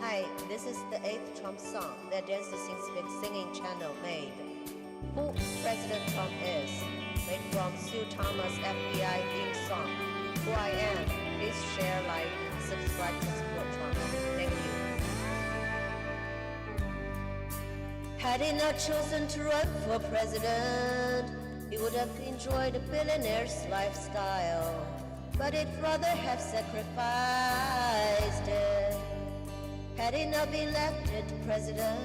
Hi, this is the 8th Trump song that Dancing Singing channel made. Who President Trump is, made from Sue Thomas' FBI theme song. Who I am, please share, like, subscribe to support Trump. Thank you. Had he not chosen to run for president, he would have enjoyed a billionaire's lifestyle, but he'd rather have sacrificed it. Had he not been elected president,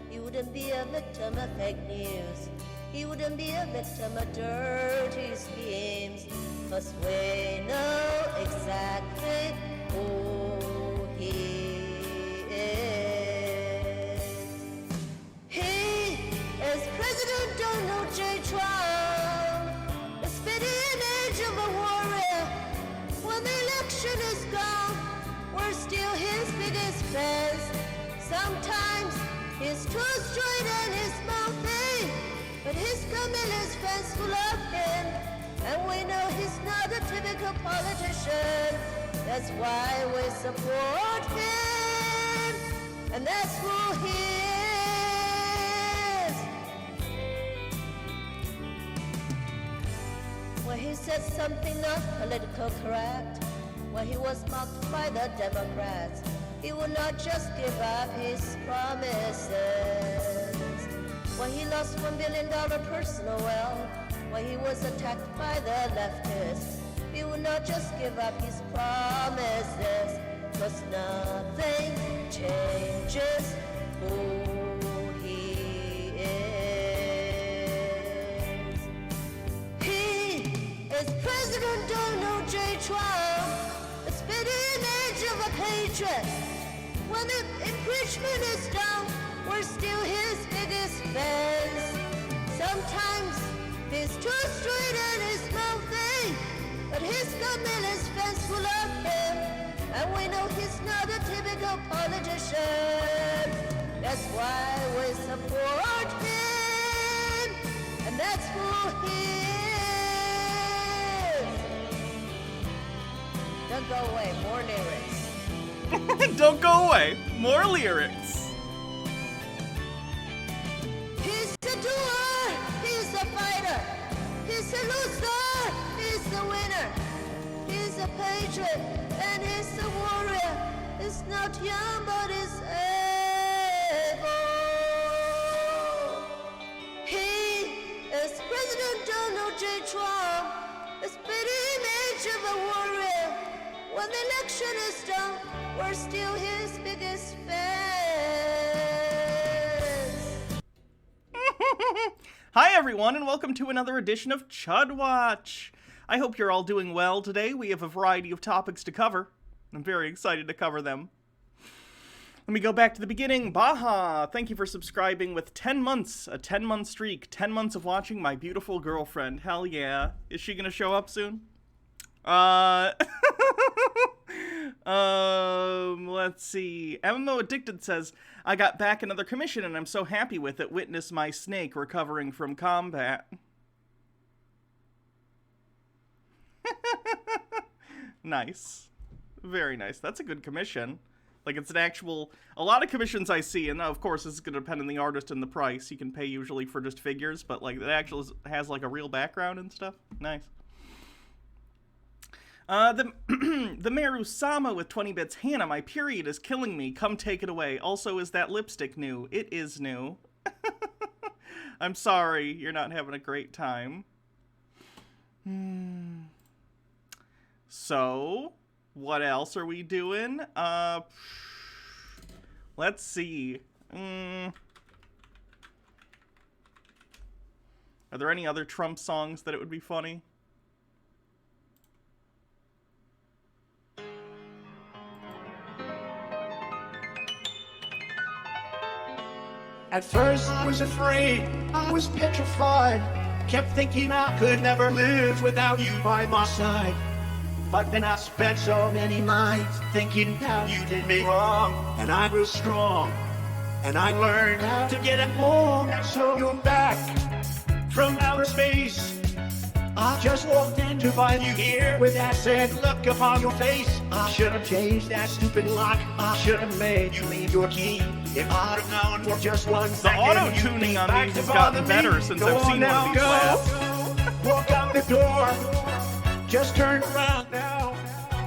he wouldn't be a victim of fake news. He wouldn't be a victim of dirty schemes, 'cause we know exactly who he is. He is President Donald J. Trump, the spitting image of a warrior. When the election is gone, we're still his biggest fans. Sometimes he's too straight and he's mouthy, but his Camilla's fans who love him, and we know he's not a typical politician. That's why we support him, and that's who he is. When he said something not political correct, when he was mocked by the Democrats, he would not just give up his promises. When he lost $1 billion personal wealth, when he was attacked by the leftists, he would not just give up his promises, 'cause nothing changes who he is. He is President Donald J. Trump, the spitting image of a patriot. When the impeachment is done, we're still his biggest fans. Sometimes he's too straight and he's mouthy, but he's got millions fans who love him, and we know he's not a typical politician. That's why we support him, and that's who he is. Don't go away, more lyrics. Don't go away. More lyrics. He's a doer, he's a fighter. He's a loser, he's a winner. He's a patriot and he's a warrior. He's not young but he's able. He is President Donald J. Trump, the spitting image of a warrior. When the election is done, we're still his biggest fans. Hi everyone, and welcome to another edition of Chud Watch. I hope you're all doing well today. We have a variety of topics to cover. I'm very excited to cover them. Let me go back to the beginning. Baha, thank you for subscribing with 10 months, a 10-month streak, 10 months of watching my beautiful girlfriend. Hell yeah. Is she gonna show up soon? Let's see. MMO Addicted says, I got back another commission and I'm so happy with it. Witness my snake recovering from combat. Nice. Very nice. That's a good commission. Like, it's an actual... A lot of commissions I see, and of course this is going to depend on the artist and the price. You can pay usually for just figures, but like, it actually has like a real background and stuff. Nice. The Meru-sama with 20 bits. Hannah, my period is killing me. Come take it away. Also, is that lipstick new? It is new. I'm sorry, you're not having a great time. So, what else are we doing? Let's see. Are there any other Trump songs that it would be funny? At first I was afraid, I was petrified. Kept thinking I could never live without you by my side. But then I spent so many nights thinking how you did me wrong. And I grew strong, and I learned how to get at home. So you're back from outer space, I just walked in to find you here with that sad look upon your face. I should have changed that stupid lock. I should have made you leave your key. If I'd have known for just 1 second. The auto-tuning on these has gotten better since I've seen one of these last. Walk out the door. Just turn around now.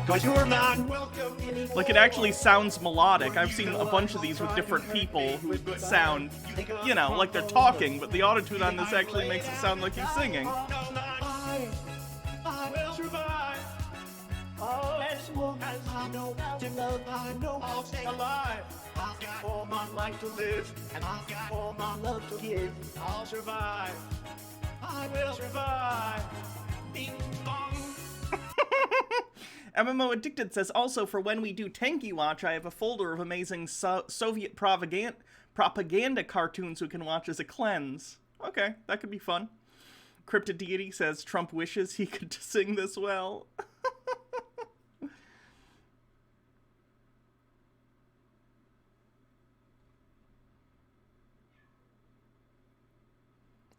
Cause you're not welcome anymore. Like, it actually sounds melodic. I've seen a bunch of these with different people who sound, you know, like they're talking, but the autotune on this actually makes it sound like he's singing. I will survive. Oh, as long as I know how to love, I know I'll stay alive. I've got all my life to live, and I've got all my love to give. I'll survive. I will survive. Bing bong. MMO Addicted says, also, for when we do Tanky Watch, I have a folder of amazing Soviet propaganda cartoons we can watch as a cleanse. Okay, that could be fun. Cryptid Deity says, Trump wishes he could sing this well.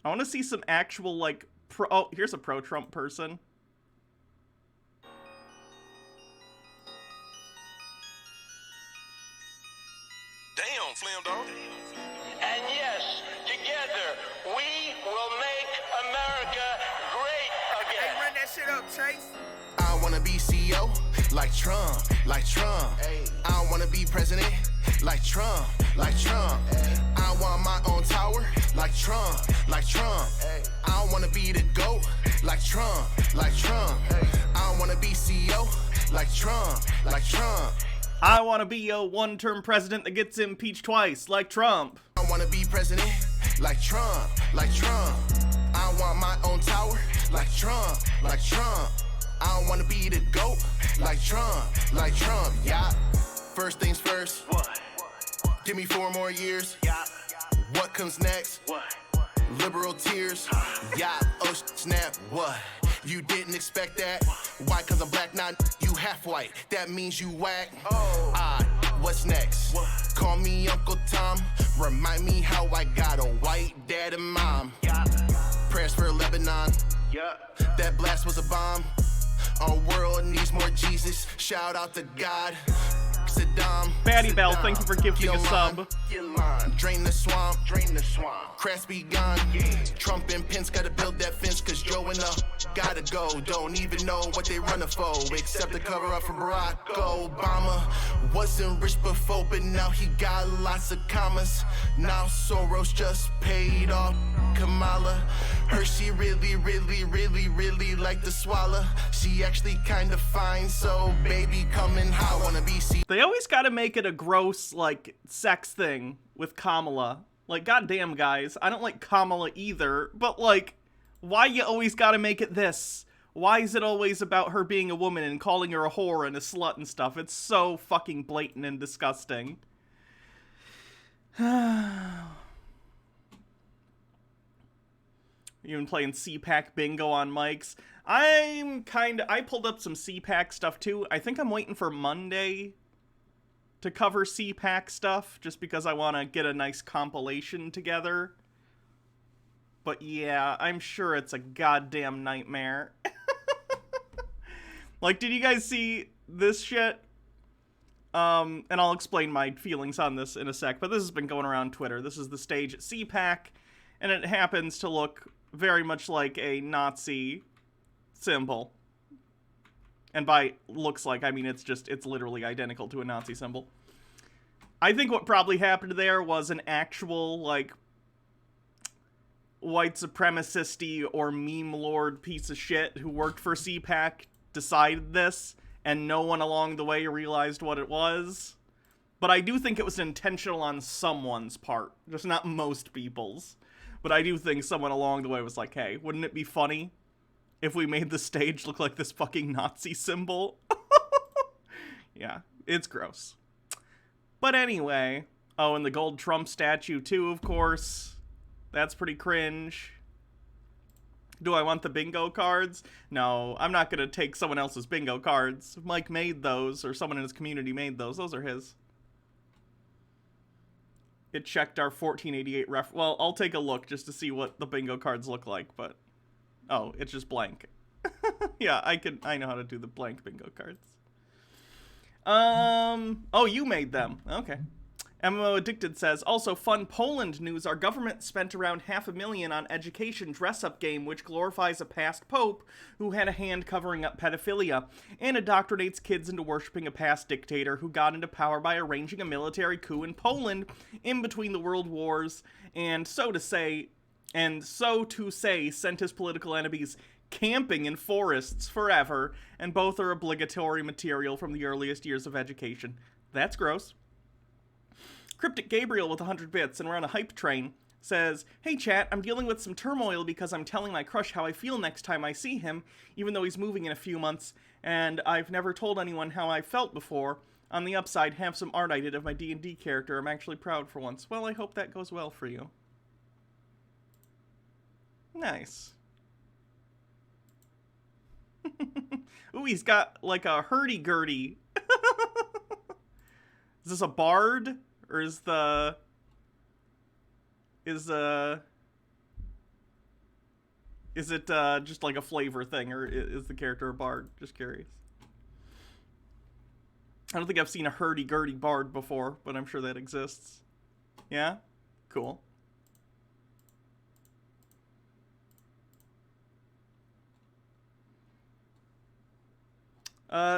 I want to see some actual, like, oh, here's a pro-Trump person. Damn, Slim Dog. And yes, together, we will make America great again. Run that shit up, Chase. I wanna be CEO, like Trump, like Trump. I wanna be president, like Trump, like Trump. I want my own tower, like Trump, like Trump. I wanna be the GOAT, like Trump, like Trump. I wanna be CEO, like Trump, like Trump. I want to be a one-term president that gets impeached twice, like Trump. I want to be president, like Trump, like Trump. I want my own tower, like Trump, like Trump. I want to be the GOAT, like Trump, yeah. First things first, what? Give me 4 more years, yeah. What comes next? What? Liberal tears, yeah. Oh snap, what? You didn't expect that? Why? Cause I'm black, not you half white. That means you whack. Oh. What's next? What? Call me Uncle Tom. Remind me how I got a white dad and mom. Yeah. Prayers for Lebanon. Yeah. That blast was a bomb. Our world needs more Jesus. Shout out to God. Saddam. Batty Bell, thank you for gifting a sub. Drain the swamp. Drain the swamp. Crafts be gone. Yeah. Trump and Pence gotta build that fence, cause Joe and gotta go. Don't even know what they running for, except to cover up for Barack Obama. Wasn't rich before, but now he got lots of commas. Now Soros just paid off Kamala. Her she really like to swallow. She actually kinda fine, so baby coming. I wanna be They always gotta make it a gross, like, sex thing with Kamala. Like, goddamn, guys, I don't like Kamala either, but, like, why you always gotta make it this? Why is it always about her being a woman and calling her a whore and a slut and stuff? It's so fucking blatant and disgusting. Even playing CPAC bingo on mics. I pulled up some CPAC stuff too. I think I'm waiting for Monday to cover CPAC stuff, just because I want to get a nice compilation together. But yeah, I'm sure it's a goddamn nightmare. Like, did you guys see this shit? And I'll explain my feelings on this in a sec, but this has been going around Twitter. This is the stage at CPAC, and it happens to look very much like a Nazi symbol. And by looks like, I mean it's literally identical to a Nazi symbol. I think what probably happened there was an actual, like, white supremacist-y or meme lord piece of shit who worked for CPAC decided this, and no one along the way realized what it was. But I do think it was intentional on someone's part, just not most people's. But I do think someone along the way was like, hey, wouldn't it be funny if we made the stage look like this fucking Nazi symbol? Yeah, it's gross. But anyway, oh, and the gold Trump statue too, of course. That's pretty cringe. Do I want the bingo cards? No, I'm not gonna take someone else's bingo cards. Mike made those, or someone in his community made those. Those are his. It checked our 1488 ref. Well, I'll take a look just to see what the bingo cards look like, but Oh, it's just blank. Yeah, I know how to do the blank bingo cards. Oh, you made them. Okay. MMO Addicted says, also fun Poland news. Our government spent around $500,000 on education dress-up game which glorifies a past pope who had a hand covering up pedophilia and indoctrinates kids into worshipping a past dictator who got into power by arranging a military coup in Poland in between the world wars and so to say sent his political enemies camping in forests forever, and both are obligatory material from the earliest years of education. That's gross. Cryptic Gabriel with 100 bits, and we're on a hype train, says, hey chat, I'm dealing with some turmoil because I'm telling my crush how I feel next time I see him, even though he's moving in a few months, and I've never told anyone how I felt before. On the upside, have some art I did of my D&D character. I'm actually proud for once. Well, I hope that goes well for you. Nice. Ooh, he's got like a hurdy-gurdy. Is this a bard? Or is it just like a flavor thing, or is the character a bard? Just curious. I don't think I've seen a hurdy-gurdy bard before, but I'm sure that exists. Yeah? Cool.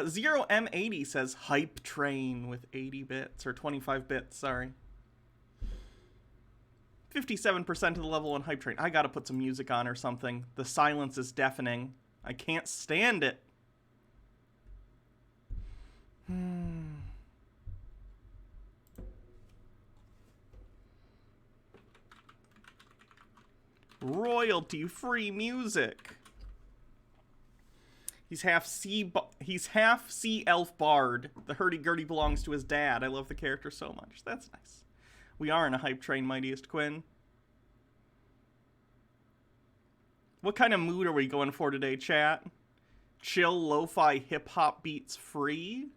Zero M80 says hype train with 80 bits, or 25 bits, sorry. 57% of the level on hype train. I gotta put some music on or something. The silence is deafening. I can't stand it. Royalty-free music. He's half sea elf bard. The hurdy-gurdy belongs to his dad. I love the character so much. That's nice. We are in a hype train, Mightiest Quinn. What kind of mood are we going for today, chat? Chill, lo-fi, hip-hop beats free?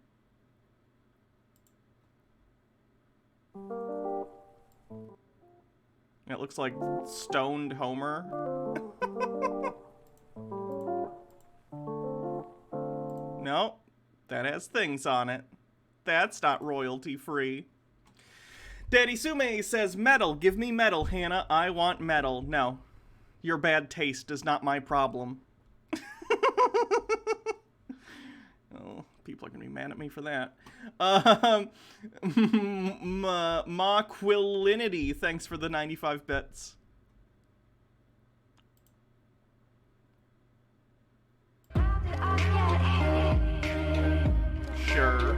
It looks like stoned Homer. No, that has things on it. That's not royalty free. Daddy Sume says, metal, give me metal, Hannah. I want metal. No, your bad taste is not my problem. Oh, people are gonna be mad at me for that. Maquilinity, thanks for the 95 bits. Sure.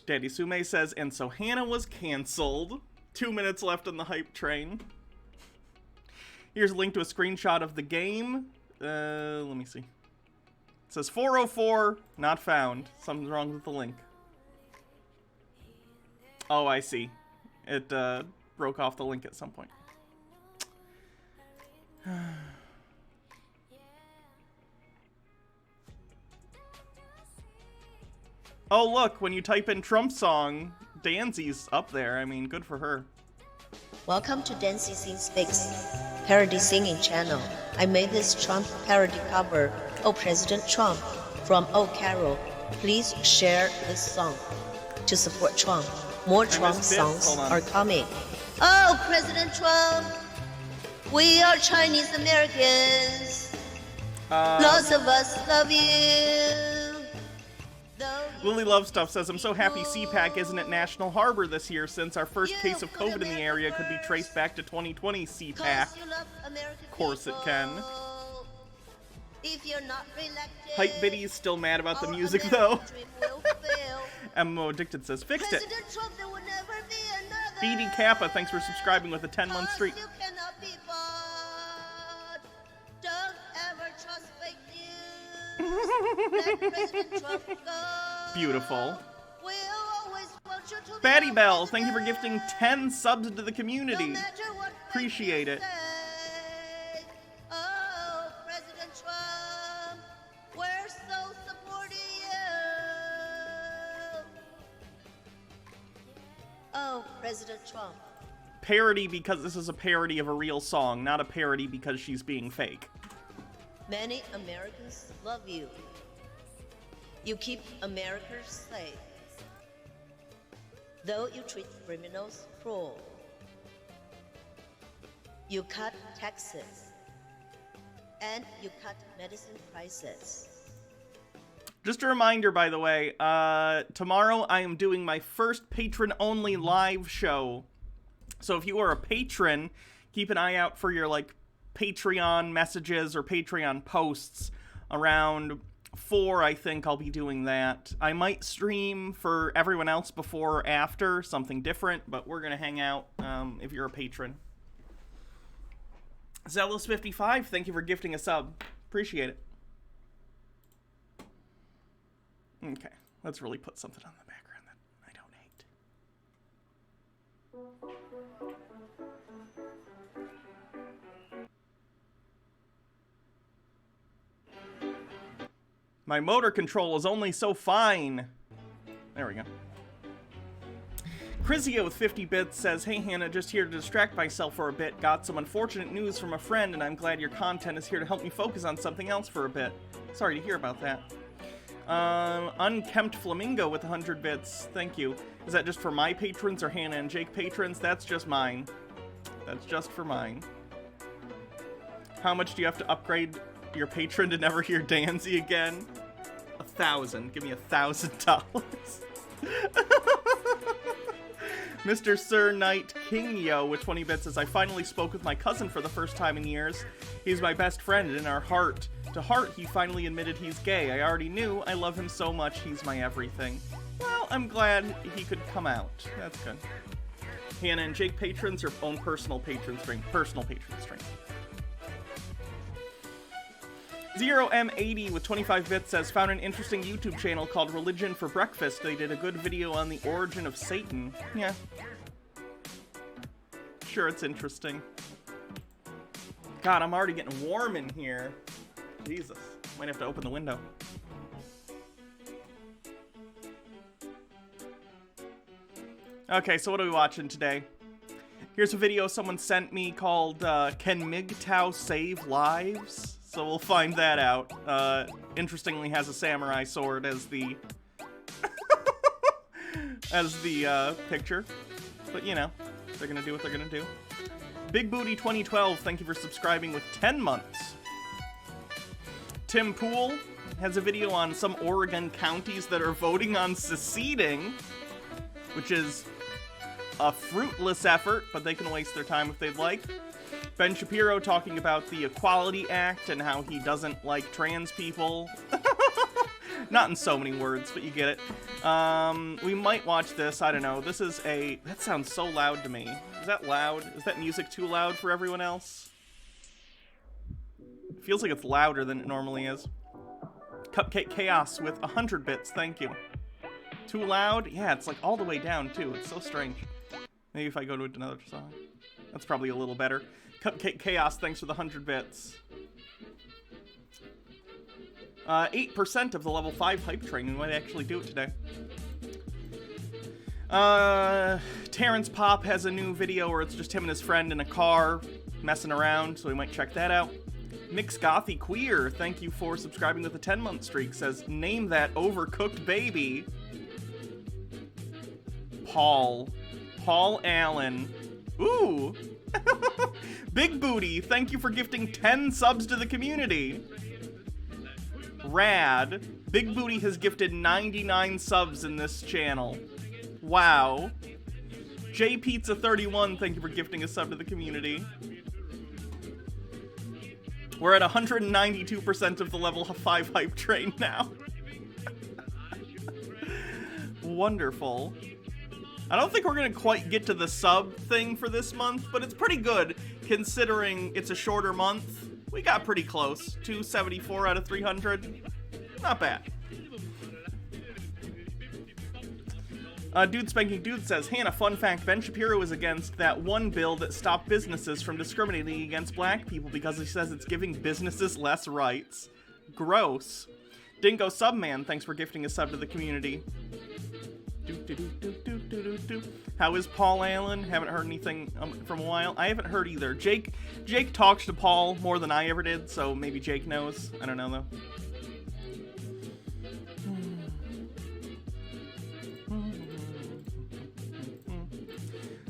Daddy Sume says, and so Hannah was canceled. 2 minutes left on the hype train. Here's a link to a screenshot of the game. Let me see. It says 404, not found. Something's wrong with the link. Oh, I see. It broke off the link at some point. Oh, look, when you type in Trump song, Danzy's up there. I mean, good for her. Welcome to Dancy Sings Speaks, parody singing channel. I made this Trump parody cover, Oh President Trump, from Oh Carol. Please share this song to support Trump. More Trump songs are coming. Oh President Trump, we are Chinese Americans. Lots of us love you. Lily Love Stuff says, I'm so happy CPAC isn't at National Harbor this year since our first case of COVID in the area could be traced back to 2020 CPAC. Of course it can. Hype Biddy's still mad about the music though. MMO Addicted says, fixed it. BD Kappa, thanks for subscribing with a 10-month streak. Beautiful. Batty Bell, thank you for gifting 10 subs to the community. Appreciate it. Oh, President Trump, we're so supporting you. Oh, President Trump. parody because this is a parody of a real song, not a parody because she's being fake. Many Americans love you. You keep America safe. Though you treat criminals cruel. You cut taxes. And you cut medicine prices. Just a reminder, by the way, tomorrow I am doing my first patron-only live show. So if you are a patron, keep an eye out for your, like, Patreon messages or Patreon posts. Around 4, I think I'll be doing that. I might stream for everyone else before or after, something different, but we're going to hang out if you're a patron. Zealous55, thank you for gifting a sub. Appreciate it. Okay, let's really put something on the background that I don't hate. My motor control is only so fine. There we go. Crizio with 50 bits says, hey Hannah, just here to distract myself for a bit. Got some unfortunate news from a friend and I'm glad your content is here to help me focus on something else for a bit. Sorry to hear about that. Unkempt Flamingo with 100 bits. Thank you. Is that just for my patrons or Hannah and Jake patrons? That's just mine. That's just for mine. How much do you have to upgrade your patron to never hear Danzy again? 1,000. Give me $1,000. Mr. Sir Knight King Yo with 20 bits says, I finally spoke with my cousin for the first time in years. He's my best friend in our heart. To heart, he finally admitted he's gay. I already knew. I love him so much. He's my everything. Well, I'm glad he could come out. That's good. Hannah and Jake patrons or own personal patron string? Personal patron string. 0M80 with 25 bits says, found an interesting YouTube channel called Religion for Breakfast. They did a good video on the origin of Satan. Yeah. Sure, it's interesting. God, I'm already getting warm in here. Jesus. Might have to open the window. Okay, so what are we watching today? Here's a video someone sent me called, Can MGTOW Save Lives? So we'll find that out. Interestingly has a samurai sword as the... as the, picture. But, you know, they're gonna do what they're gonna do. Big Booty 2012, thank you for subscribing with 10 months. Tim Poole has a video on some Oregon counties that are voting on seceding, which is a fruitless effort, but they can waste their time if they'd like. Ben Shapiro talking about the Equality Act and how he doesn't like trans people. Not in so many words, but you get it. We might watch this, I don't know. This is a... That sounds so loud to me. Is that loud? Is that music too loud for everyone else? Feels like it's louder than it normally is. Cupcake Chaos with 100 bits, thank you. Too loud? Yeah, it's like all the way down, too. It's so strange. Maybe if I go to another song. That's probably a little better. Cupcake Chaos, thanks for the 100 bits. 8% of the level 5 hype train. We might actually do it today. Terrence Pop has a new video where it's just him and his friend in a car messing around, so we might check that out. Mix Gothy Queer, thank you for subscribing with a 10-month streak, says, name that overcooked baby. Paul Allen. Ooh. Big Booty, thank you for gifting 10 subs to the community. Rad. Big Booty has gifted 99 subs in this channel. Wow. J Pizza 31, thank you for gifting a sub to the community. We're at 192% of the level 5 hype train now. Wonderful. I don't think we're gonna quite get to the sub thing for this month, but it's pretty good considering it's a shorter month. We got pretty close. 274 out of 300. Not bad. Dude Spanking Dude says, Hannah, fun fact, Ben Shapiro is against that one bill that stopped businesses from discriminating against black people because he says it's giving businesses less rights. Gross. Dingo Subman, thanks for gifting a sub to the community. How is Paul Allen? Haven't heard anything from a while. I haven't heard either. Jake talks to Paul more than I ever did, so maybe Jake knows. I don't know, though.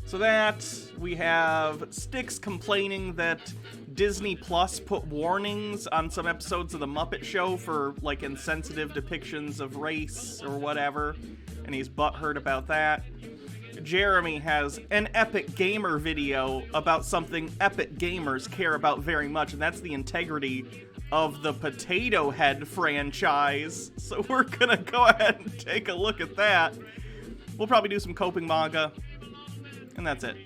So that, we have Styx complaining that Disney Plus put warnings on some episodes of The Muppet Show for, like, insensitive depictions of race or whatever, and he's butthurt about that. Jeremy has an Epic Gamer video about something Epic Gamers care about very much, and that's the integrity of the Potato Head franchise. So we're gonna go ahead and take a look at that. We'll probably do some coping manga, and that's it.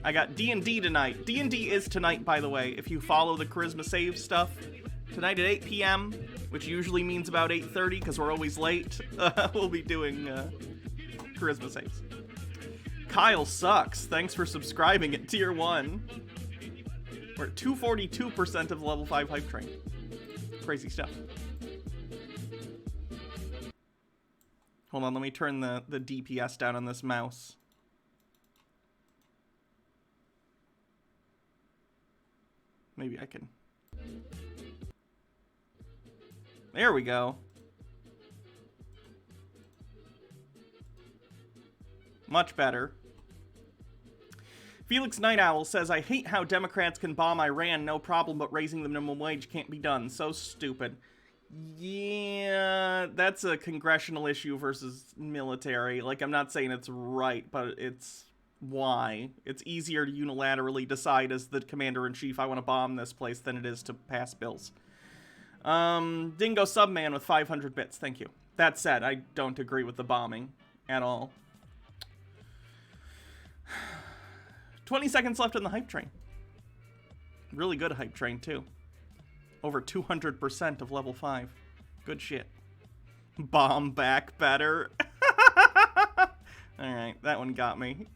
I got D&D tonight. D&D is tonight, by the way, if you follow the Charisma Save stuff. Tonight at 8 p.m., which usually means about 8:30, because we're always late, we'll be doing Charisma Saves. Kyle Sucks. Thanks for subscribing at Tier 1. We're at 242% of the Level 5 Hype Train. Crazy stuff. Hold on, let me turn the DPS down on this mouse. Maybe I can. There we go. Much better. Felix Night Owl says, I hate how Democrats can bomb Iran, no problem, but raising the minimum wage can't be done. So stupid. Yeah, that's a congressional issue versus military. Like, I'm not saying it's right, but it's why. It's easier to unilaterally decide as the commander-in-chief I want to bomb this place than it is to pass bills. Dingo Subman with 500 bits, thank you. That said, I don't agree with the bombing at all. 20 seconds left in the hype train. Really good hype train, too. Over 200% of level 5. Good shit. Bomb back better. Alright, that one got me.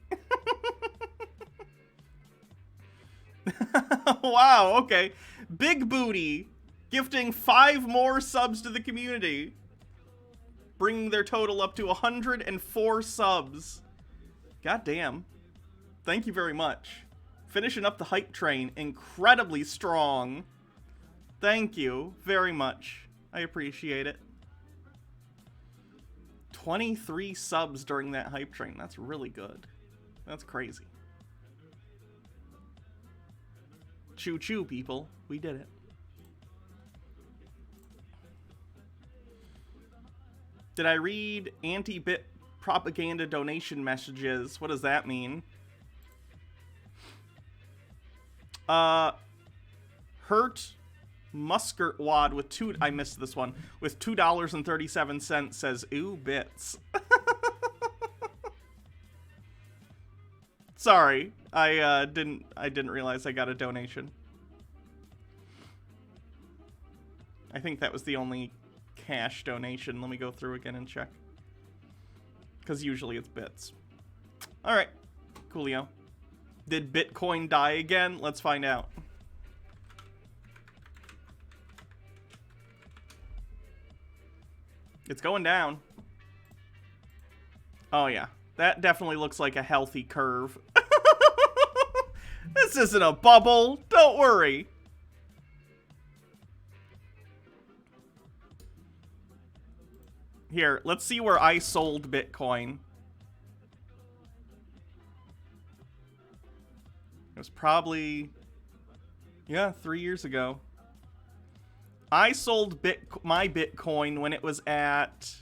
Wow, okay. Big Booty gifting 5 more subs to the community, bringing their total up to 104 subs. Goddamn. Thank you very much. Finishing up the hype train incredibly strong. Thank you very much. I appreciate it. 23 subs during that hype train. That's really good. That's crazy. Choo choo, people. We did it. Did I read anti-bit propaganda donation messages? What does that mean? Hurt Muskert Wad with I missed this one. With $2.37 says, ooh, bits. Sorry. I didn't realize I got a donation. I think that was the only cash donation. Let me go through again and check. Because usually it's bits. Alright. Coolio. Did Bitcoin die again? Let's find out. It's going down. Oh yeah. That definitely looks like a healthy curve. This isn't a bubble. Don't worry. Here, let's see where I sold Bitcoin. It was probably, yeah, 3 years ago. I sold my Bitcoin when it was at,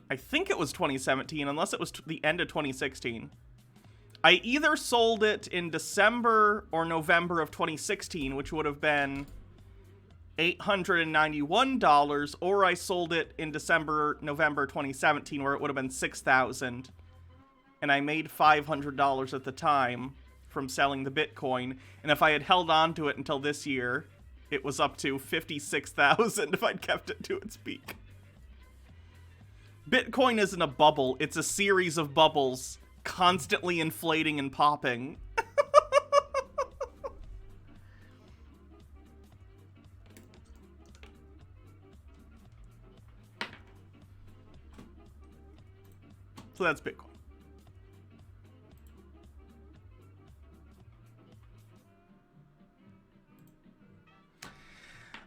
I think it was 2017, unless it was the end of 2016. I either sold it in December or November of 2016, which would have been $891, or I sold it in November 2017, where it would have been $6,000. And I made $500 at the time from selling the Bitcoin. And if I had held on to it until this year, it was up to $56,000 if I'd kept it to its peak. Bitcoin isn't a bubble. It's a series of bubbles constantly inflating and popping. So that's Bitcoin.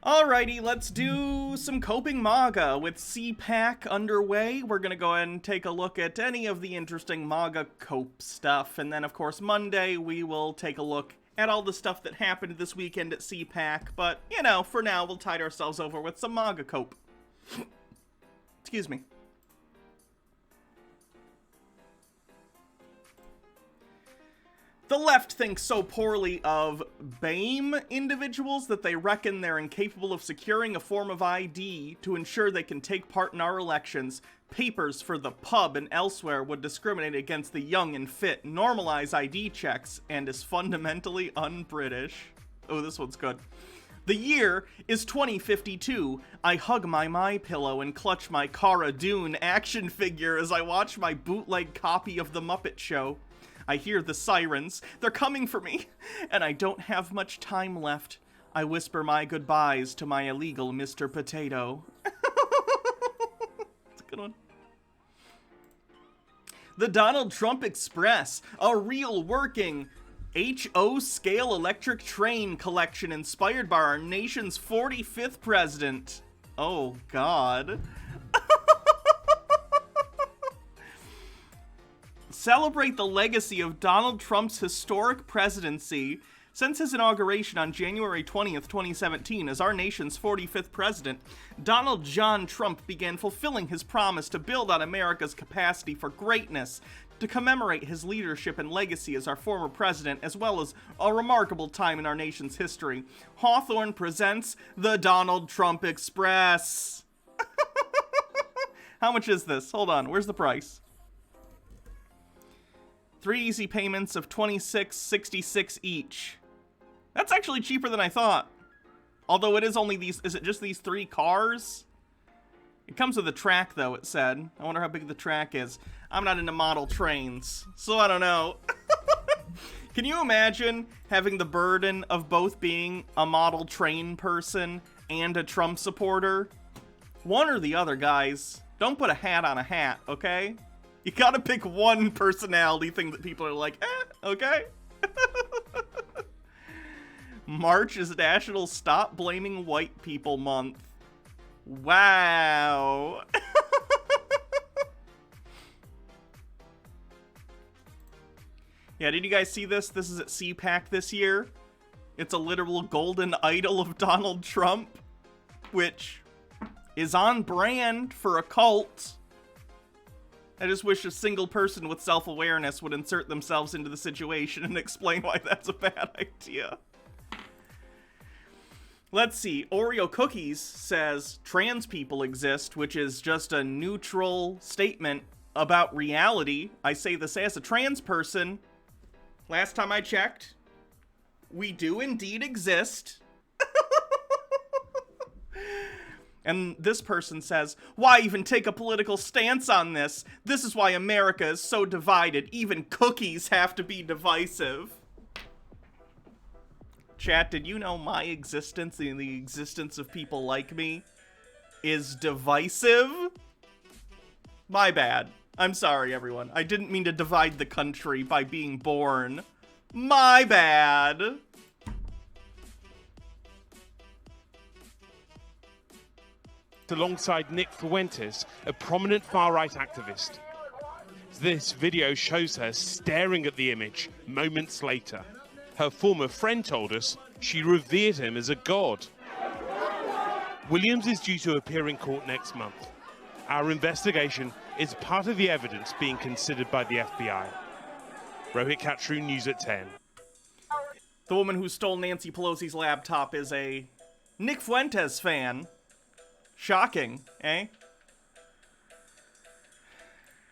Alrighty, let's do some coping MAGA. With CPAC underway, we're going to go ahead and take a look at any of the interesting MAGA cope stuff. And then, of course, Monday, we will take a look at all the stuff that happened this weekend at CPAC. But, you know, for now, we'll tide ourselves over with some MAGA cope. Excuse me. The left thinks so poorly of BAME individuals that they reckon they're incapable of securing a form of ID to ensure they can take part in our elections. Papers for the pub and elsewhere would discriminate against the young and fit, normalize ID checks, and is fundamentally un-British. Oh, this one's good. The year is 2052. I hug my MyPillow and clutch my Cara Dune action figure as I watch my bootleg copy of The Muppet Show. I hear the sirens. They're coming for me, and I don't have much time left. I whisper my goodbyes to my illegal Mr. Potato. That's a good one. The Donald Trump Express, a real working HO scale electric train collection inspired by our nation's 45th president. Oh, God. Celebrate the legacy of Donald Trump's historic presidency. Since his inauguration on January 20th, 2017 as our nation's 45th president, Donald John Trump began fulfilling his promise to build on America's capacity for greatness. To commemorate his leadership and legacy as our former president, as well as a remarkable time in our nation's history, Hawthorne presents the Donald Trump Express. How much is this? Hold on, where's the price? 3 easy payments of $26.66 each. That's actually cheaper than I thought. Although it is only these, is it just these 3 cars? It comes with a track though, it said. I wonder how big the track is. I'm not into model trains, so I don't know. Can you imagine having the burden of both being a model train person and a Trump supporter? One or the other, guys. Don't put a hat on a hat, okay? You gotta pick one personality thing that people are like, okay. March is National Stop Blaming White People Month. Wow. Yeah, did you guys see this? This is at CPAC this year. It's a literal golden idol of Donald Trump, which is on brand for a cult. I just wish a single person with self-awareness would insert themselves into the situation and explain why that's a bad idea. Let's see. Oreo Cookies says trans people exist, which is just a neutral statement about reality. I say this as a trans person. Last time I checked, we do indeed exist. And this person says, why even take a political stance on this? This is why America is so divided. Even cookies have to be divisive. Chat, did you know my existence and the existence of people like me is divisive? My bad. I'm sorry, everyone. I didn't mean to divide the country by being born. My bad. Alongside Nick Fuentes, a prominent far-right activist. This video shows her staring at the image moments later. Her former friend told us she revered him as a god. Williams is due to appear in court next month. Our investigation is part of the evidence being considered by the FBI. Rohit Katru, News at 10. The woman who stole Nancy Pelosi's laptop is a Nick Fuentes fan. Shocking, eh?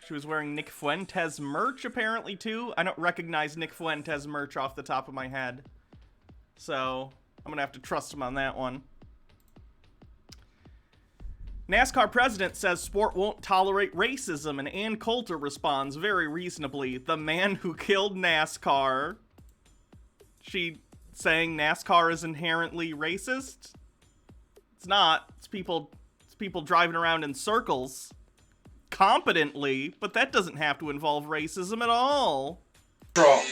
She was wearing Nick Fuentes merch, apparently, too. I don't recognize Nick Fuentes merch off the top of my head. So, I'm gonna have to trust him on that one. NASCAR president says sport won't tolerate racism, and Ann Coulter responds very reasonably, the man who killed NASCAR. She saying NASCAR is inherently racist? It's not. It's people driving around in circles competently, but that doesn't have to involve racism at all. Trump.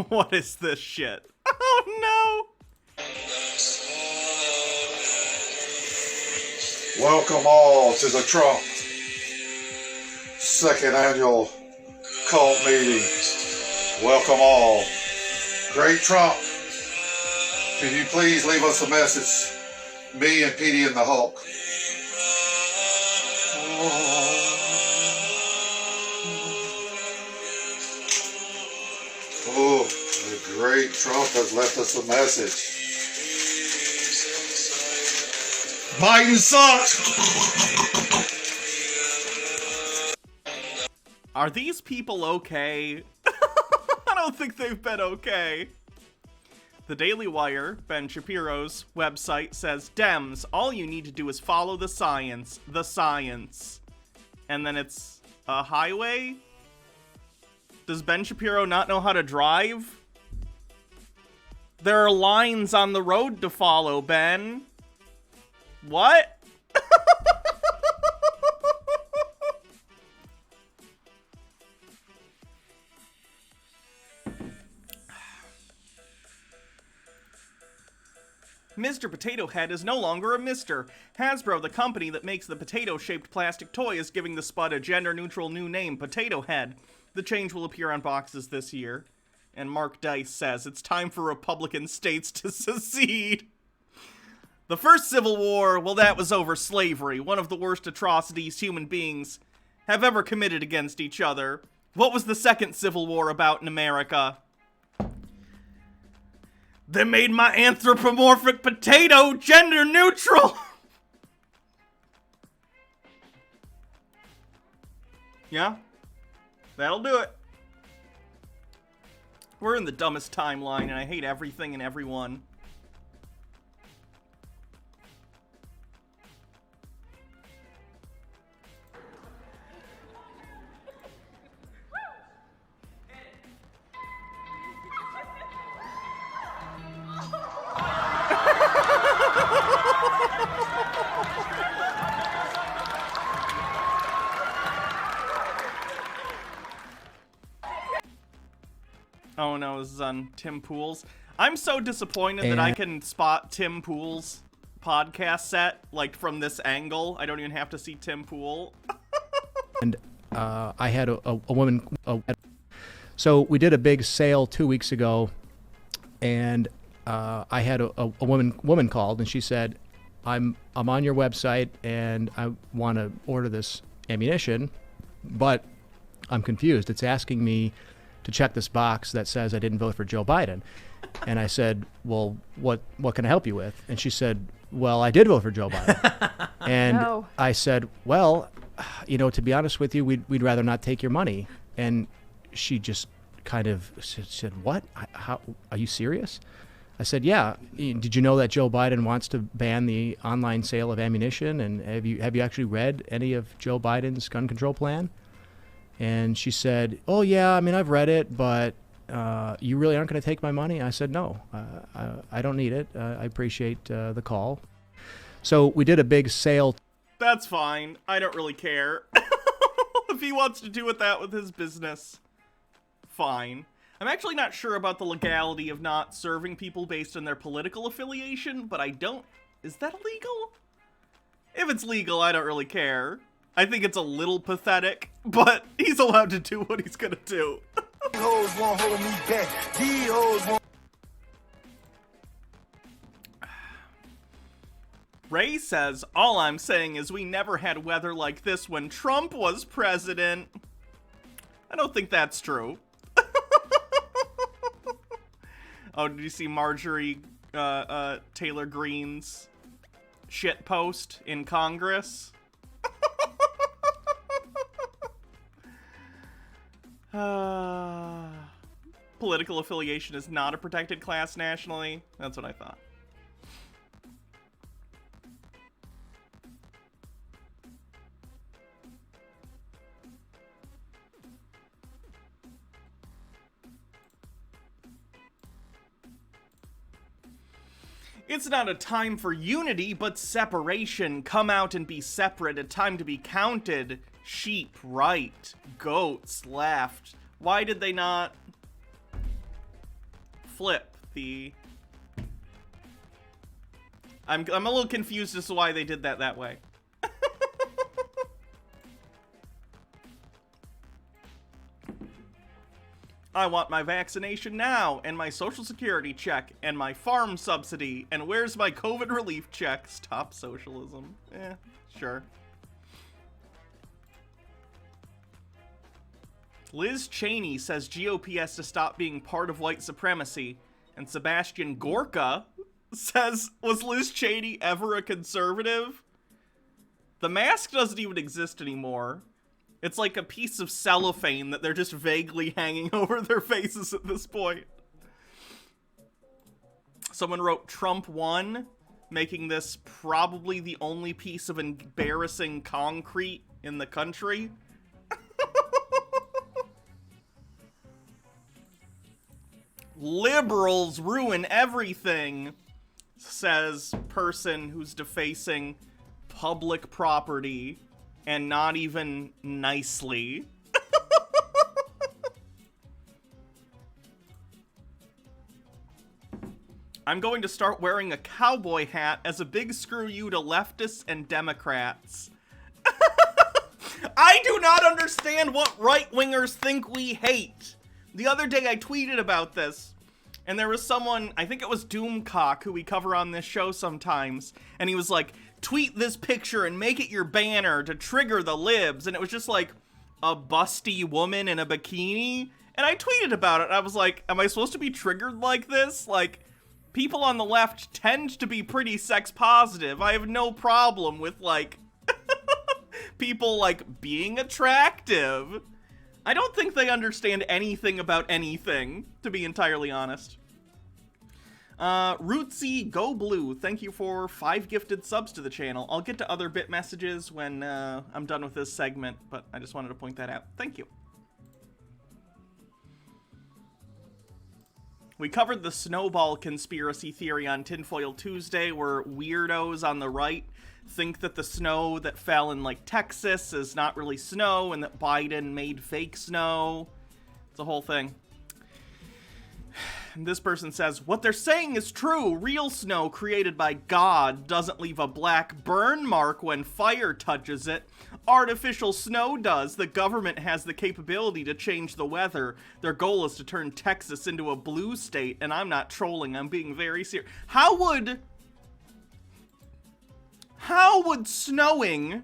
What is this shit? Oh no! Welcome all to the Trump second annual cult meeting. Welcome all. Great Trump, can you please leave us a message? Me and Petey and the Hulk. Oh, the great Trump has left us a message. Biden sucks! Are these people okay? I don't think they've been okay. The Daily Wire, Ben Shapiro's website, says, Dems, all you need to do is follow the science. The science. And then it's a highway? Does Ben Shapiro not know how to drive? There are lines on the road to follow, Ben. What? Mr. Potato Head is no longer a Mr. Hasbro, the company that makes the potato-shaped plastic toy, is giving the Spud a gender-neutral new name, Potato Head. The change will appear on boxes this year. And Mark Dice says, it's time for Republican states to secede. The first Civil War, well, that was over slavery, one of the worst atrocities human beings have ever committed against each other. What was the second Civil War about in America? They made my anthropomorphic potato gender neutral! Yeah? That'll do it. We're in the dumbest timeline, and I hate everything and everyone. Oh no, this is on Tim Pool's. I'm so disappointed that I can spot Tim Pool's podcast set, like, from this angle. I don't even have to see Tim Pool. And I had a woman. So we did a big sale 2 weeks ago, and I had a woman called, and she said, I'm on your website, and I want to order this ammunition, but I'm confused. It's asking me to check this box that says I didn't vote for Joe Biden. And I said, well, what can I help you with? And she said, well, I did vote for Joe Biden. And no. I said, well, to be honest with you, we'd rather not take your money. And she just kind of said, what? How, are you serious? I said, yeah. Did you know that Joe Biden wants to ban the online sale of ammunition? And have you actually read any of Joe Biden's gun control plan? And she said, oh, yeah, I mean, I've read it, but you really aren't going to take my money? I said, no, I don't need it. I appreciate the call. So we did a big sale. That's fine. I don't really care. If he wants to do that with his business, fine. I'm actually not sure about the legality of not serving people based on their political affiliation, but I don't... Is that illegal? If it's legal, I don't really care. I think it's a little pathetic, but he's allowed to do what he's gonna do. Ray says, all I'm saying is we never had weather like this when Trump was president. I don't think that's true. Oh, did you see Marjorie Taylor Greene's shit post in Congress? Political affiliation is not a protected class nationally. That's what I thought. It's not a time for unity, but separation. Come out and be separate. A time to be counted. Sheep, right. Goats, left. Why did they not flip the... I'm a little confused as to why they did that way. I want my vaccination now, and my social security check, and my farm subsidy, and where's my COVID relief check? Stop socialism. Sure. Liz Cheney says GOP has to stop being part of white supremacy, and Sebastian Gorka says, was Liz Cheney ever a conservative? The mask doesn't even exist anymore. It's like a piece of cellophane that they're just vaguely hanging over their faces at this point. Someone wrote Trump won, making this probably the only piece of embarrassing concrete in the country. Liberals ruin everything, says person who's defacing public property. And not even nicely. I'm going to start wearing a cowboy hat as a big screw you to leftists and Democrats. I do not understand what right-wingers think we hate. The other day I tweeted about this, and there was someone, I think it was Doomcock, who we cover on this show sometimes, and he was like, tweet this picture and make it your banner to trigger the libs. And it was just like a busty woman in a bikini. And I tweeted about it. I was like, am I supposed to be triggered like this? Like, people on the left tend to be pretty sex positive. I have no problem with, like, people, like, being attractive. I don't think they understand anything about anything, to be entirely honest. Rootsy Go Blue, thank you for 5 gifted subs to the channel. I'll get to other bit messages when I'm done with this segment, but I just wanted to point that out. Thank you. We covered the snowball conspiracy theory on Tinfoil Tuesday, where weirdos on the right think that the snow that fell in, like, Texas is not really snow, and that Biden made fake snow. It's a whole thing. And this person says, what they're saying is true. Real snow created by God doesn't leave a black burn mark when fire touches it. Artificial snow does. The government has the capability to change the weather. Their goal is to turn Texas into a blue state. And I'm not trolling. I'm being very serious. How would snowing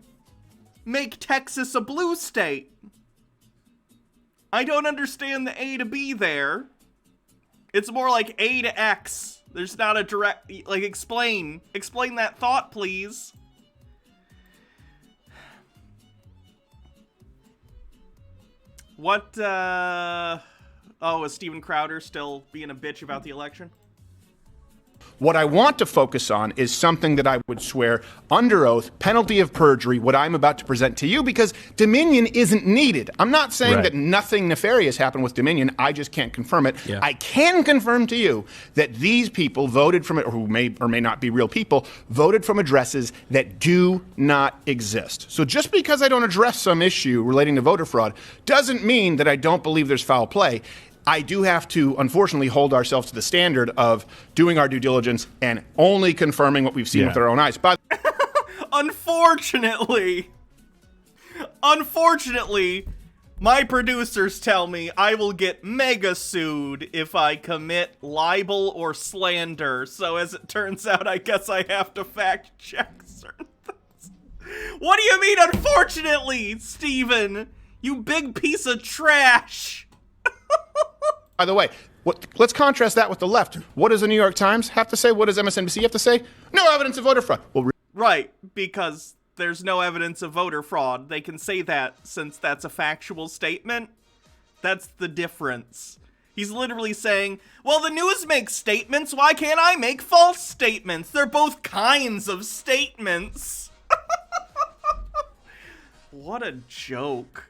make Texas a blue state? I don't understand the A to B there. It's more like A to X. There's not a direct, like, explain that thought, please. What, is Steven Crowder still being a bitch about the election? What I want to focus on is something that I would swear under oath, penalty of perjury, what I'm about to present to you, because Dominion isn't needed. I'm not saying that nothing nefarious happened with Dominion. I just can't confirm it. Yeah. I can confirm to you that these people voted from it, or who may or may not be real people, voted from addresses that do not exist. So just because I don't address some issue relating to voter fraud doesn't mean that I don't believe there's foul play. I do have to, unfortunately, hold ourselves to the standard of doing our due diligence and only confirming what we've seen with our own eyes. But Unfortunately, my producers tell me I will get mega sued if I commit libel or slander. So as it turns out, I guess I have to fact check certain things. What do you mean, unfortunately, Steven? You big piece of trash. by the way, let's contrast that with the left. What does the New York Times have to say? What does MSNBC have to say? No evidence of voter fraud. Well, right, because there's no evidence of voter fraud. They can say that since that's a factual statement. That's the difference. He's literally saying, well, the news makes statements. Why can't I make false statements? They're both kinds of statements. What a joke.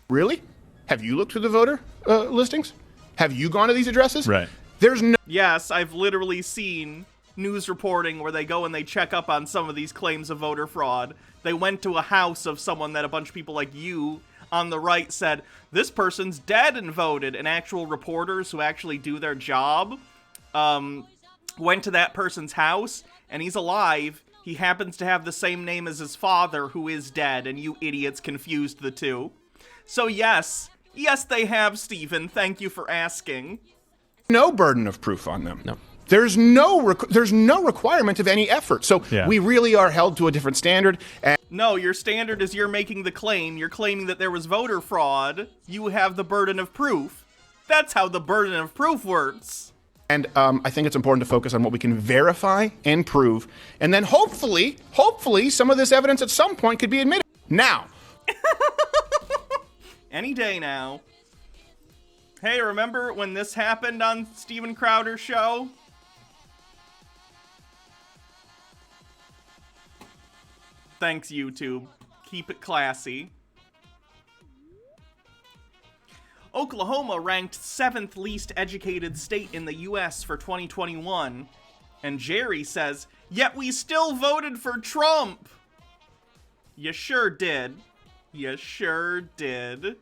Really? Have you looked through the voter listings? Have you gone to these addresses? Right. There's no... Yes, I've literally seen news reporting where they go and they check up on some of these claims of voter fraud. They went to a house of someone that a bunch of people like you on the right said, this person's dead and voted, and actual reporters who actually do their job went to that person's house, and he's alive. He happens to have the same name as his father, who is dead, and you idiots confused the two. So yes, they have, Stephen. Thank you for asking. No burden of proof on them. No. There's no requirement of any effort. So we really are held to a different standard. And no, your standard is you're making the claim. You're claiming that there was voter fraud. You have the burden of proof. That's how the burden of proof works. And I think it's important to focus on what we can verify and prove. And then hopefully, some of this evidence at some point could be admitted. Now. Any day now. Hey, remember when this happened on Steven Crowder's show? Thanks, YouTube. Keep it classy. Oklahoma ranked 7th least educated state in the U.S. for 2021. And Jerry says, yet we still voted for Trump. You sure did. You sure did.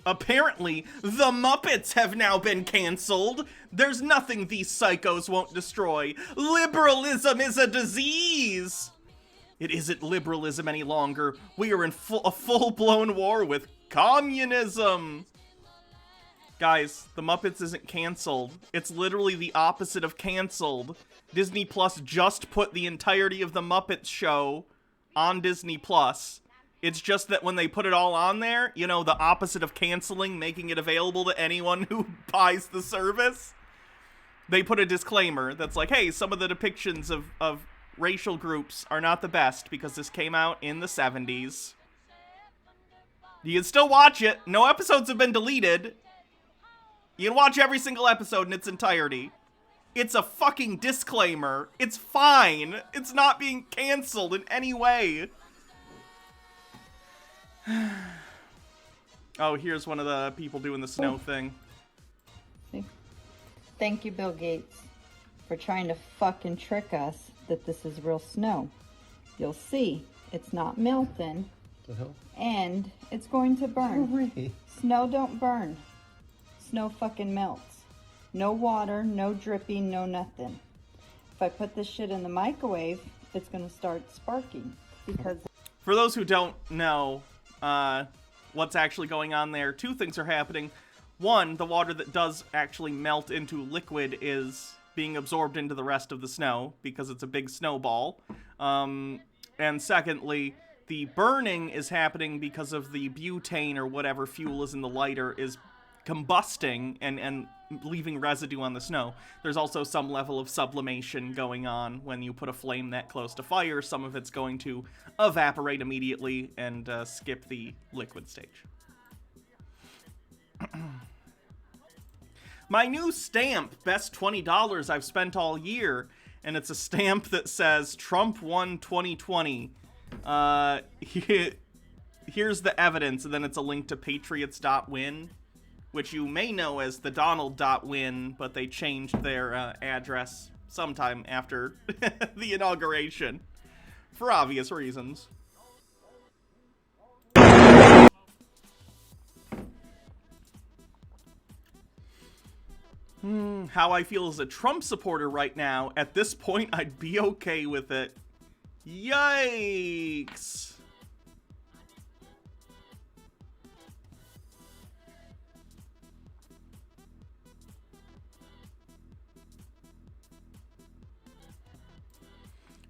Apparently, the Muppets have now been canceled. There's nothing these psychos won't destroy. Liberalism is a disease. It isn't liberalism any longer. We are in a full-blown war with communism. Guys, the Muppets isn't canceled. It's literally the opposite of canceled. Disney Plus just put the entirety of the Muppets show on Disney Plus. It's just that when they put it all on there, you know, the opposite of canceling, making it available to anyone who buys the service, they put a disclaimer that's like, hey, some of the depictions of racial groups are not the best because this came out in the 70s. You can still watch it. No episodes have been deleted. You can watch every single episode in its entirety. It's a fucking disclaimer. It's fine. It's not being canceled in any way. Oh, here's one of the people doing the snow thing. See? Thank you, Bill Gates, for trying to fucking trick us that this is real snow. You'll see, it's not melting, and it's going to burn. Snow don't burn. Snow fucking melts. No water, no dripping, no nothing. If I put this shit in the microwave, it's gonna start sparking because... For those who don't know what's actually going on there, two things are happening. One, the water that does actually melt into liquid is being absorbed into the rest of the snow because it's a big snowball. And secondly, the burning is happening because of the butane or whatever fuel is in the lighter is combusting and leaving residue on the snow. There's also some level of sublimation going on when you put a flame that close to fire. Some of it's going to evaporate immediately and skip the liquid stage. My new stamp, best $20 I've spent all year, and it's a stamp that says Trump won 2020. Here's the evidence, and then it's a link to patriots.win, which you may know as the Donald.win, but they changed their address sometime after the inauguration, for obvious reasons. How I feel as a Trump supporter right now, at this point, I'd be okay with it. Yikes!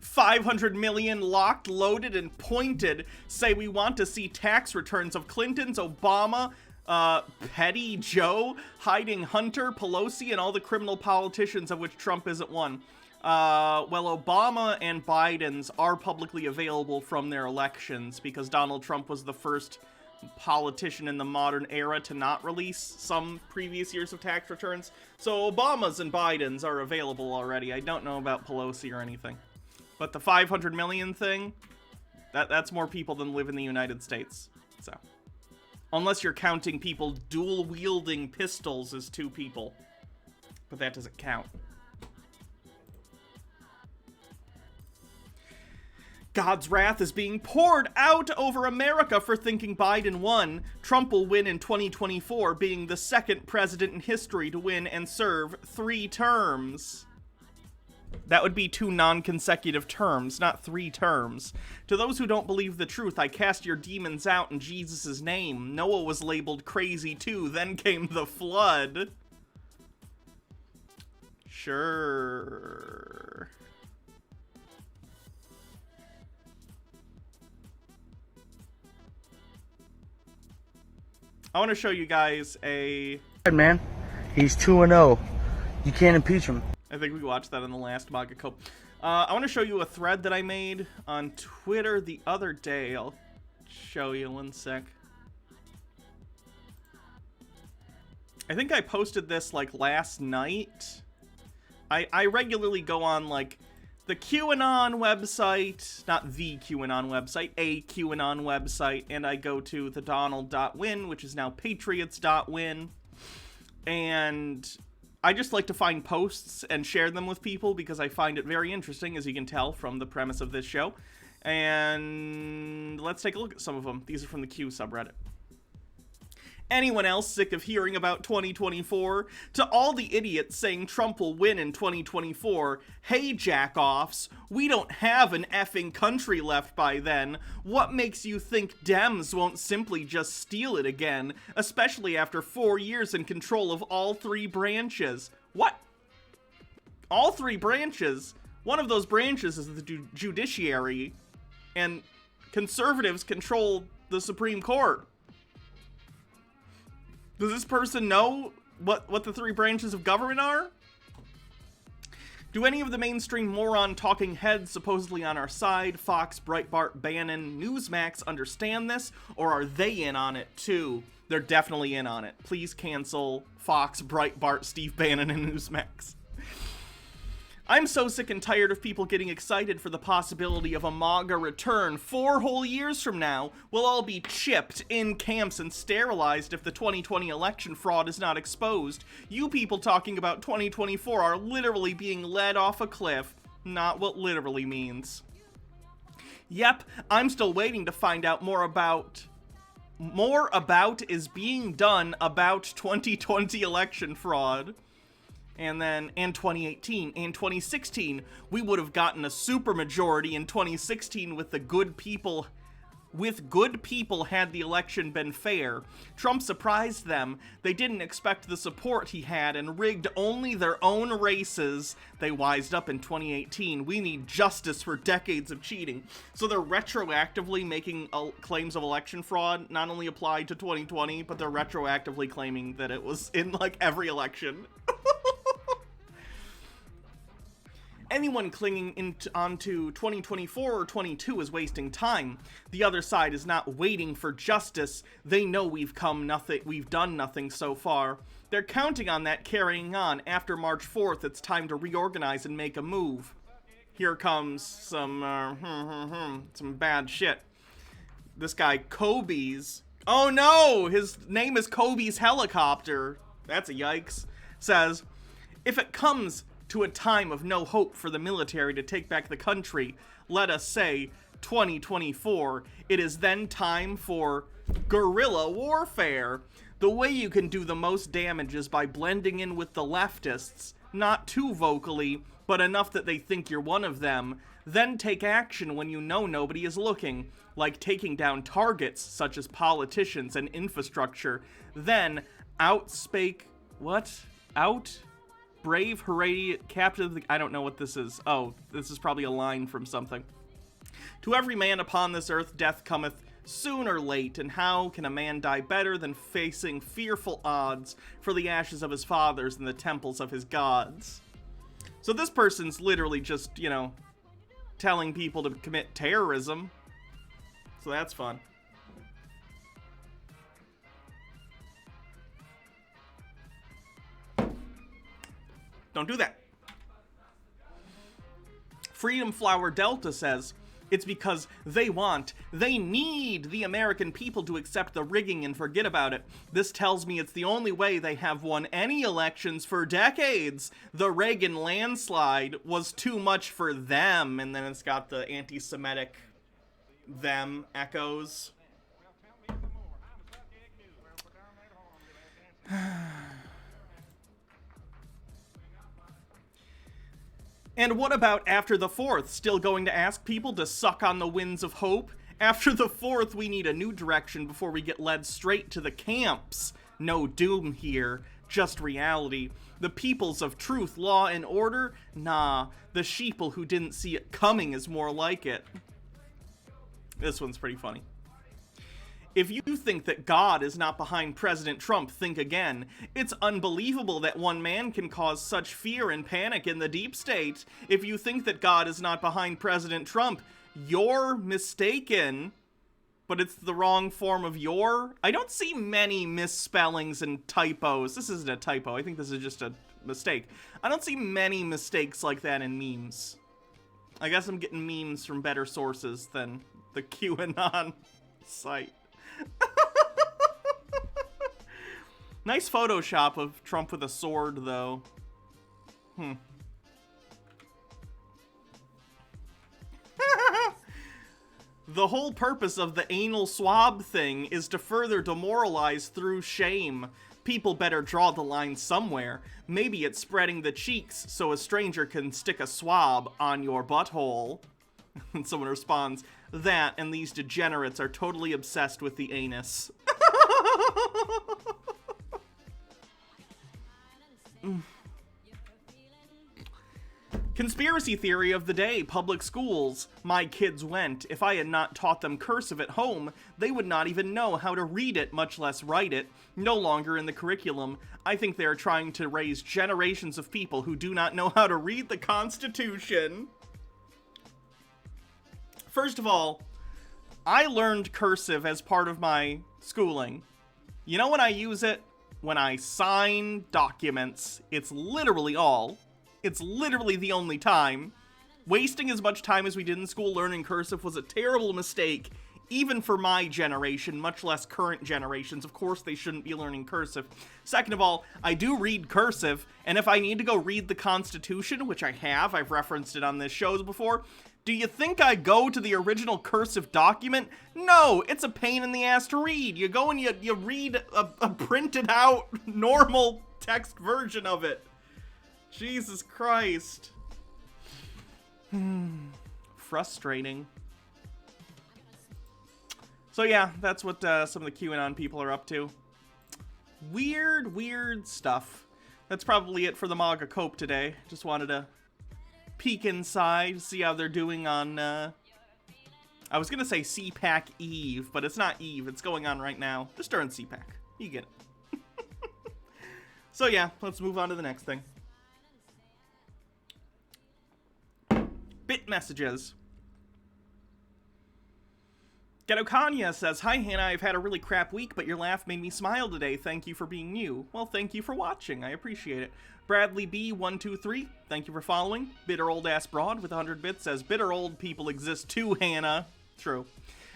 $500 million locked, loaded, and pointed say we want to see tax returns of Clinton's, Obama, Petty Joe, hiding Hunter, Pelosi, and all the criminal politicians of which Trump isn't one. Well, Obama and Biden's are publicly available from their elections because Donald Trump was the first politician in the modern era to not release some previous years of tax returns. So Obama's and Biden's are available already. I don't know about Pelosi or anything. But the 500 million thing, that's more people than live in the United States. So, unless you're counting people dual-wielding pistols as 2 people. But that doesn't count. God's wrath is being poured out over America for thinking Biden won. Trump will win in 2024, being the second president in history to win and serve 3 terms. That would be 2 non-consecutive terms, not 3 terms. To those who don't believe the truth, I cast your demons out in Jesus' name. Noah was labeled crazy too, then came the flood. Sure. I want to show you guys a... Man, he's 2-0. You can't impeach him. I think we watched that in the last Manga Cope. I want to show you a thread that I made on Twitter the other day. I'll show you one sec. I think I posted this like last night. I regularly go on like the QAnon website, not the QAnon website, a QAnon website, and I go to the Donald.win, which is now Patriots.win, and I just like to find posts and share them with people because I find it very interesting, as you can tell from the premise of this show. And let's take a look at some of them. These are from the Q subreddit. Anyone else sick of hearing about 2024? To all the idiots saying Trump will win in 2024, hey jack-offs, we don't have an effing country left by then. What makes you think Dems won't simply just steal it again, especially after 4 years in control of all 3 branches? What? All 3 branches? One of those branches is the judiciary, and conservatives control the Supreme Court. Does this person know what the 3 branches of government are? Do any of the mainstream moron talking heads supposedly on our side, Fox, Breitbart, Bannon, Newsmax, understand this? Or are they in on it too? They're definitely in on it. Please cancel Fox, Breitbart, Steve Bannon, and Newsmax. I'm so sick and tired of people getting excited for the possibility of a MAGA return. 4 whole years from now, we'll all be chipped in camps and sterilized if the 2020 election fraud is not exposed. You people talking about 2024 are literally being led off a cliff. Not what literally means. Yep, I'm still waiting to find out more about is being done about 2020 election fraud. And then, in 2018, and 2016, we would have gotten a supermajority in 2016 with the good people. With good people had the election been fair. Trump surprised them. They didn't expect the support he had and rigged only their own races. They wised up in 2018. We need justice for decades of cheating. So they're retroactively making claims of election fraud, not only applied to 2020, but they're retroactively claiming that it was in, like, every election. Anyone clinging onto 2024 or 22 is wasting time. The other side is not waiting for justice. They know we've done nothing so far. They're counting on that carrying on. After March 4th, it's time to reorganize and make a move. Here comes some bad shit. This guy, Kobe's. Oh no! His name is Kobe's Helicopter. That's a yikes. Says, if it comes to a time of no hope for the military to take back the country, let us say 2024, it is then time for guerrilla warfare. The way you can do the most damage is by blending in with the leftists, not too vocally, but enough that they think you're one of them. Then take action when you know nobody is looking, like taking down targets such as politicians and infrastructure. Then brave, hooray, captive, I don't know what this is. Oh, this is probably a line from something. To every man upon this earth death cometh soon or late, and how can a man die better than facing fearful odds for the ashes of his fathers in the temples of his gods? So this person's literally just, telling people to commit terrorism. So that's fun. Don't do that. Freedom Flower Delta says, it's because they need the American people to accept the rigging and forget about it. This tells me it's the only way they have won any elections for decades. The Reagan landslide was too much for them. And then it's got the anti-Semitic them echoes. And what about after the 4th? Still going to ask people to suck on the winds of hope? After the 4th, we need a new direction before we get led straight to the camps. No doom here, just reality. The peoples of truth, law, and order? Nah, the sheeple who didn't see it coming is more like it. This one's pretty funny. If you think that God is not behind President Trump, think again. It's unbelievable that one man can cause such fear and panic in the deep state. If you think that God is not behind President Trump, you're mistaken. But it's the wrong form of your. I don't see many misspellings and typos. This isn't a typo. I think this is just a mistake. I don't see many mistakes like that in memes. I guess I'm getting memes from better sources than the QAnon site. Nice Photoshop of Trump with a sword, though. The whole purpose of the anal swab thing is to further demoralize through shame. People better draw the line somewhere. Maybe it's spreading the cheeks so a stranger can stick a swab on your butthole. And someone responds, that and these degenerates are totally obsessed with the anus. Conspiracy theory of the day, public schools. My kids went. If I had not taught them cursive at home, they would not even know how to read it, much less write it. No longer in the curriculum. I think they are trying to raise generations of people who do not know how to read the Constitution. First of all, I learned cursive as part of my schooling. You know when I use it? When I sign documents. It's literally all. It's literally the only time. Wasting as much time as we did in school learning cursive was a terrible mistake, even for my generation, much less current generations. Of course they shouldn't be learning cursive. Second of all, I do read cursive, and if I need to go read the Constitution, which I have, I've referenced it on this show before, do you think I go to the original cursive document? No, it's a pain in the ass to read. You go and you read a printed out normal text version of it. Jesus Christ. Frustrating. So yeah, that's what some of the QAnon people are up to. Weird stuff. That's probably it for the MAGA Cope today. Just wanted to peek inside, see how they're doing on, I was gonna say CPAC Eve, but it's not Eve, it's going on right now. Just during CPAC. You get it. So yeah, let's move on to the next thing. Bit messages. Ghetto Kanya says, hi Hannah, I've had a really crap week, but your laugh made me smile today. Thank you for being you. Well, thank you for watching. I appreciate it. Bradley B123, thank you for following. Bitter Old Ass Broad with 100 bits says, bitter old people exist too, Hannah. True.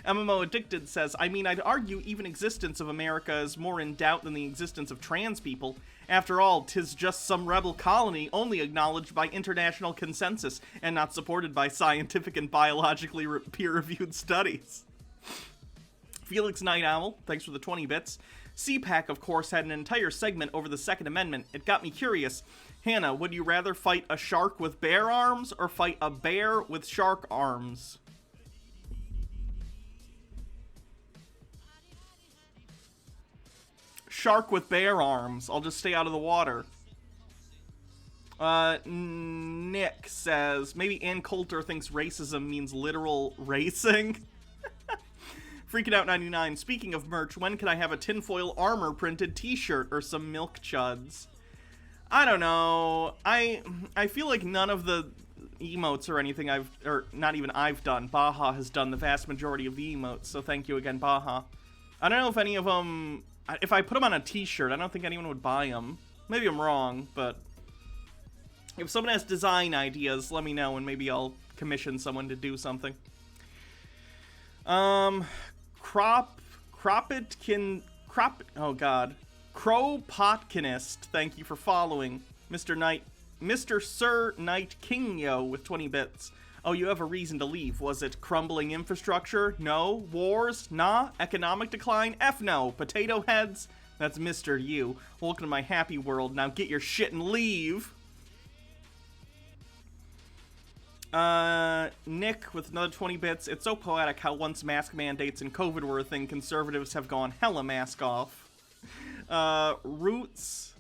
MMO Addicted says, I mean, I'd argue even existence of America is more in doubt than the existence of trans people. After all, 'tis just some rebel colony only acknowledged by international consensus and not supported by scientific and biologically peer-reviewed studies. Felix Night Owl, thanks for the 20 bits. CPAC, of course, had an entire segment over the Second Amendment. It got me curious. Hannah, would you rather fight a shark with bear arms or fight a bear with shark arms? Shark with bear arms. I'll just stay out of the water. Nick says, maybe Ann Coulter thinks racism means literal racing. Freaking Out 99. Speaking of merch, when can I have a tinfoil armor printed t-shirt or some milk chuds? I don't know. I feel like none of the emotes or anything not even I've done. Baja has done the vast majority of the emotes, so thank you again, Baja. I don't know if any of them, if I put them on a t-shirt, I don't think anyone would buy them. Maybe I'm wrong, but if someone has design ideas, let me know and maybe I'll commission someone to do something. Kropotkinist, thank you for following. Mr. Sir Knight Kingo with 20 bits. Oh, you have a reason to leave. Was it crumbling infrastructure? No. Wars? Nah. Economic decline? F no. Potato heads? That's Mr. You. Welcome to my happy world. Now get your shit and leave. Nick with another 20 bits. It's so poetic how once mask mandates and COVID were a thing, conservatives have gone hella mask off. Rootsy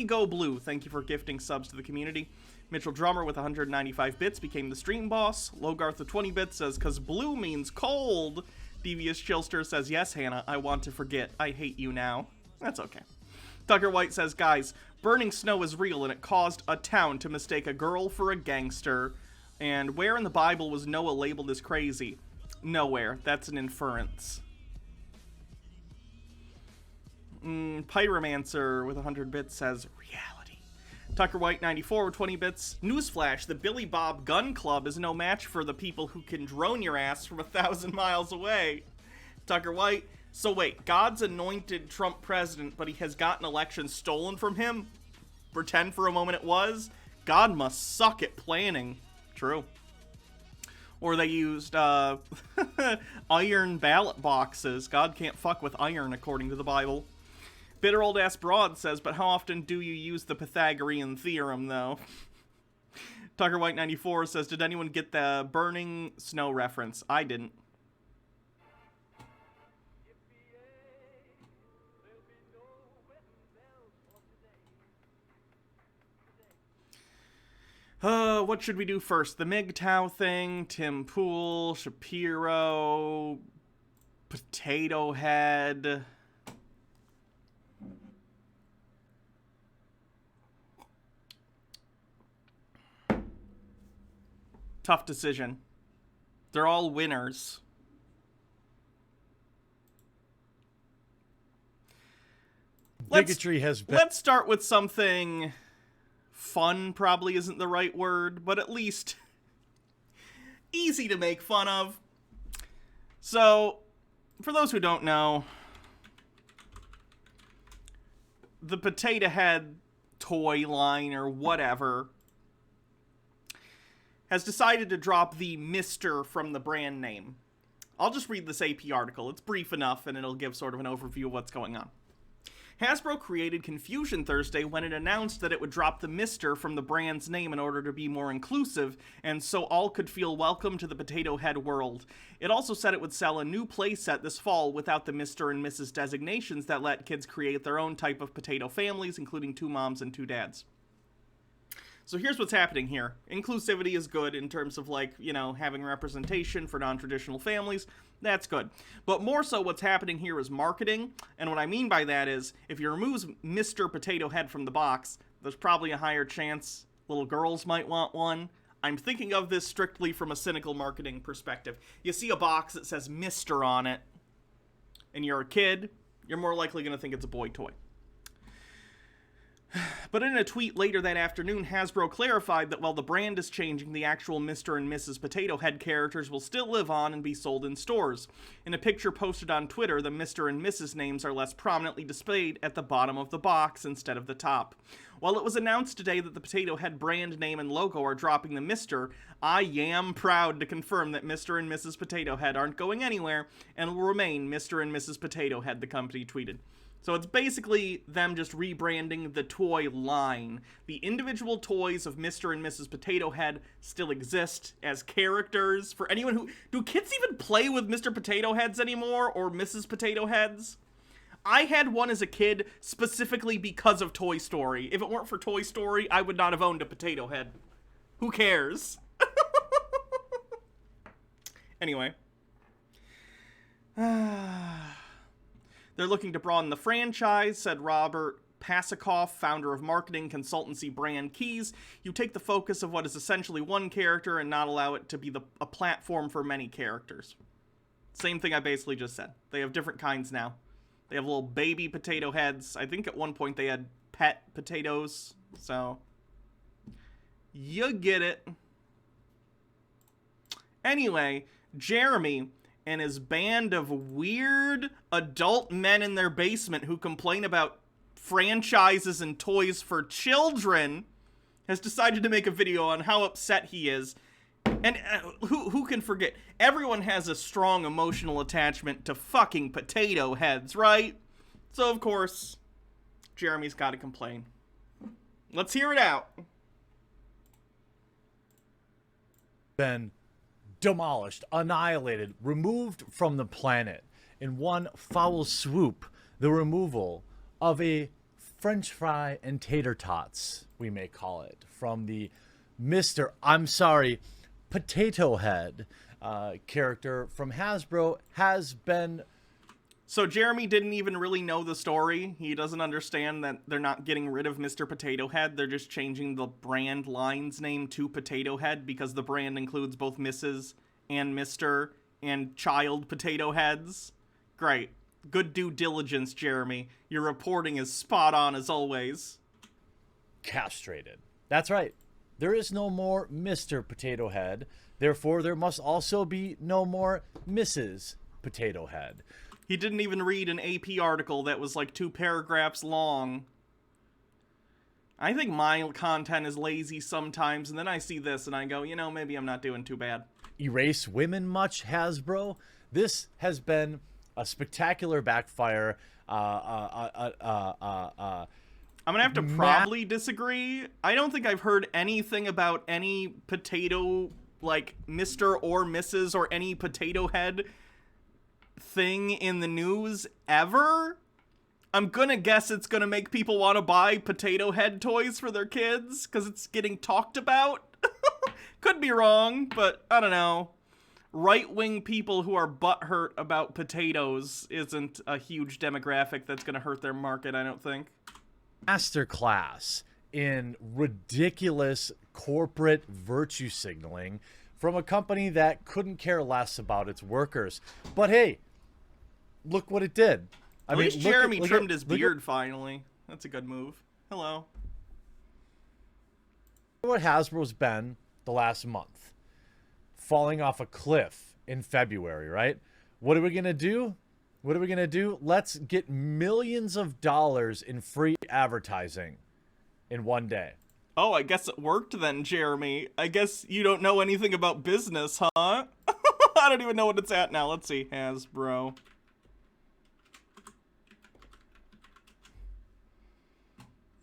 Go Blue, thank you for gifting subs to the community. Mitchell Drummer with 195 bits became the stream boss. Logarth with 20 bits says, "'Cause blue means cold." Devious Chillster says, "Yes, Hannah, I want to forget. I hate you now." That's okay. Tucker White says, "Guys, burning snow is real and it caused a town to mistake a girl for a gangster. And where in the Bible was Noah labeled as crazy? Nowhere. That's an inference." Pyromancer with 100 bits says, "Reality." Tucker White 94 with 20 bits. "Newsflash, the Billy Bob Gun Club is no match for the people who can drone your ass from 1,000 miles away." Tucker White, "So wait, God's anointed Trump president, but he has gotten elections stolen from him? Pretend for a moment it was? God must suck at planning." True. Or they used iron ballot boxes. God can't fuck with iron, according to the Bible. Bitter Old Ass Broad says, "But how often do you use the Pythagorean theorem, though?" Tucker White 94 says, "Did anyone get the burning snow reference? I didn't." What should we do first? The MGTOW thing, Tim Pool, Shapiro, Potato Head. Tough decision. They're all winners. Bigotry has been... Let's start with something fun, probably isn't the right word, but at least easy to make fun of. So, for those who don't know, the Potato Head toy line or whatever has decided to drop the Mr. from the brand name. I'll just read this AP article. It's brief enough, and it'll give sort of an overview of what's going on. Hasbro created confusion Thursday when it announced that it would drop the Mr. from the brand's name in order to be more inclusive, and so all could feel welcome to the Potato Head world. It also said it would sell a new playset this fall without the Mr. and Mrs. designations that let kids create their own type of potato families, including 2 moms and 2 dads. So here's what's happening here. Inclusivity is good in terms of, like, you know, having representation for non-traditional families. That's good. But more so what's happening here is marketing. And what I mean by that is, if you remove Mr. Potato Head from the box, there's probably a higher chance little girls might want one. I'm thinking of this strictly from a cynical marketing perspective. You see a box that says Mr. on it, and you're a kid, you're more likely going to think it's a boy toy. But in a tweet later that afternoon, Hasbro clarified that while the brand is changing, the actual Mr. and Mrs. Potato Head characters will still live on and be sold in stores. In a picture posted on Twitter, the Mr. and Mrs. names are less prominently displayed at the bottom of the box instead of the top. While it was announced today that the Potato Head brand name and logo are dropping the Mr., I am proud to confirm that Mr. and Mrs. Potato Head aren't going anywhere and will remain Mr. and Mrs. Potato Head, the company tweeted. So it's basically them just rebranding the toy line. The individual toys of Mr. and Mrs. Potato Head still exist as characters. For anyone who... Do kids even play with Mr. Potato Heads anymore? Or Mrs. Potato Heads? I had one as a kid specifically because of Toy Story. If it weren't for Toy Story, I would not have owned a Potato Head. Who cares? Anyway. They're looking to broaden the franchise, said Robert Pasikoff, founder of marketing consultancy Brand Keys. You take the focus of what is essentially one character and not allow it to be a platform for many characters. Same thing I basically just said. They have different kinds now. They have little baby potato heads. I think at one point they had pet potatoes. So, you get it. Anyway, Jeremy and his band of weird adult men in their basement who complain about franchises and toys for children has decided to make a video on how upset he is. And who can forget? Everyone has a strong emotional attachment to fucking potato heads, right? So, of course, Jeremy's got to complain. Let's hear it out. Been demolished, annihilated, removed from the planet in one foul swoop. The removal of a French fry and tater tots, we may call it, from the Potato Head character from Hasbro has been... So Jeremy didn't even really know the story. He doesn't understand that they're not getting rid of Mr. Potato Head. They're just changing the brand line's name to Potato Head because the brand includes both Mrs. and Mr. and child potato heads. Great. Good due diligence, Jeremy. Your reporting is spot on as always. Castrated. That's right. There is no more Mr. Potato Head. Therefore, there must also be no more Mrs. Potato Head. He didn't even read an AP article that was like 2 paragraphs long. I think my content is lazy sometimes, and then I see this and I go, you know, maybe I'm not doing too bad. Erase women much, Hasbro? This has been a spectacular backfire. I'm gonna have to probably disagree. I don't think I've heard anything about any potato, like Mr. or Mrs. or any potato head thing in the news ever. I'm gonna guess it's gonna make people want to buy potato head toys for their kids because it's getting talked about. Could be wrong, but I don't know. Right-wing people who are butthurt about potatoes isn't a huge demographic that's gonna hurt their market, I don't think. Masterclass in ridiculous corporate virtue signaling from a company that couldn't care less about its workers. But hey, look what it did. At least Jeremy trimmed his beard finally. That's a good move. Hello. What Hasbro's been the last month. Falling off a cliff in February, right? What are we going to do? What are we going to do? Let's get millions of dollars in free advertising in one day. Oh, I guess it worked then, Jeremy. I guess you don't know anything about business, huh? I don't even know what it's at now. Let's see. Hasbro.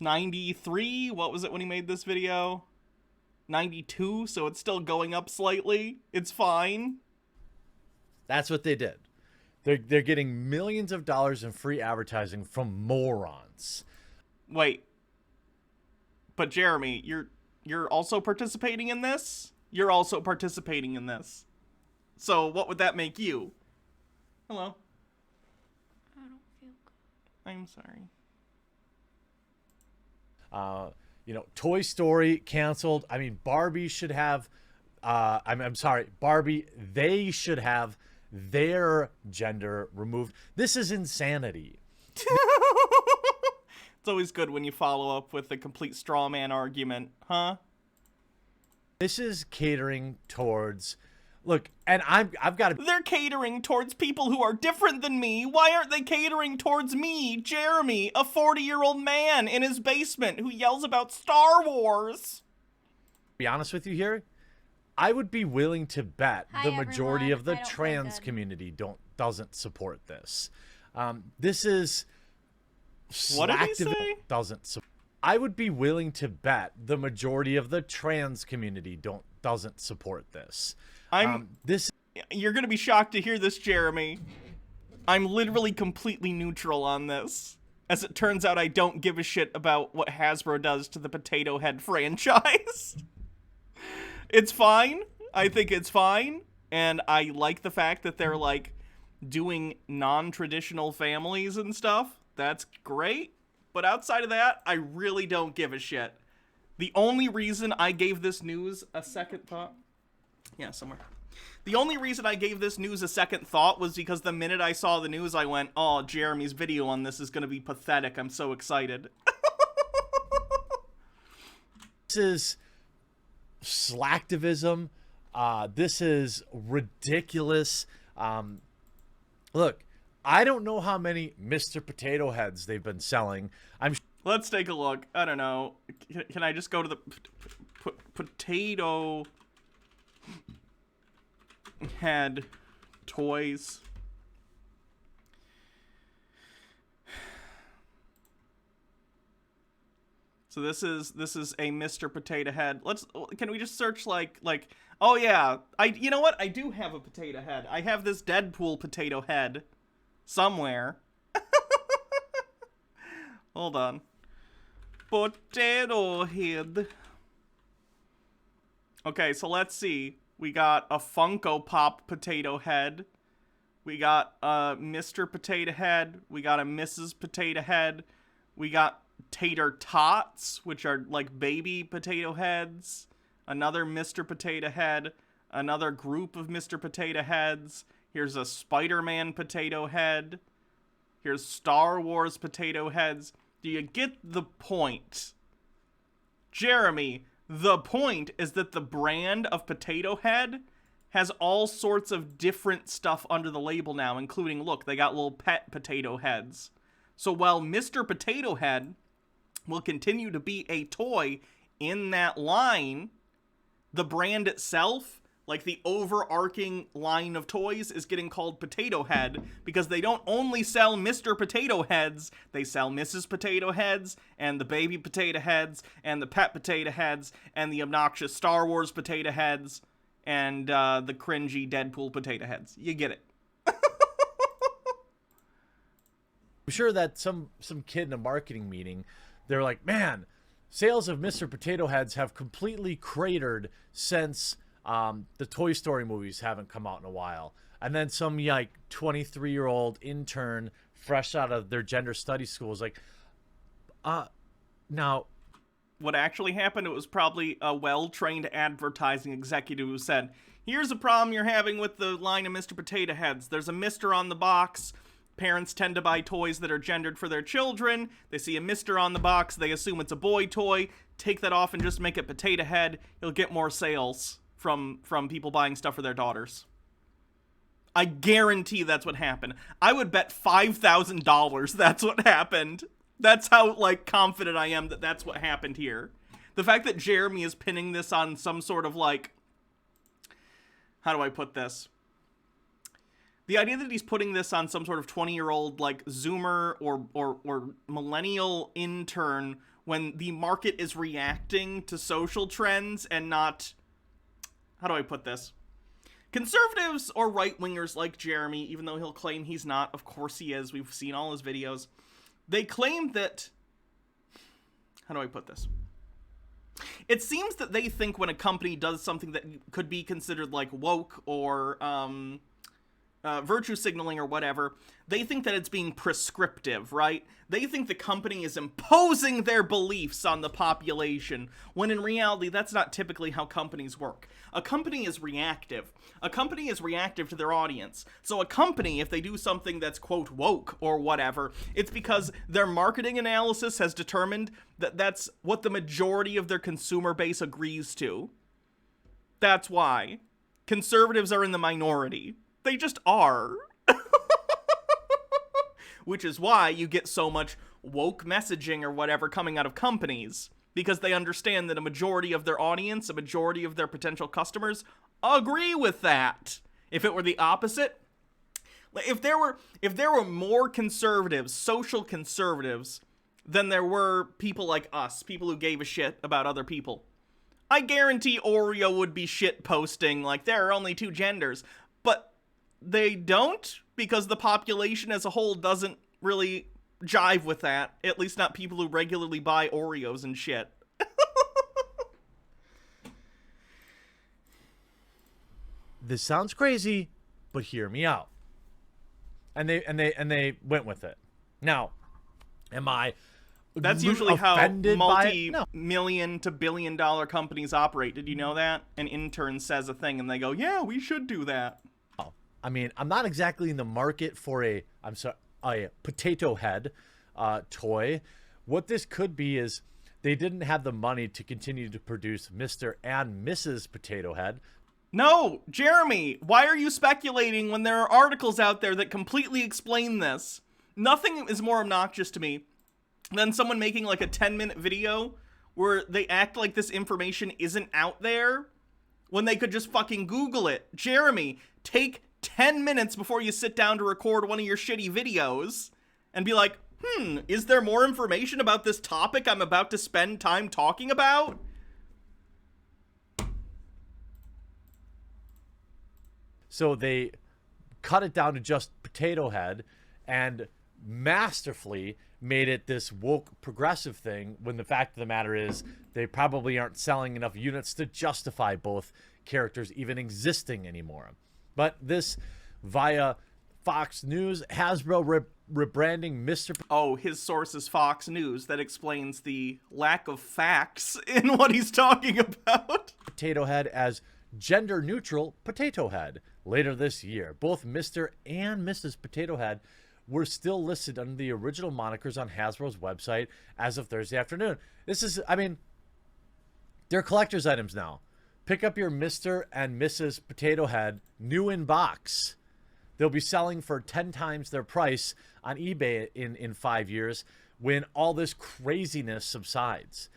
$93? What was it when he made this video? $92, so it's still going up slightly. It's fine. That's what they did. They're getting millions of dollars in free advertising from morons. Wait. But Jeremy, you're also participating in this? You're also participating in this. So what would that make you? Hello. I don't feel good. I'm sorry. You know, Toy Story canceled. I mean, Barbie should have, I'm sorry, Barbie, they should have their gender removed. This is insanity. It's always good when you follow up with a complete straw man argument, huh? This is catering towards, look, and I've got to... They're catering towards people who are different than me. Why aren't they catering towards me, Jeremy, a 40-year-old man in his basement who yells about Star Wars? Be honest with you here, I would be willing to bet the majority of the trans community doesn't support this. This is... What did he say? I would be willing to bet the majority of the trans community doesn't support this. You're gonna be shocked to hear this, Jeremy. I'm literally completely neutral on this. As it turns out, I don't give a shit about what Hasbro does to the Potato Head franchise. It's fine. I think it's fine. And I like the fact that they're, like, doing non-traditional families and stuff. That's great. But outside of that, I really don't give a shit. The only reason I gave this news a second thought... Yeah, somewhere. The only reason I gave this news a second thought was because the minute I saw the news, I went, oh, Jeremy's video on this is going to be pathetic. I'm so excited. This is slacktivism. This is ridiculous. Look, I don't know how many Mr. Potato Heads they've been selling. Let's take a look. I don't know. Can I just go to the potato head toys? So this is a Mr. Potato Head. Can we just search like oh yeah, you know what? I do have a potato head. I have this Deadpool potato head somewhere. Hold on. Potato head. Okay, so let's see. We got a Funko Pop potato head. We got a Mr. Potato Head. We got a Mrs. Potato Head. We got tater tots, which are like baby potato heads. Another Mr. Potato Head. Another group of Mr. Potato Heads. Here's a Spider-Man potato head. Here's Star Wars potato heads. Do you get the point? Jeremy, the point is that the brand of Potato Head has all sorts of different stuff under the label now, including, look, they got little pet potato heads. So while Mr. Potato Head will continue to be a toy in that line, the brand itself, like the overarching line of toys, is getting called Potato Head because they don't only sell Mr. Potato Heads, they sell Mrs. Potato Heads, and the baby potato heads, and the pet potato heads, and the obnoxious Star Wars potato heads, and the cringy Deadpool potato heads. You get it. I'm sure that some kid in a marketing meeting, they're like, man, sales of Mr. Potato Heads have completely cratered since the Toy Story movies haven't come out in a while. And then some like 23-year-old intern fresh out of their gender studies school is like, now what actually happened, it was probably a well-trained advertising executive who said, here's a problem you're having with the line of Mr. Potato Heads. There's a Mr. on the box. Parents tend to buy toys that are gendered for their children. They see a Mr. on the box. They assume it's a boy toy. Take that off and just make it Potato Head. You'll get more sales from people buying stuff for their daughters. I guarantee that's what happened. I would bet $5,000 that's what happened. That's how, like, confident I am that that's what happened here. The fact that Jeremy is pinning this on some sort of, like, how do I put this? The idea that he's putting this on some sort of 20-year-old, like, Zoomer or millennial intern when the market is reacting to social trends and not, how do I put this? Conservatives or right-wingers like Jeremy, even though he'll claim he's not, of course he is, we've seen all his videos, they claim that, how do I put this? It seems that they think when a company does something that could be considered like woke or virtue signaling or whatever, they think that it's being prescriptive, right? They think the company is imposing their beliefs on the population, when in reality, that's not typically how companies work. A company is reactive. A company is reactive to their audience. So a company, if they do something that's, quote, woke or whatever, it's because their marketing analysis has determined that that's what the majority of their consumer base agrees to. That's why. Conservatives are in the minority. They just are. Which is why you get so much woke messaging or whatever coming out of companies. Because they understand that a majority of their audience, a majority of their potential customers, agree with that. If it were the opposite, if there were more conservatives, social conservatives, than there were people like us, people who gave a shit about other people, I guarantee Oreo would be shit posting like there are only two genders. But they don't, because the population as a whole doesn't really jive with that. At least not people who regularly buy Oreos and shit. This sounds crazy, but hear me out. And they went with it. Now, am I That's usually how offended by it? No. multi-million to billion-dollar companies operate. Did you know that? An intern says a thing and they go, yeah, we should do that. I mean, I'm not exactly in the market for a potato head toy. What this could be is they didn't have the money to continue to produce Mr. and Mrs. Potato Head. No, Jeremy, why are you speculating when there are articles out there that completely explain this? Nothing is more obnoxious to me then someone making like a 10-minute video where they act like this information isn't out there when they could just fucking Google it. Jeremy, take 10 minutes before you sit down to record one of your shitty videos and be like, is there more information about this topic I'm about to spend time talking about? So they cut it down to just Potato Head and masterfully made it this woke progressive thing, when the fact of the matter is they probably aren't selling enough units to justify both characters even existing anymore. But this via Fox News, Hasbro rebranding Mr. Oh, his source is Fox News. That explains the lack of facts in what he's talking about. Potato Head as gender neutral Potato Head later this year. Both Mr. and Mrs. Potato Head were still listed under the original monikers on Hasbro's website as of Thursday afternoon. This is, I mean, they're collector's items now. Pick up your Mr. and Mrs. Potato Head new in box. They'll be selling for 10 times their price on eBay in 5 years when all this craziness subsides.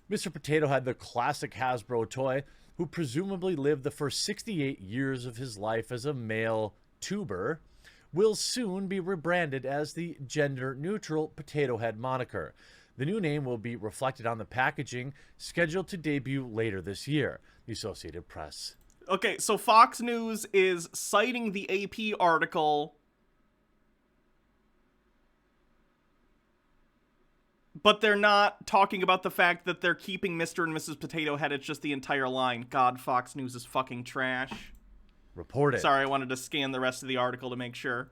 Mr. Potato Head, the classic Hasbro toy, who presumably lived the first 68 years of his life as a male tuber, will soon be rebranded as the gender-neutral Potato Head moniker. The new name will be reflected on the packaging, scheduled to debut later this year, the Associated Press. Okay, so Fox News is citing the AP article, but they're not talking about the fact that they're keeping Mr. and Mrs. Potato Head. It's just the entire line. God, Fox News is fucking trash. Reported. Sorry, I wanted to scan the rest of the article to make sure.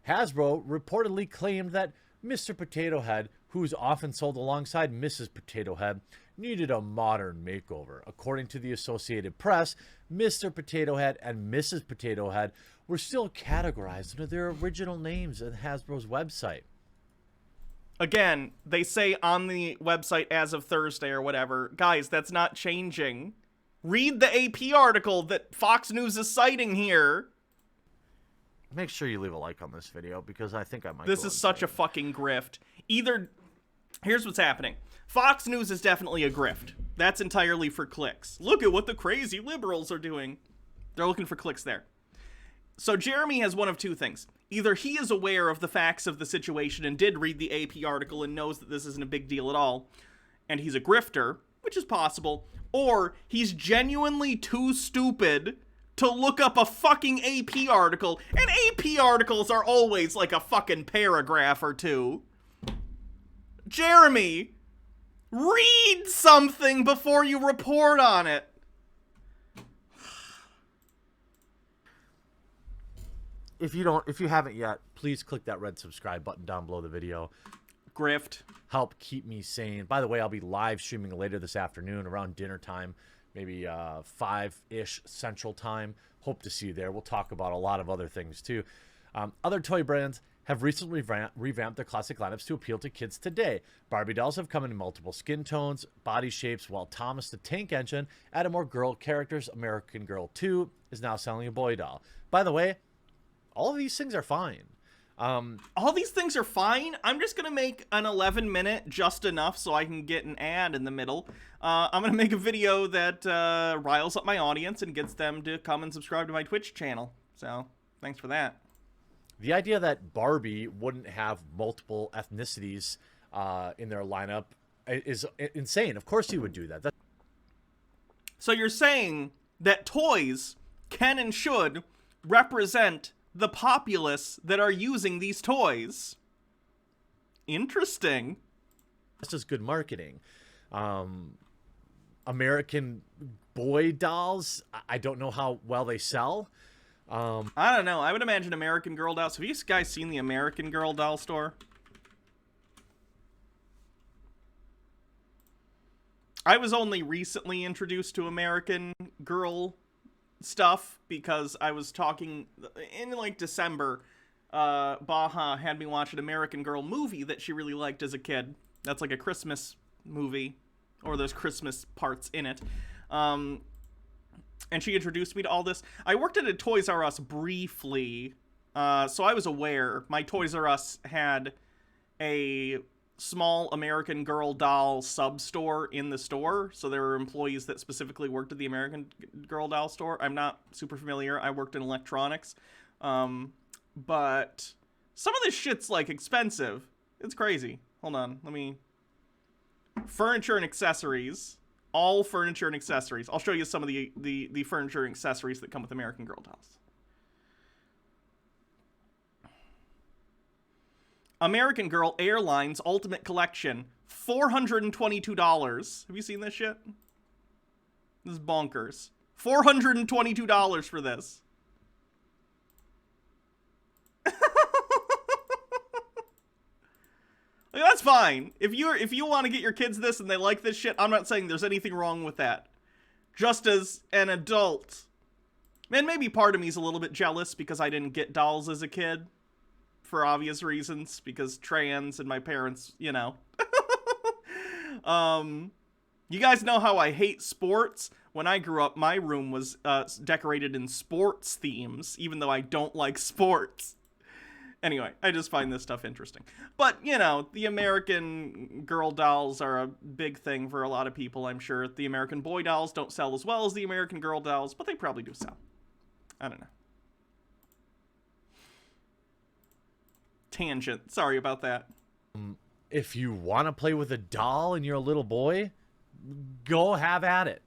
Hasbro reportedly claimed that Mr. Potato Head, who's often sold alongside Mrs. Potato Head, needed a modern makeover. According to the Associated Press, Mr. Potato Head and Mrs. Potato Head were still categorized under their original names on Hasbro's website. Again, they say on the website as of Thursday or whatever. Guys, that's not changing. Read the AP article that Fox News is citing here. Make sure you leave a like on this video because I think I might. This is such a fucking grift. Either, here's what's happening. Fox News is definitely a grift. That's entirely for clicks. Look at what the crazy liberals are doing. They're looking for clicks there. So Jeremy has one of two things. Either he is aware of the facts of the situation and did read the AP article and knows that this isn't a big deal at all, and he's a grifter, which is possible, or he's genuinely too stupid to look up a fucking AP article, and AP articles are always like a fucking paragraph or two. Jeremy, read something before you report on it. If you haven't yet, please click that red subscribe button down below the video. Grift. Help keep me sane. By the way, I'll be live streaming later this afternoon around dinner time, maybe 5-ish Central Time. Hope to see you there. We'll talk about a lot of other things too. Other toy brands have recently revamped their classic lineups to appeal to kids today. Barbie dolls have come in multiple skin tones, body shapes, while Thomas the Tank Engine added more girl characters. American Girl 2 is now selling a boy doll. By the way, all of these things are fine. All these things are fine. I'm just going to make an 11-minute just enough so I can get an ad in the middle. I'm going to make a video that riles up my audience and gets them to come and subscribe to my Twitch channel. So, thanks for that. The idea that Barbie wouldn't have multiple ethnicities in their lineup is insane. Of course he would do that. So you're saying that toys can and should represent the populace that are using these toys. Interesting. That's just good marketing. American boy dolls, I don't know how well they sell. I don't know. I would imagine American Girl dolls. Have you guys seen the American Girl doll store? I was only recently introduced to American Girl stuff because I was talking in like December. Baha had me watch an American Girl movie that she really liked as a kid. That's like a Christmas movie, or there's Christmas parts in it. And she introduced me to all this. I worked at a Toys R Us briefly, so I was aware. My Toys R Us had a small American Girl doll sub-store in the store. So there were employees that specifically worked at the American Girl doll store. I'm not super familiar. I worked in electronics. But some of this shit's, like, expensive. It's crazy. Hold on. Let me... Furniture and accessories. All furniture and accessories. I'll show you some of the furniture and accessories that come with American Girl dolls. American Girl Airlines Ultimate Collection. $422. Have you seen this shit? This is bonkers. $422 for this. Like, that's fine. If you want to get your kids this and they like this shit, I'm not saying there's anything wrong with that. Just as an adult. And maybe part of me is a little bit jealous because I didn't get dolls as a kid. For obvious reasons. Because trans and my parents, you know. You guys know how I hate sports? When I grew up, my room was decorated in sports themes. Even though I don't like sports. Anyway, I just find this stuff interesting. But, you know, the American Girl dolls are a big thing for a lot of people, I'm sure. The American Boy dolls don't sell as well as the American Girl dolls, but they probably do sell. I don't know. Tangent. Sorry about that. If you want to play with a doll and you're a little boy, go have at it.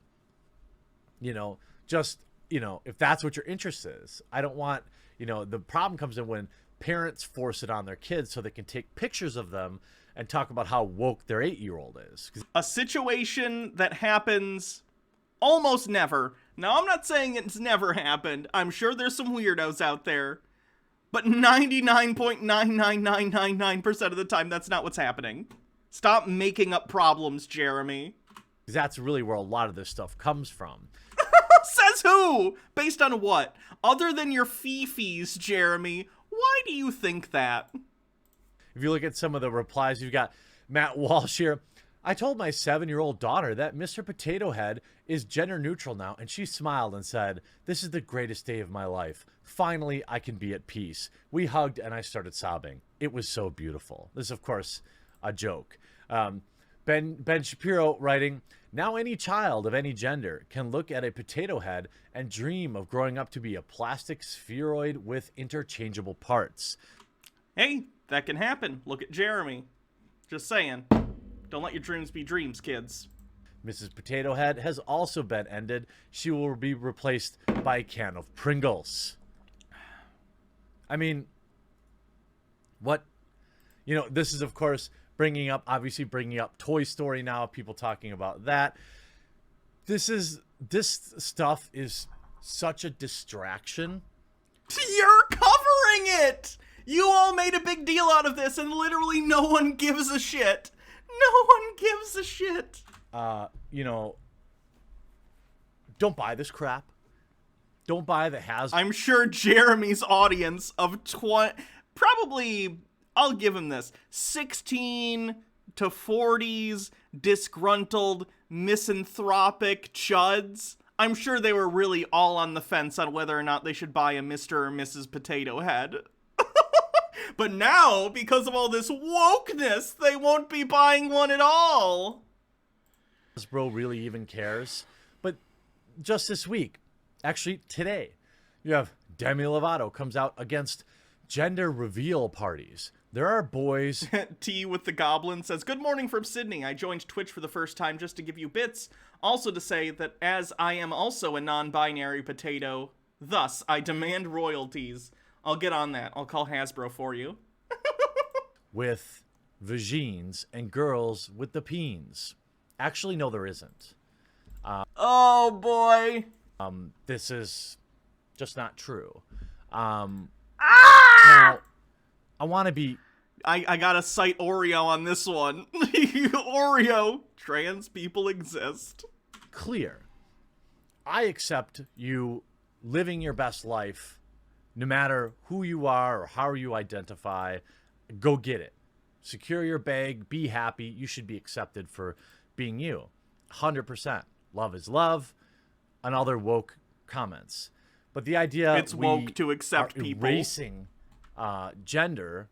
You know, just, you know, if that's what your interest is. I don't want, you know, the problem comes in when parents force it on their kids so they can take pictures of them and talk about how woke their 8-year-old is. A situation that happens almost never. Now, I'm not saying it's never happened. I'm sure there's some weirdos out there. But 99.99999% of the time, that's not what's happening. Stop making up problems, Jeremy. That's really where a lot of this stuff comes from. Says who? Based on what? Other than your fifis, Jeremy. Why do you think that? If you look at some of the replies, you've got Matt Walsh here. I told my 7-year-old daughter that Mr. Potato Head is gender neutral now, and she smiled and said, "This is the greatest day of my life. Finally, I can be at peace." We hugged, and I started sobbing. It was so beautiful. This is, of course, a joke. Ben Shapiro writing, "Now any child of any gender can look at a potato head and dream of growing up to be a plastic spheroid with interchangeable parts." Hey, that can happen. Look at Jeremy. Just saying. Don't let your dreams be dreams, kids. Mrs. Potato Head has also been ended. She will be replaced by a can of Pringles. I mean, what? You know, this is, of course, obviously bringing up Toy Story now. People talking about that. This stuff is such a distraction. You're covering it! You all made a big deal out of this, and literally no one gives a shit. No one gives a shit. You know, don't buy this crap. Don't buy the Hasbro. I'm sure Jeremy's audience of probably, I'll give him this, 16 to 40s disgruntled misanthropic chuds. I'm sure they were really all on the fence on whether or not they should buy a Mr. or Mrs. Potato Head. But now, because of all this wokeness, they won't be buying one at all. Hasbro really even cares. But just this week, actually today, you have Demi Lovato comes out against gender reveal parties. There are boys. T with the Goblin says, "Good morning from Sydney. I joined Twitch for the first time just to give you bits. Also to say that as I am also a non-binary potato, thus I demand royalties." I'll get on that. I'll call Hasbro for you. With vagines and girls with the peens. Actually, no, there isn't. Oh, boy. This is just not true. Now, I want to be... I gotta cite Oreo on this one. Oreo. Trans people exist. Clear. I accept you living your best life. No matter who you are or how you identify, go get it. Secure your bag, be happy. You should be accepted for being you. 100%. Love is love. And other woke comments. But the idea it's woke to accept people erasing gender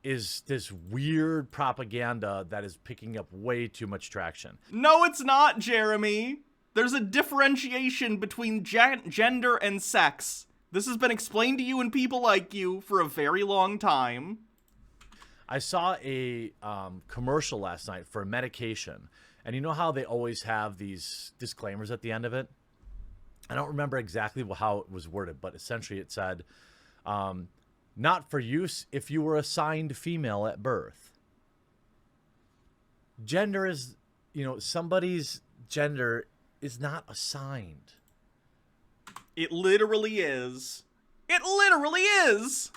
is this weird propaganda that is picking up way too much traction. No, it's not, Jeremy. There's a differentiation between gender and sex. This has been explained to you and people like you for a very long time. I saw a commercial last night for a medication. And you know how they always have these disclaimers at the end of it? I don't remember exactly how it was worded, but essentially it said, not for use if you were assigned female at birth. Gender is, somebody's gender is not assigned. It literally is. It literally is.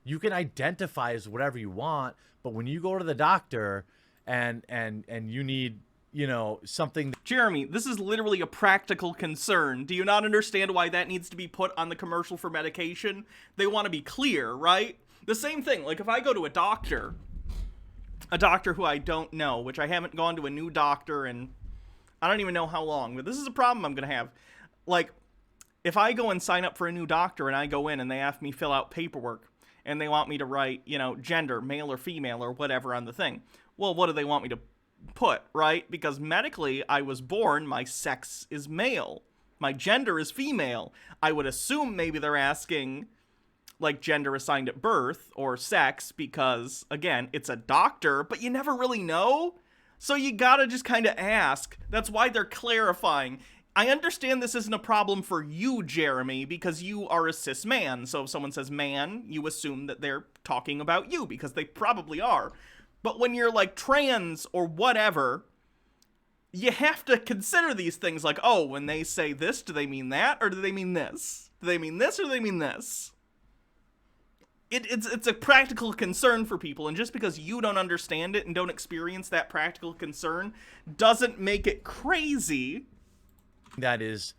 You can identify as whatever you want, but when you go to the doctor and you need, something. Jeremy, this is literally a practical concern. Do you not understand why that needs to be put on the commercial for medication? They want to be clear, right? The same thing, like if I go to a doctor who I don't know, which I haven't gone to a new doctor in I don't even know how long, but this is a problem I'm going to have. Like, if I go and sign up for a new doctor and I go in and they have me fill out paperwork and they want me to write, gender, male or female or whatever on the thing. Well, what do they want me to put, right? Because medically, I was born, my sex is male. My gender is female. I would assume maybe they're asking, like, gender assigned at birth or sex because, again, it's a doctor, but you never really know. So you gotta just kind of ask. That's why they're clarifying. I understand this isn't a problem for you, Jeremy, because you are a cis man. So if someone says man, you assume that they're talking about you because they probably are. But when you're like trans or whatever, you have to consider these things like, oh, when they say this, do they mean that or do they mean this? Do they mean this or do they mean this? It's a practical concern for people, and just because you don't understand it and don't experience that practical concern doesn't make it crazy. That is,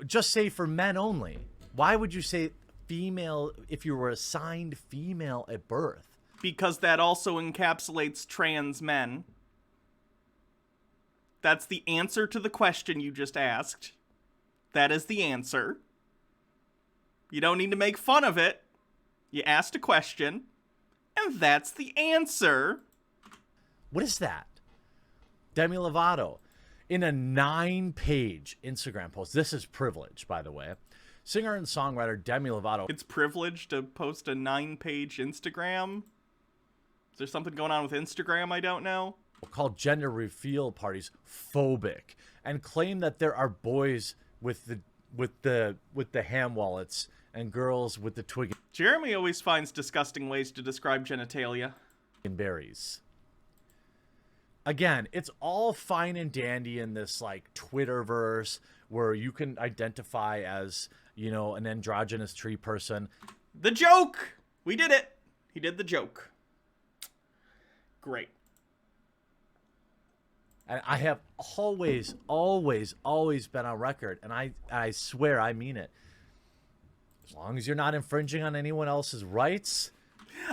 just say for men only. Why would you say female if you were assigned female at birth? Because that also encapsulates trans men. That's the answer to the question you just asked. That is the answer. You don't need to make fun of it. You asked a question, and that's the answer. What is that? Demi Lovato, in a 9-page Instagram post. This is privilege, by the way. Singer and songwriter Demi Lovato. It's privilege to post a 9-page Instagram? Is there something going on with Instagram I don't know? Called gender reveal parties phobic and claim that there are boys with the ham wallets and girls with the twig. Jeremy always finds disgusting ways to describe genitalia. And berries. Again, it's all fine and dandy in this like Twitterverse where you can identify as, an androgynous tree person. The joke! We did it! He did the joke. Great. And I have always been on record, and I swear I mean it. As long as you're not infringing on anyone else's rights.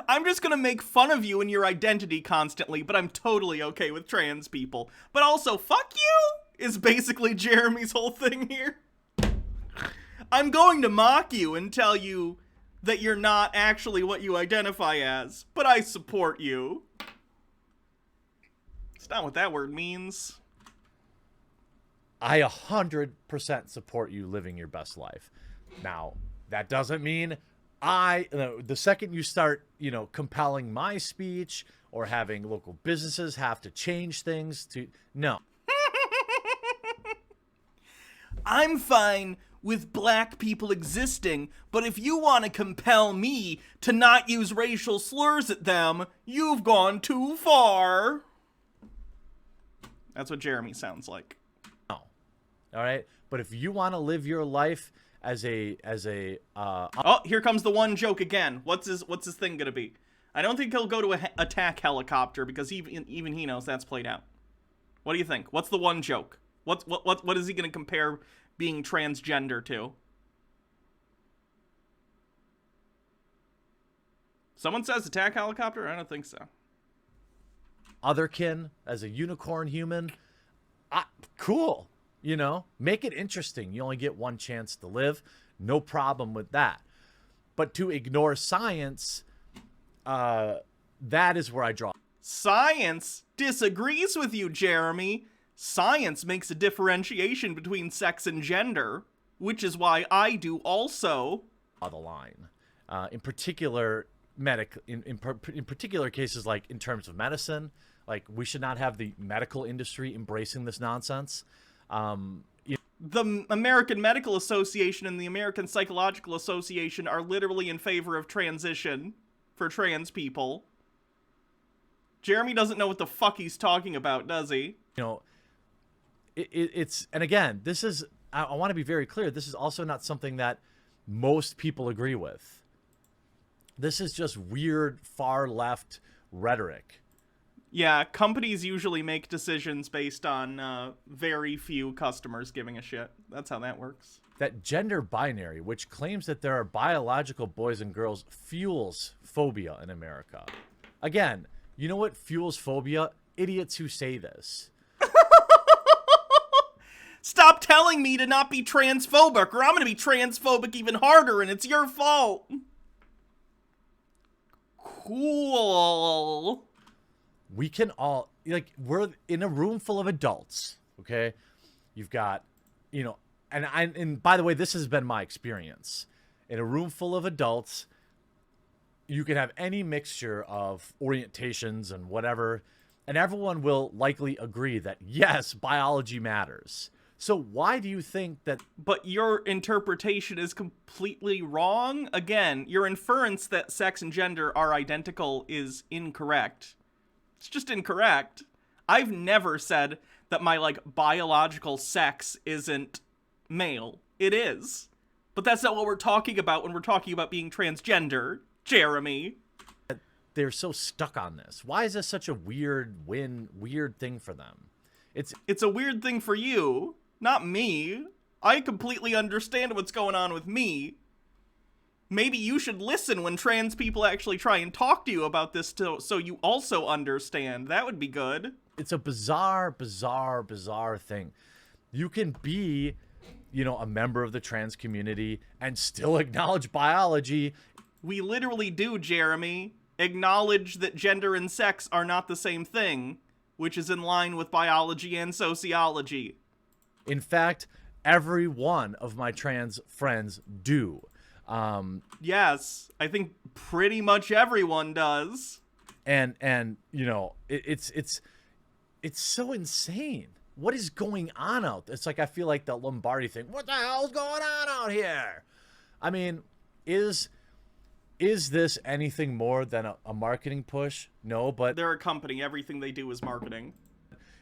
I'm just gonna make fun of you and your identity constantly, but I'm totally okay with trans people. But also, fuck you is basically Jeremy's whole thing here. I'm going to mock you and tell you that you're not actually what you identify as, but I support you. It's not what that word means. I 100% support you living your best life. Now, that doesn't mean the second you start, compelling my speech or having local businesses have to change things no. I'm fine with black people existing, but if you want to compel me to not use racial slurs at them, you've gone too far. That's what Jeremy sounds like. No. All right? But if you want to live your life as a oh, here comes the one joke again. What's his thing gonna be? I don't think he'll go to a attack helicopter because even he knows that's played out. What do you think? What's the one joke? What is he gonna compare being transgender to? Someone says attack helicopter? I don't think so. Otherkin as a unicorn human, cool. Make it interesting. You only get one chance to live. No problem with that. But to ignore science, that is where I draw. Science disagrees with you, Jeremy. Science makes a differentiation between sex and gender, which is why I do also. The line, in particular, in particular cases, like in terms of medicine, like we should not have the medical industry embracing this nonsense. The American Medical Association and the American Psychological Association are literally in favor of transition for trans people. Jeremy doesn't know what the fuck he's talking about, does he? You know, it's, and again, this is, I want to be very clear, this is also not something that most people agree with. This is just weird far left rhetoric. Yeah, companies usually make decisions based on very few customers giving a shit. That's how that works. That gender binary, which claims that there are biological boys and girls, fuels phobia in America. Again, you know what fuels phobia? Idiots who say this. Stop telling me to not be transphobic, or I'm going to be transphobic even harder, and it's your fault. Cool. We can all, like, we're in a room full of adults, okay? You've got, you know, and by the way, this has been my experience. In a room full of adults, you can have any mixture of orientations and whatever, and everyone will likely agree that, yes, biology matters. So why do you think that... But your interpretation is completely wrong. Again, your inference that sex and gender are identical is incorrect. It's just incorrect. I've never said that my, like, biological sex isn't male. It is. But that's not what we're talking about when we're talking about being transgender, Jeremy. They're so stuck on this. Why is this such a weird thing for them? It's a weird thing for you. Not me. I completely understand what's going on with me. Maybe you should listen when trans people actually try and talk to you about this so you also understand. That would be good. It's a bizarre thing. You can be, you know, a member of the trans community and still acknowledge biology. We literally do, Jeremy. Acknowledge that gender and sex are not the same thing, which is in line with biology and sociology. In fact, every one of my trans friends do. Yes, I think pretty much everyone does. And you know, it's so insane. What is going on out there? It's like, I feel like the Lombardi thing. What the hell's going on out here? I mean, is this anything more than a marketing push? No, but they're a company. Everything they do is marketing.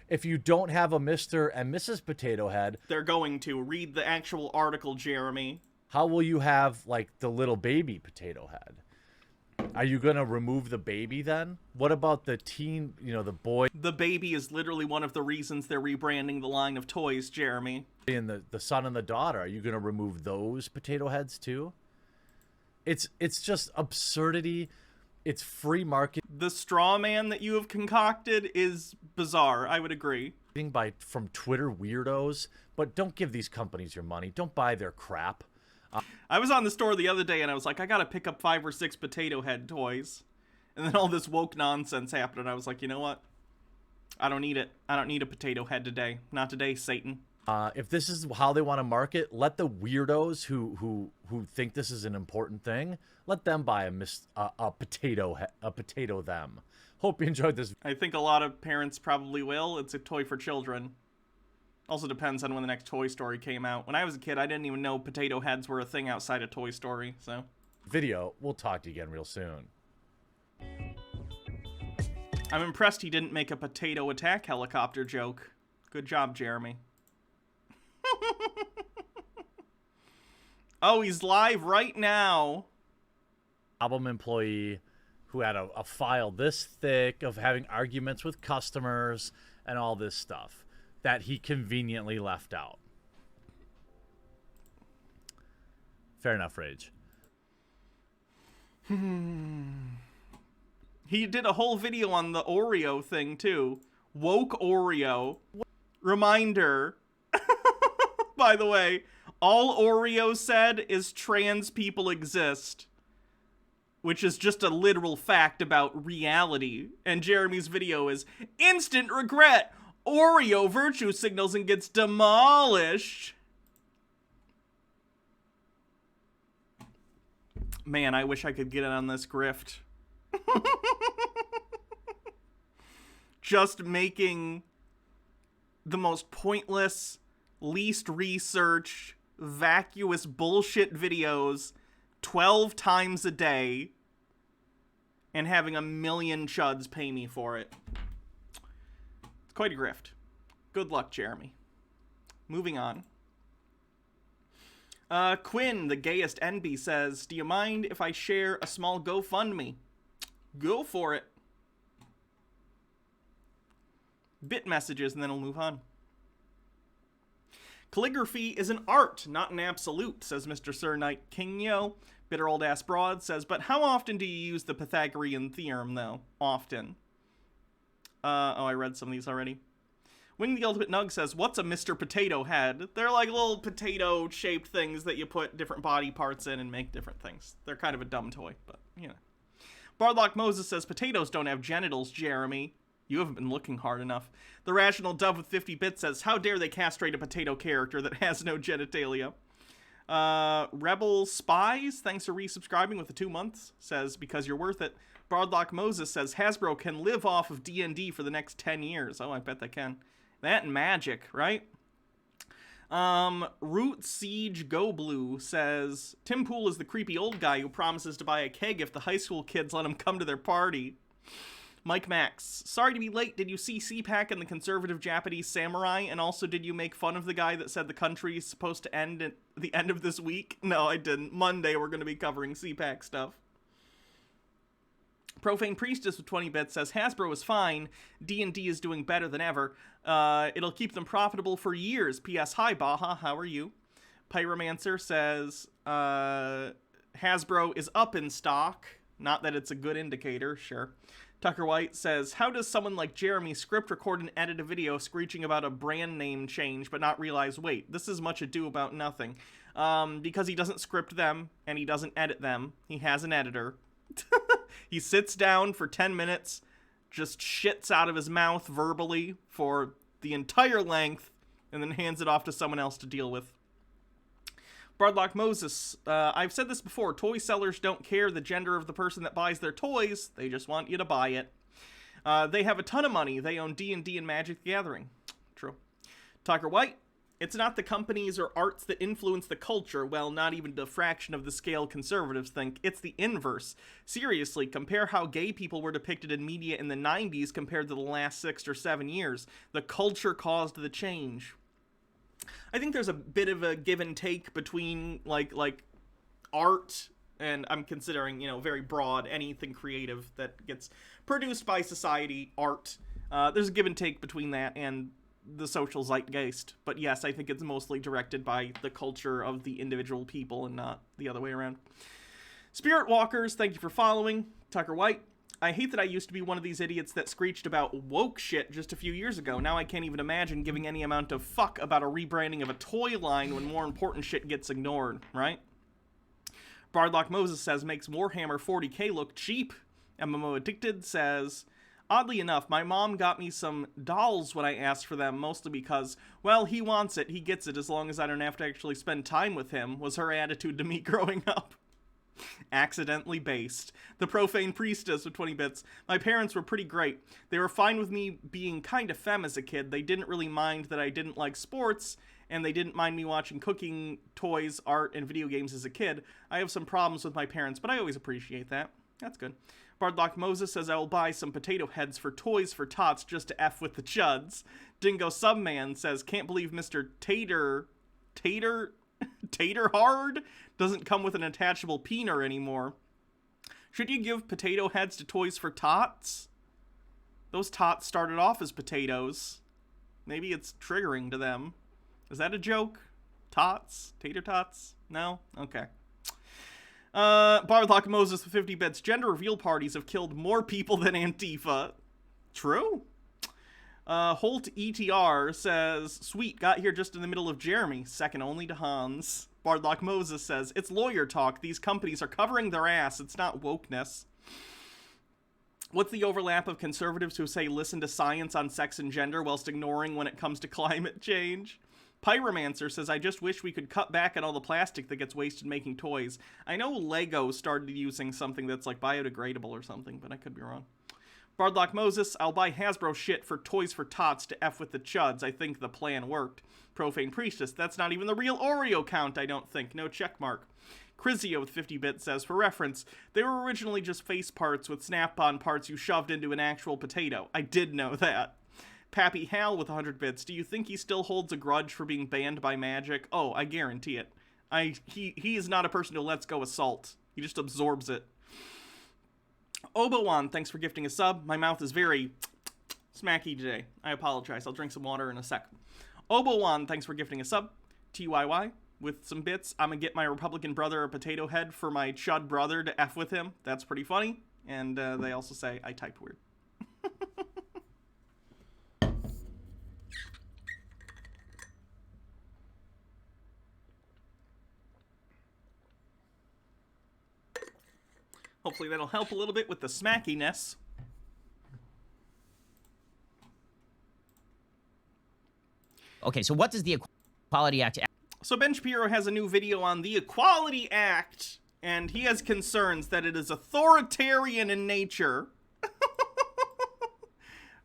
If you don't have a Mr. and Mrs. Potato Head, they're going to read the actual article, Jeremy. How will you have, like, the little baby potato head? Are you going to remove the baby then? What about the teen, you know, the boy? The baby is literally one of the reasons they're rebranding the line of toys, Jeremy. And the son and the daughter, are you going to remove those potato heads too? It's just absurdity. It's free market. The straw man that you have concocted is bizarre, I would agree. From Twitter weirdos, but don't give these companies your money. Don't buy their crap. I was on the store the other day and I was like, I gotta pick up 5 or 6 potato head toys. And then all this woke nonsense happened and I was like, you know what? I don't need it. I don't need a potato head today. Not today, Satan. If this is how they want to market, let the weirdos who think this is an important thing, let them buy a potato them. Hope you enjoyed this. I think a lot of parents probably will. It's a toy for children. Also depends on when the next Toy Story came out. When I was a kid, I didn't even know potato heads were a thing outside of Toy Story, so. Video, we'll talk to you again real soon. I'm impressed he didn't make a potato attack helicopter joke. Good job, Jeremy. Oh, he's live right now. Album employee who had a file this thick of having arguments with customers and all this stuff that he conveniently left out. Fair enough, Rage. He did a whole video on the Oreo thing, too. Woke Oreo. Reminder. By the way, all Oreo said is trans people exist. which is just a literal fact about reality. And Jeremy's video is instant regret. Oreo virtue signals and gets demolished. Man, I wish I could get in on this grift. Just making the most pointless, least researched, vacuous bullshit videos 12 times a day and having 1 million chuds pay me for it. It's quite a grift. Good luck, Jeremy. Moving on. Quinn, the gayest NB, says, do you mind if I share a small GoFundMe? Go for it. Bit messages, and then we'll move on. Calligraphy is an art, not an absolute, says Mr. Sir Knight Kingyo. Bitter old ass broad says, but how often do you use the Pythagorean theorem, though? Often. I read some of these already. Wing the Ultimate Nug says, what's a Mr. Potato Head? They're like little potato-shaped things that you put different body parts in and make different things. They're kind of a dumb toy, but, you know. Bardlock Moses says, potatoes don't have genitals, Jeremy. You haven't been looking hard enough. The Rational Dove with 50 bits says, how dare they castrate a potato character that has no genitalia? Rebel Spies, thanks for resubscribing with the 2 months, says, because you're worth it. Bardlock Moses says, Hasbro can live off of D&D for the next 10 years. Oh, I bet they can. That and Magic, right? Root Siege Go Blue says, Tim Pool is the creepy old guy who promises to buy a keg if the high school kids let him come to their party. Mike Max, sorry to be late. Did you see CPAC and the conservative Japanese samurai? And also, did you make fun of the guy that said the country is supposed to end at the end of this week? No, I didn't. Monday, we're going to be covering CPAC stuff. Profane Priestess with 20 bits says, Hasbro is fine. D&D is doing better than ever. It'll keep them profitable for years. P.S. Hi, Baja. How are you? Pyromancer says, Hasbro is up in stock. Not that it's a good indicator. Sure. Tucker White says, how does someone like Jeremy script, record, and edit a video screeching about a brand name change but not realize, wait, this is much ado about nothing? Because he doesn't script them and he doesn't edit them. He has an editor. He sits down for 10 minutes, just shits out of his mouth verbally for the entire length, and then hands it off to someone else to deal with. Bardlock Moses, I've said this before, toy sellers don't care the gender of the person that buys their toys, they just want you to buy it. They have a ton of money, they own D&D and Magic the Gathering. True. Tucker White, it's not the companies or arts that influence the culture, well, not even a fraction of the scale conservatives think, it's the inverse. Seriously, compare how gay people were depicted in media in the 90s compared to the last 6 or 7 years. The culture caused the change. I think there's a bit of a give and take between, like art, and I'm considering, very broad, anything creative that gets produced by society, art. There's a give and take between that and the social zeitgeist. But yes, I think it's mostly directed by the culture of the individual people and not the other way around. Spirit Walkers, thank you for following. Tucker White, I hate that I used to be one of these idiots that screeched about woke shit just a few years ago. Now I can't even imagine giving any amount of fuck about a rebranding of a toy line when more important shit gets ignored, right? Bardlock Moses says, makes Warhammer 40k look cheap. MMO Addicted says, oddly enough, my mom got me some dolls when I asked for them, mostly because, well, he wants it, he gets it, as long as I don't have to actually spend time with him, was her attitude to me growing up. Accidentally based. The Profane Priestess with 20 bits. My parents were pretty great. They were fine with me being kind of femme as a kid. They didn't really mind that I didn't like sports, and they didn't mind me watching cooking, toys, art, and video games as a kid. I have some problems with my parents, but I always appreciate that. That's good. Bardlock Moses says I will buy some potato heads for toys for tots just to F with the chuds. Dingo Subman says, can't believe Mr. Tater Hard doesn't come with an attachable peener anymore. Should you give potato heads to Toys for Tots? Those tots started off as potatoes. Maybe it's triggering to them. Is that a joke? Tots? Tater tots? No? Okay. Bardlock Moses with 50 bits. Gender reveal parties have killed more people than Antifa. True. Holt ETR says, sweet, got here just in the middle of Jeremy, second only to Hans. Bardlock Moses says, it's lawyer talk. These companies are covering their ass. It's not wokeness. What's the overlap of conservatives who say listen to science on sex and gender whilst ignoring when it comes to climate change? Pyromancer says, I just wish we could cut back on all the plastic that gets wasted making toys. I know Lego started using something that's like biodegradable or something, but I could be wrong. Bardlock Moses, I'll buy Hasbro shit for Toys for Tots to F with the chuds. I think the plan worked. Profane Priestess, that's not even the real Oreo count, I don't think. No check mark. Crizio with 50-bit says, for reference, they were originally just face parts with snap-on parts you shoved into an actual potato. I did know that. Pappy Hal with 100 bits, do you think he still holds a grudge for being banned by magic? Oh, I guarantee it. He is not a person who lets go of salt. He just absorbs it. Obowan, thanks for gifting a sub. My mouth is very smacky today. I apologize. I'll drink some water in a sec. Obowan, thanks for gifting a sub. TYY with some bits. I'm gonna get my Republican brother a potato head for my chud brother to F with him. That's pretty funny. And they also say I typed weird. Hopefully that'll help a little bit with the smackiness. Okay, so what does the Equality Act... So Ben Shapiro has a new video on the Equality Act, and he has concerns that it is authoritarian in nature.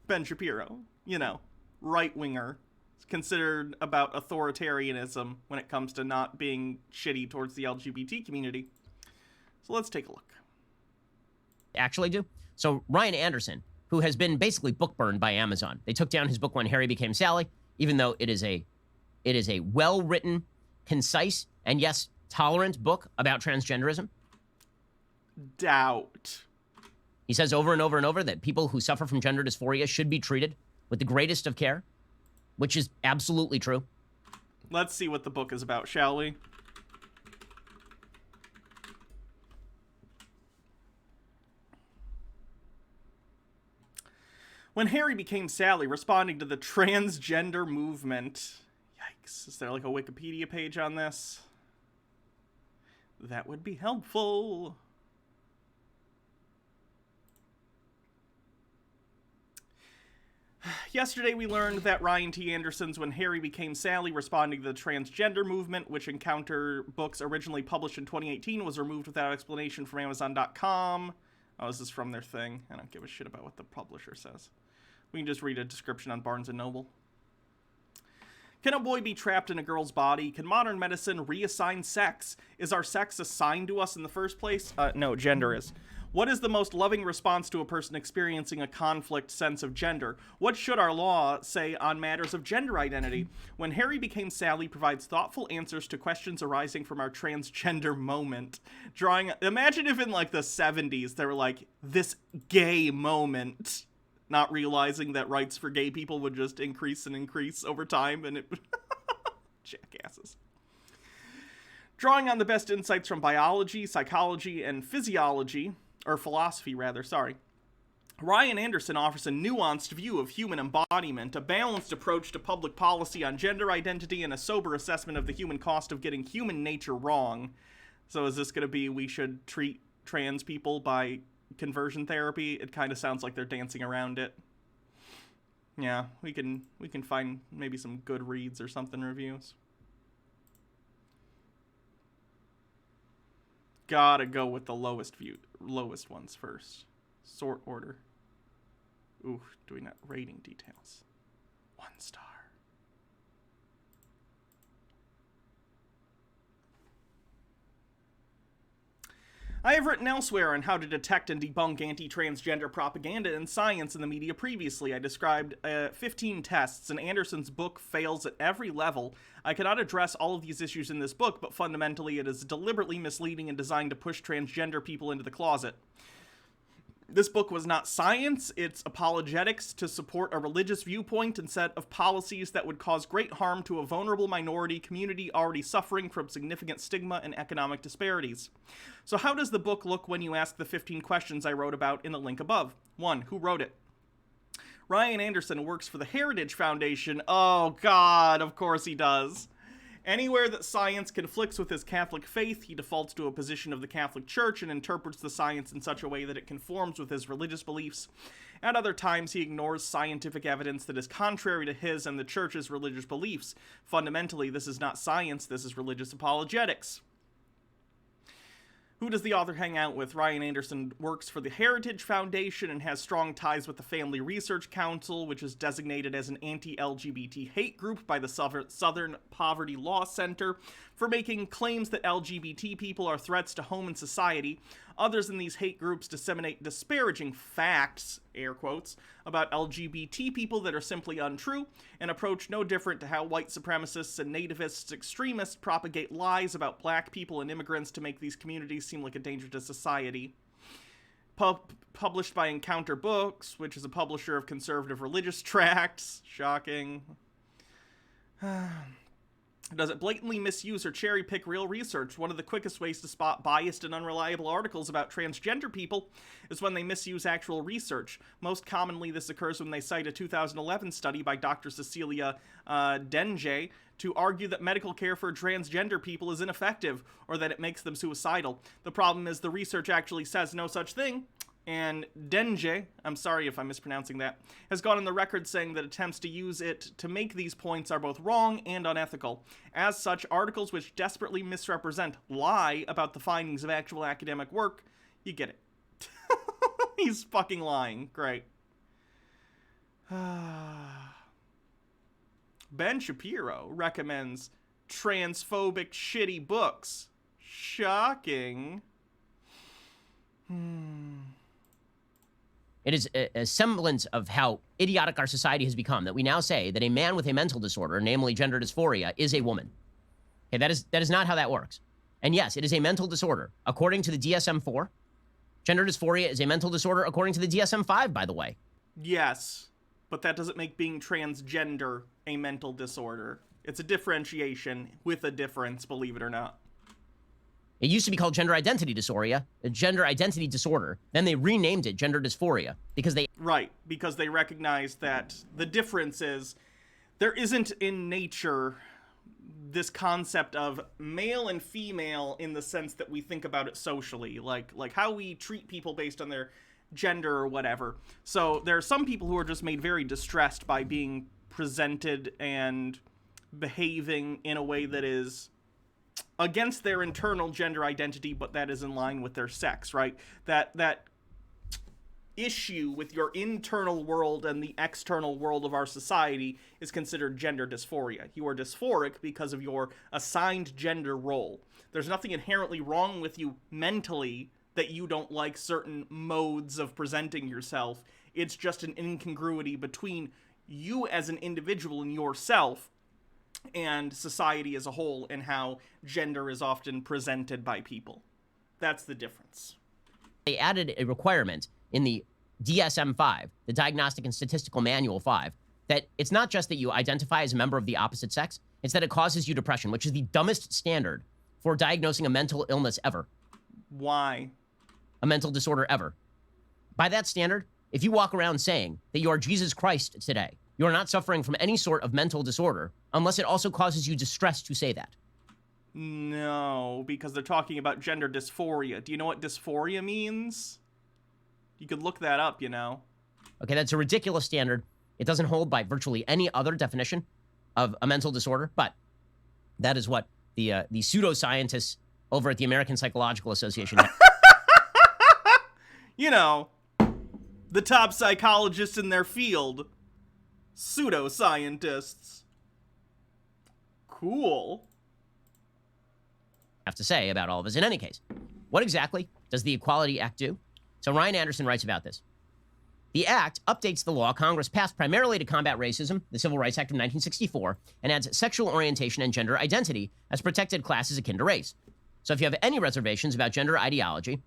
Ben Shapiro, you know, right-winger, is considered about authoritarianism when it comes to not being shitty towards the LGBT community. So let's take a look. Actually do. So Ryan Anderson, who has been basically book burned by Amazon. They took down his book When Harry Became Sally, even though it is a well-written, concise, and yes, tolerant book about transgenderism. Doubt. He says over and over and over that people who suffer from gender dysphoria should be treated with the greatest of care, which is absolutely true. Let's see what the book is about, shall we? When Harry Became Sally, responding to the transgender movement. Yikes. Is there like a Wikipedia page on this? That would be helpful. Yesterday we learned that Ryan T. Anderson's When Harry Became Sally, responding to the transgender movement, which Encounter books originally published in 2018, was removed without explanation from Amazon.com. Oh, is this from their thing? I don't give a shit about what the publisher says. We can just read a description on Barnes & Noble. Can a boy be trapped in a girl's body? Can modern medicine reassign sex? Is our sex assigned to us in the first place? No, gender is. What is the most loving response to a person experiencing a conflict sense of gender? What should our law say on matters of gender identity? When Harry Became Sally provides thoughtful answers to questions arising from our transgender moment. Imagine if in like the 70s they were like, this gay moment. Not realizing that rights for gay people would just increase and increase over time, and it would... Jackasses. Drawing on the best insights from biology, psychology, and physiology, or philosophy rather, sorry, Ryan Anderson offers a nuanced view of human embodiment, a balanced approach to public policy on gender identity, and a sober assessment of the human cost of getting human nature wrong. So is this going to be we should treat trans people by conversion therapy? It kind of sounds like they're dancing around it. Yeah, we can find maybe some good reads or something reviews. Gotta go with the lowest ones first. Sort order. Ooh, doing that rating details. 1 star. I have written elsewhere on how to detect and debunk anti-transgender propaganda in science and the media previously. I described 15 tests, and Anderson's book fails at every level. I cannot address all of these issues in this book, but fundamentally it is deliberately misleading and designed to push transgender people into the closet. This book was not science, it's apologetics to support a religious viewpoint and set of policies that would cause great harm to a vulnerable minority community already suffering from significant stigma and economic disparities. So how does the book look when you ask the 15 questions I wrote about in the link above? 1. Who wrote it? Ryan Anderson works for the Heritage Foundation. Oh God, of course he does. Anywhere that science conflicts with his Catholic faith, he defaults to a position of the Catholic Church and interprets the science in such a way that it conforms with his religious beliefs. At other times, he ignores scientific evidence that is contrary to his and the Church's religious beliefs. Fundamentally, this is not science, this is religious apologetics. Who does the author hang out with? Ryan Anderson works for the Heritage Foundation and has strong ties with the Family Research Council, which is designated as an anti-LGBT hate group by the Southern Poverty Law Center for making claims that LGBT people are threats to home and society. Others in these hate groups disseminate disparaging facts, air quotes, about LGBT people that are simply untrue, and approach no different to how white supremacists and nativist extremists propagate lies about black people and immigrants to make these communities seem like a danger to society. Published by Encounter Books, which is a publisher of conservative religious tracts. Shocking. Does it blatantly misuse or cherry-pick real research? One of the quickest ways to spot biased and unreliable articles about transgender people is when they misuse actual research. Most commonly, this occurs when they cite a 2011 study by Dr. Cecilia Denje to argue that medical care for transgender people is ineffective or that it makes them suicidal. The problem is the research actually says no such thing. And Denje, I'm sorry if I'm mispronouncing that, has gone on the record saying that attempts to use it to make these points are both wrong and unethical. As such, articles which desperately misrepresent, lie about the findings of actual academic work, you get it. He's fucking lying. Great. Ben Shapiro recommends transphobic shitty books. Shocking. It is a semblance of how idiotic our society has become that we now say that a man with a mental disorder, namely gender dysphoria, is a woman. Okay, that is not how that works. And yes, it is a mental disorder. According to the DSM-4, gender dysphoria is a mental disorder according to the DSM-5, by the way. Yes, but that doesn't make being transgender a mental disorder. It's a differentiation with a difference, believe it or not. It used to be called gender identity disorder, Then they renamed it gender dysphoria because they... Right, because they recognized that the difference is there isn't in nature this concept of male and female in the sense that we think about it socially, like how we treat people based on their gender or whatever. So there are some people who are just made very distressed by being presented and behaving in a way that is against their internal gender identity, but that is in line with their sex, right? That issue with your internal world and the external world of our society is considered gender dysphoria. You are dysphoric because of your assigned gender role. There's nothing inherently wrong with you mentally that you don't like certain modes of presenting yourself. It's just an incongruity between you as an individual and yourself and society as a whole and how gender is often presented by people. That's the difference. They added a requirement in the DSM-5, the Diagnostic and Statistical Manual 5, that it's not just that you identify as a member of the opposite sex, it's that it causes you depression, which is the dumbest standard for diagnosing a mental illness ever. Why? A mental disorder ever. By that standard, if you walk around saying that you are Jesus Christ today, you are not suffering from any sort of mental disorder unless it also causes you distress to say that. No, because they're talking about gender dysphoria. Do you know what dysphoria means? You could look that up, you know. Okay, that's a ridiculous standard. It doesn't hold by virtually any other definition of a mental disorder, but that is what the pseudoscientists over at the American Psychological Association have. You know, the top psychologists in their field. Pseudoscientists. Cool. Have to say about all of this. In any case, what exactly does the Equality Act do? So Ryan Anderson writes about this. The Act updates the law Congress passed primarily to combat racism, the Civil Rights Act of 1964, and adds sexual orientation and gender identity as protected classes akin to race. So if you have any reservations about gender ideology,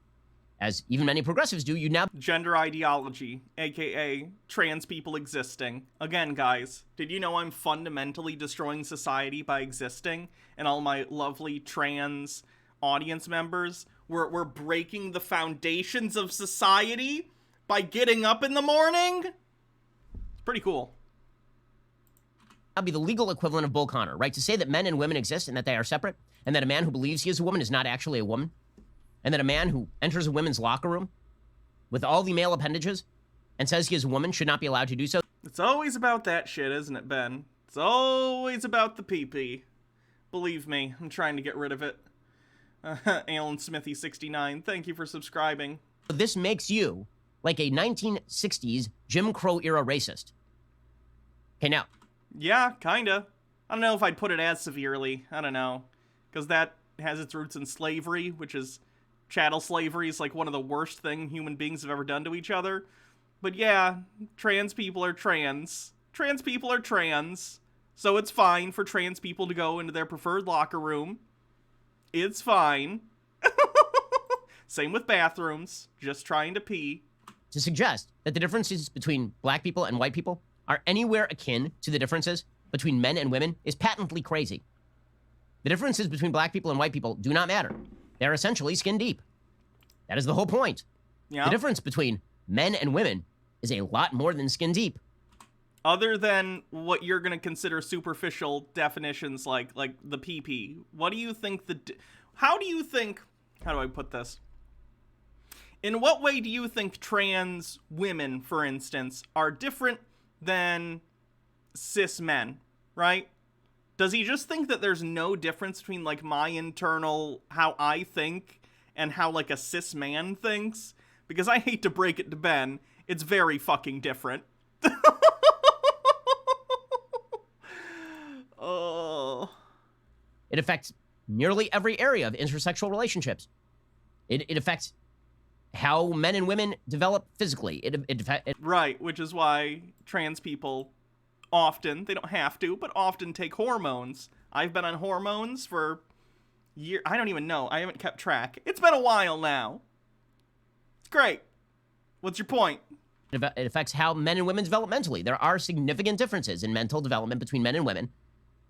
as even many progressives do, you now... Gender ideology, aka trans people existing. Again, guys, did you know I'm fundamentally destroying society by existing? And all my lovely trans audience members, we're breaking the foundations of society by getting up in the morning? It's pretty cool. be the legal equivalent of Bull Connor, right? To say that men and women exist and that they are separate, and that a man who believes he is a woman is not actually a woman, and that a man who enters a women's locker room with all the male appendages and says he is a woman should not be allowed to do so. It's always about that shit, isn't it, Ben? It's always about the pee-pee. Believe me, I'm trying to get rid of it. Alan Smithy 69, thank you for subscribing. This makes you like a 1960s Jim Crow era racist. Okay, now. Yeah, kinda. I don't know if I'd put it as severely. I don't know. Because that has its roots in slavery, which is chattel slavery is like one of the worst things human beings have ever done to each other. But yeah, trans people are trans. Trans people are trans. So it's fine for trans people to go into their preferred locker room. It's fine. Same with bathrooms. Just trying to pee. To suggest that the differences between black people and white people are anywhere akin to the differences between men and women is patently crazy. The differences between black people and white people do not matter. They're essentially skin deep. That is the whole point. Yeah. The difference between men and women is a lot more than skin deep. Other than what you're going to consider superficial definitions like the PP, what do you think how do I put this? In what way do you think trans women, for instance, are different than cis men, right? Does he just think that there's no difference between, like, my internal, how I think, and how, like, a cis man thinks? Because I hate to break it to Ben, it's very fucking different. Oh. It affects nearly every area of intersexual relationships. It affects how men and women develop physically. Right, which is why trans people often, they don't have to, but often take hormones. I've been on hormones for years. I don't even know. I haven't kept track. It's been a while now. It's great. What's your point? It affects how men and women develop mentally. There are significant differences in mental development between men and women.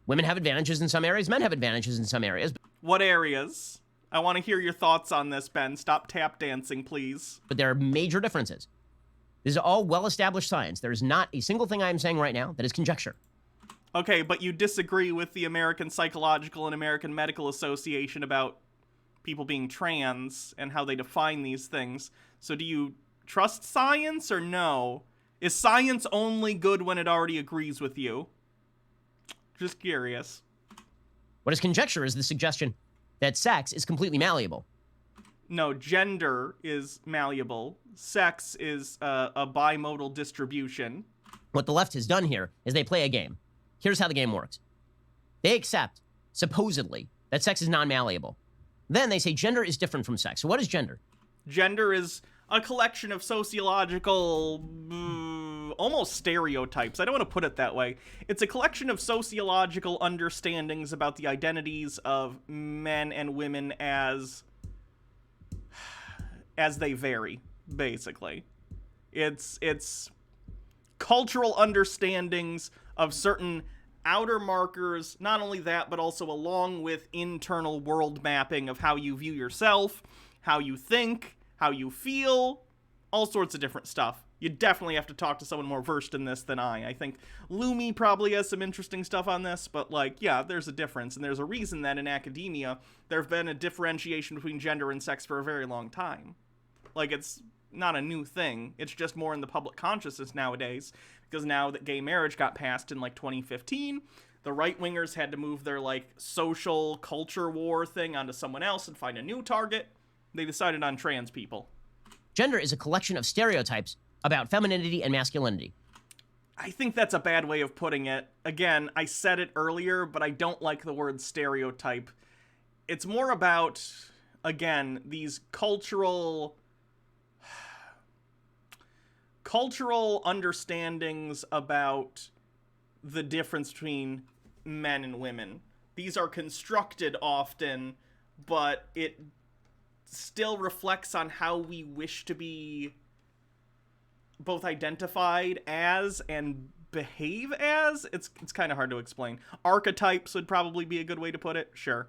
Women have advantages in some areas. Men have advantages in some areas. What areas? I want to hear your thoughts on this, Ben. Stop tap dancing, please. But there are major differences. This is all well-established science. There is not a single thing I am saying right now that is conjecture. Okay, but you disagree with the American Psychological and American Medical Association about people being trans and how they define these things. So do you trust science or no? Is science only good when it already agrees with you? Just curious. What is conjecture is the suggestion that sex is completely malleable. No, gender is malleable. Sex is a bimodal distribution. What the left has done here is they play a game. Here's how the game works. They accept, supposedly, that sex is non-malleable. Then they say gender is different from sex. So what is gender? Gender is a collection of sociological, almost stereotypes. I don't want to put it that way. It's a collection of sociological understandings about the identities of men and women as they vary, basically. It's cultural understandings of certain outer markers, not only that, but also along with internal world mapping of how you view yourself, how you think, how you feel, all sorts of different stuff. You definitely have to talk to someone more versed in this than I. I think Lumi probably has some interesting stuff on this, but, like, yeah, there's a difference, and there's a reason that in academia there have been a differentiation between gender and sex for a very long time. Like, it's not a new thing. It's just more in the public consciousness nowadays, because now that gay marriage got passed in, like, 2015, the right-wingers had to move their, like, social culture war thing onto someone else and find a new target. They decided on trans people. Gender is a collection of stereotypes about femininity and masculinity. I think that's a bad way of putting it. Again, I said it earlier, but I don't like the word stereotype. It's more about, again, these cultural understandings about the difference between men and women. These are constructed often, but it still reflects on how we wish to be both identified as and behave as. It's kind of hard to explain. Archetypes would probably be a good way to put it. Sure.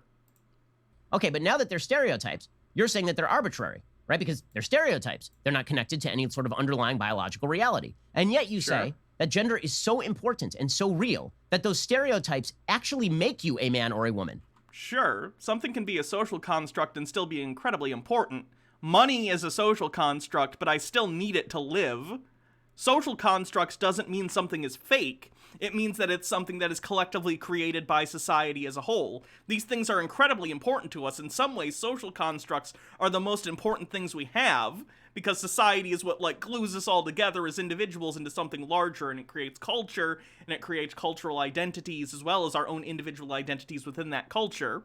Okay, but now that they're stereotypes, you're saying that they're arbitrary, right? Because they're stereotypes. They're not connected to any sort of underlying biological reality. And yet you say that gender is so important and so real that those stereotypes actually make you a man or a woman. Sure, something can be a social construct and still be incredibly important. Money is a social construct, but I still need it to live. Social constructs doesn't mean something is fake. It means that it's something that is collectively created by society as a whole. These things are incredibly important to us. In some ways, social constructs are the most important things we have, because society is what, like, glues us all together as individuals into something larger, and it creates culture, and it creates cultural identities, as well as our own individual identities within that culture.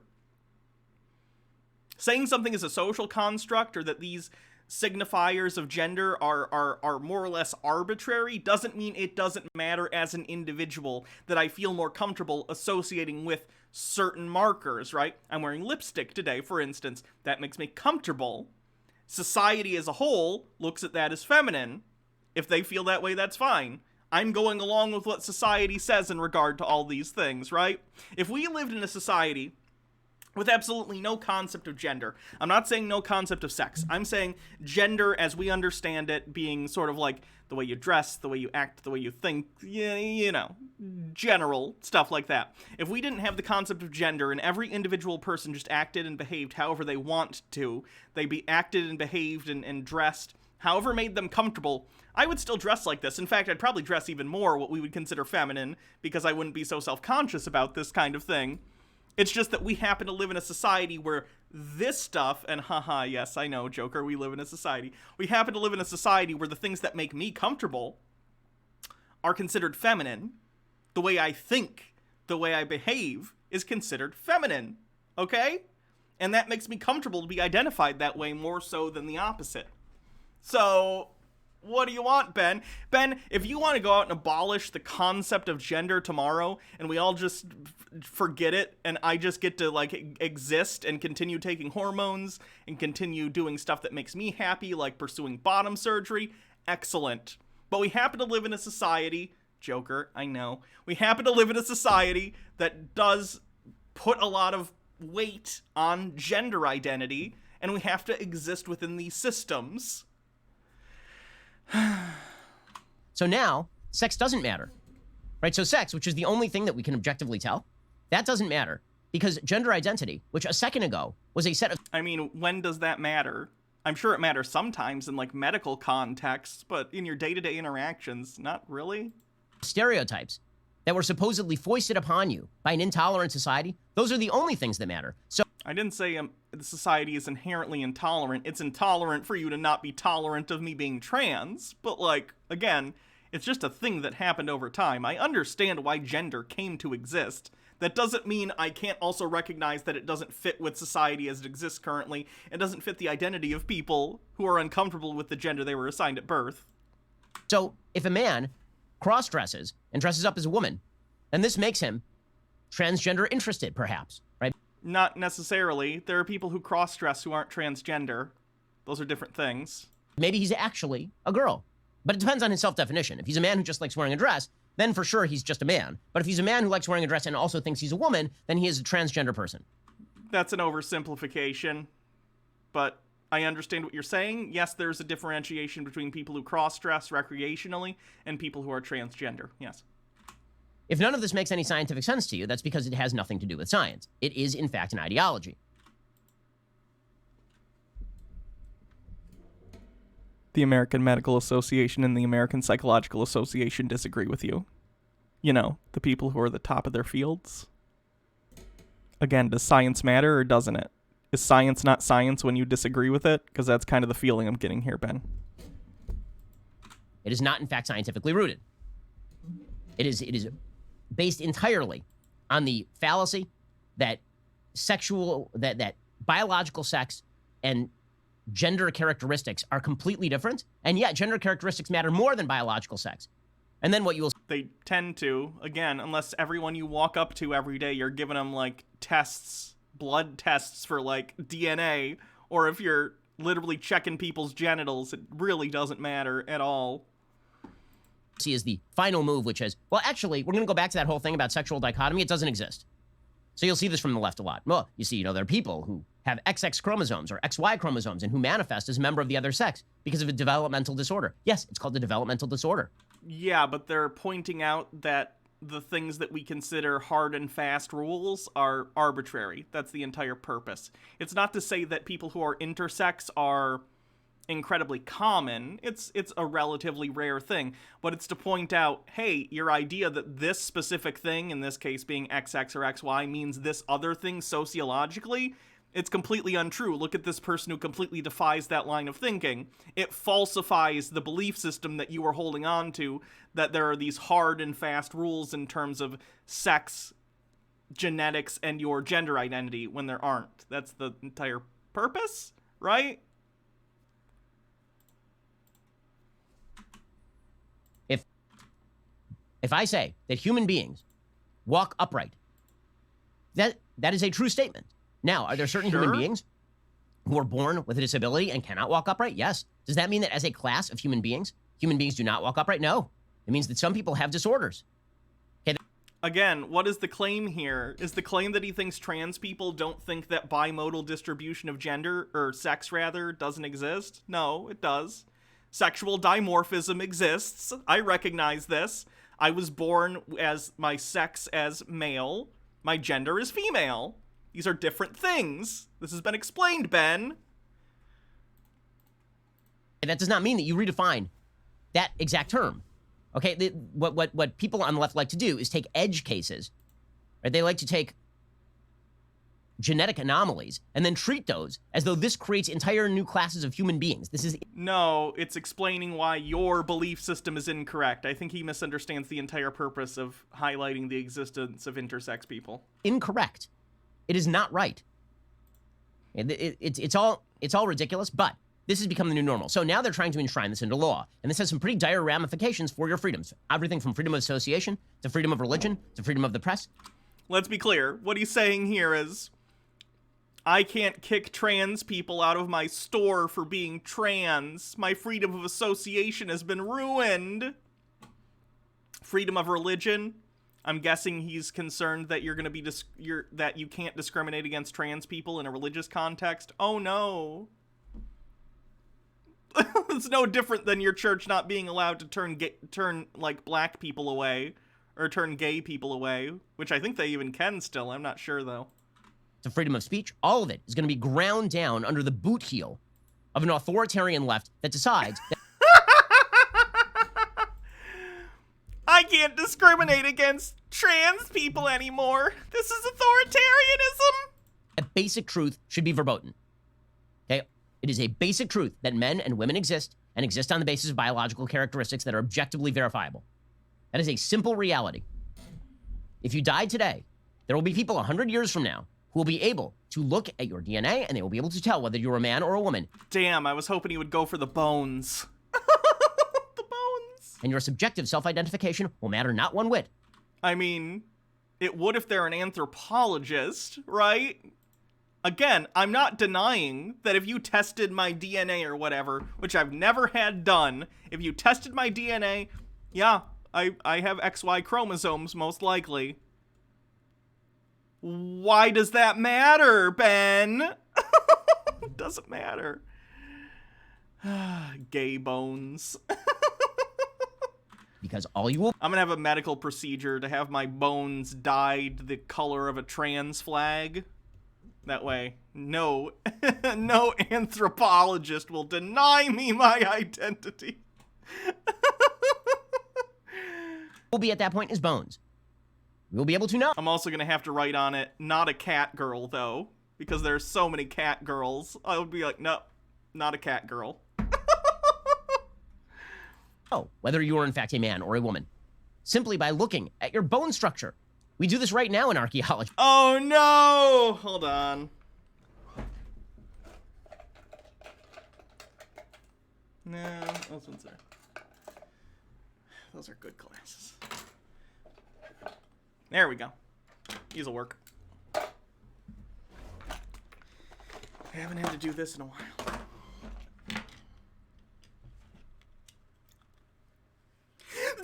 Saying something is a social construct, or that these signifiers of gender are more or less arbitrary, doesn't mean it doesn't matter as an individual, that I feel more comfortable associating with certain markers, right? I'm wearing lipstick today, for instance. That makes me comfortable. Society as a whole looks at that as feminine. If they feel that way, that's fine. I'm going along with what society says in regard to all these things, right? If we lived in a society with absolutely no concept of gender, I'm not saying no concept of sex, I'm saying gender as we understand it being sort of like the way you dress, the way you act, the way you think, you know, general stuff like that. If we didn't have the concept of gender and every individual person just acted and behaved however they want to, they be acted and behaved and dressed however made them comfortable, I would still dress like this. In fact, I'd probably dress even more what we would consider feminine, because I wouldn't be so self-conscious about this kind of thing. It's just that we happen to live in a society where this stuff, and haha, yes, I know, Joker, we live in a society. We happen to live in a society where the things that make me comfortable are considered feminine. The way I think, the way I behave is considered feminine, okay? And that makes me comfortable to be identified that way more so than the opposite. So, what do you want, Ben? Ben, if you want to go out and abolish the concept of gender tomorrow, and we all just forget it, and I just get to, like, exist and continue taking hormones and continue doing stuff that makes me happy, like pursuing bottom surgery, excellent. But we happen to live in a society, Joker, I know, we happen to live in a society that does put a lot of weight on gender identity, and we have to exist within these systems. So now, sex doesn't matter, right? So sex, which is the only thing that we can objectively tell, that doesn't matter, because gender identity, which a second ago was a set of... I mean, when does that matter? I'm sure it matters sometimes in, like, medical contexts, but in your day-to-day interactions, not really. Stereotypes that were supposedly foisted upon you by an intolerant society, those are the only things that matter. So I didn't say the society is inherently intolerant. It's intolerant for you to not be tolerant of me being trans, but, like, again, it's just a thing that happened over time. I understand why gender came to exist. That doesn't mean I can't also recognize that it doesn't fit with society as it exists currently. It doesn't fit the identity of people who are uncomfortable with the gender they were assigned at birth. So if a man cross-dresses and dresses up as a woman, then this makes him transgender interested, perhaps, right? Not necessarily. There are people who cross-dress who aren't transgender. Those are different things. Maybe he's actually a girl. But it depends on his self-definition. If he's a man who just likes wearing a dress, then for sure he's just a man. But if he's a man who likes wearing a dress and also thinks he's a woman, then he is a transgender person. That's an oversimplification. But I understand what you're saying. Yes, there's a differentiation between people who cross-dress recreationally and people who are transgender. Yes. If none of this makes any scientific sense to you, that's because it has nothing to do with science. It is, in fact, an ideology. The American Medical Association and the American Psychological Association disagree with you. You know, the people who are the top of their fields. Again, does science matter or doesn't it? Is science not science when you disagree with it? Because that's kind of the feeling I'm getting here, Ben. It is not, in fact, scientifically rooted. It is based entirely on the fallacy that that biological sex and gender characteristics are completely different, and yet gender characteristics matter more than biological sex. And then what you will... They tend to, again, unless everyone you walk up to every day, you're giving them, like, tests, blood tests for, like, DNA, or if you're literally checking people's genitals, it really doesn't matter at all. See is the final move, which is, well, actually, we're going to go back to that whole thing about sexual dichotomy. It doesn't exist. So you'll see this from the left a lot. Well, you see, there are people who have XX chromosomes or XY chromosomes and who manifest as a member of the other sex because of a developmental disorder. Yes, it's called a developmental disorder. Yeah, but they're pointing out that the things that we consider hard and fast rules are arbitrary. That's the entire purpose. It's not to say that people who are intersex are incredibly common. It's a relatively rare thing, but it's to point out, hey, your idea that this specific thing, in this case being XX or XY, means this other thing sociologically, it's completely untrue. Look at this person who completely defies that line of thinking. It falsifies the belief system that you are holding on to, that there are these hard and fast rules in terms of sex, genetics, and your gender identity when there aren't. That's the entire purpose, right? If I say that human beings walk upright, that is a true statement. Now, are there certain human beings who are born with a disability and cannot walk upright? Yes. Does that mean that as a class of human beings do not walk upright? No. It means that some people have disorders. Okay. Again, what is the claim here? Is the claim that he thinks trans people don't think that bimodal distribution of gender, or sex rather, doesn't exist? No, it does. Sexual dimorphism exists. I recognize this. I was born as my sex as male. My gender is female. These are different things. This has been explained, Ben. That does not mean that you redefine that exact term. Okay, what people on the left like to do is take edge cases, right? They like to take genetic anomalies and then treat those as though this creates entire new classes of human beings. This is... No, it's explaining why your belief system is incorrect. I think he misunderstands the entire purpose of highlighting the existence of intersex people. Incorrect. It is not right. It's all ridiculous, but this has become the new normal. So now they're trying to enshrine this into law, and this has some pretty dire ramifications for your freedoms. Everything from freedom of association to freedom of religion to freedom of the press. Let's be clear. What he's saying here is, I can't kick trans people out of my store for being trans. My freedom of association has been ruined. Freedom of religion. I'm guessing he's concerned that you're going to be that you can't discriminate against trans people in a religious context. Oh no. It's no different than your church not being allowed to turn like black people away or turn gay people away, which I think they even can still. I'm not sure though. To freedom of speech, all of it is going to be ground down under the boot heel of an authoritarian left that decides that I can't discriminate against trans people anymore. This is authoritarianism. A basic truth should be verboten. Okay? It is a basic truth that men and women exist and exist on the basis of biological characteristics that are objectively verifiable. That is a simple reality. If you died today, there will be people 100 years from now who will be able to look at your DNA and they will be able to tell whether you're a man or a woman. Damn, I was hoping he would go for the bones. The bones. And your subjective self-identification will matter not one whit. I mean, it would if they're an anthropologist, right? Again, I'm not denying that if you tested my DNA or whatever, which I've never had done, if you tested my DNA, yeah, I have XY chromosomes most likely. Why does that matter, Ben? It doesn't matter. Gay bones. Because all you will... I'm gonna have a medical procedure to have my bones dyed the color of a trans flag. That way, no anthropologist will deny me my identity. Will be at that point is bones. We'll be able to know. I'm also going to have to write on it, not a cat girl, though, because there's so many cat girls. I would be like, no, not a cat girl. Oh, whether you are in fact a man or a woman, simply by looking at your bone structure. We do this right now in archaeology. Oh, no! Hold on. No, those ones are... Those are good glasses. There we go. These will work. I haven't had to do this in a while.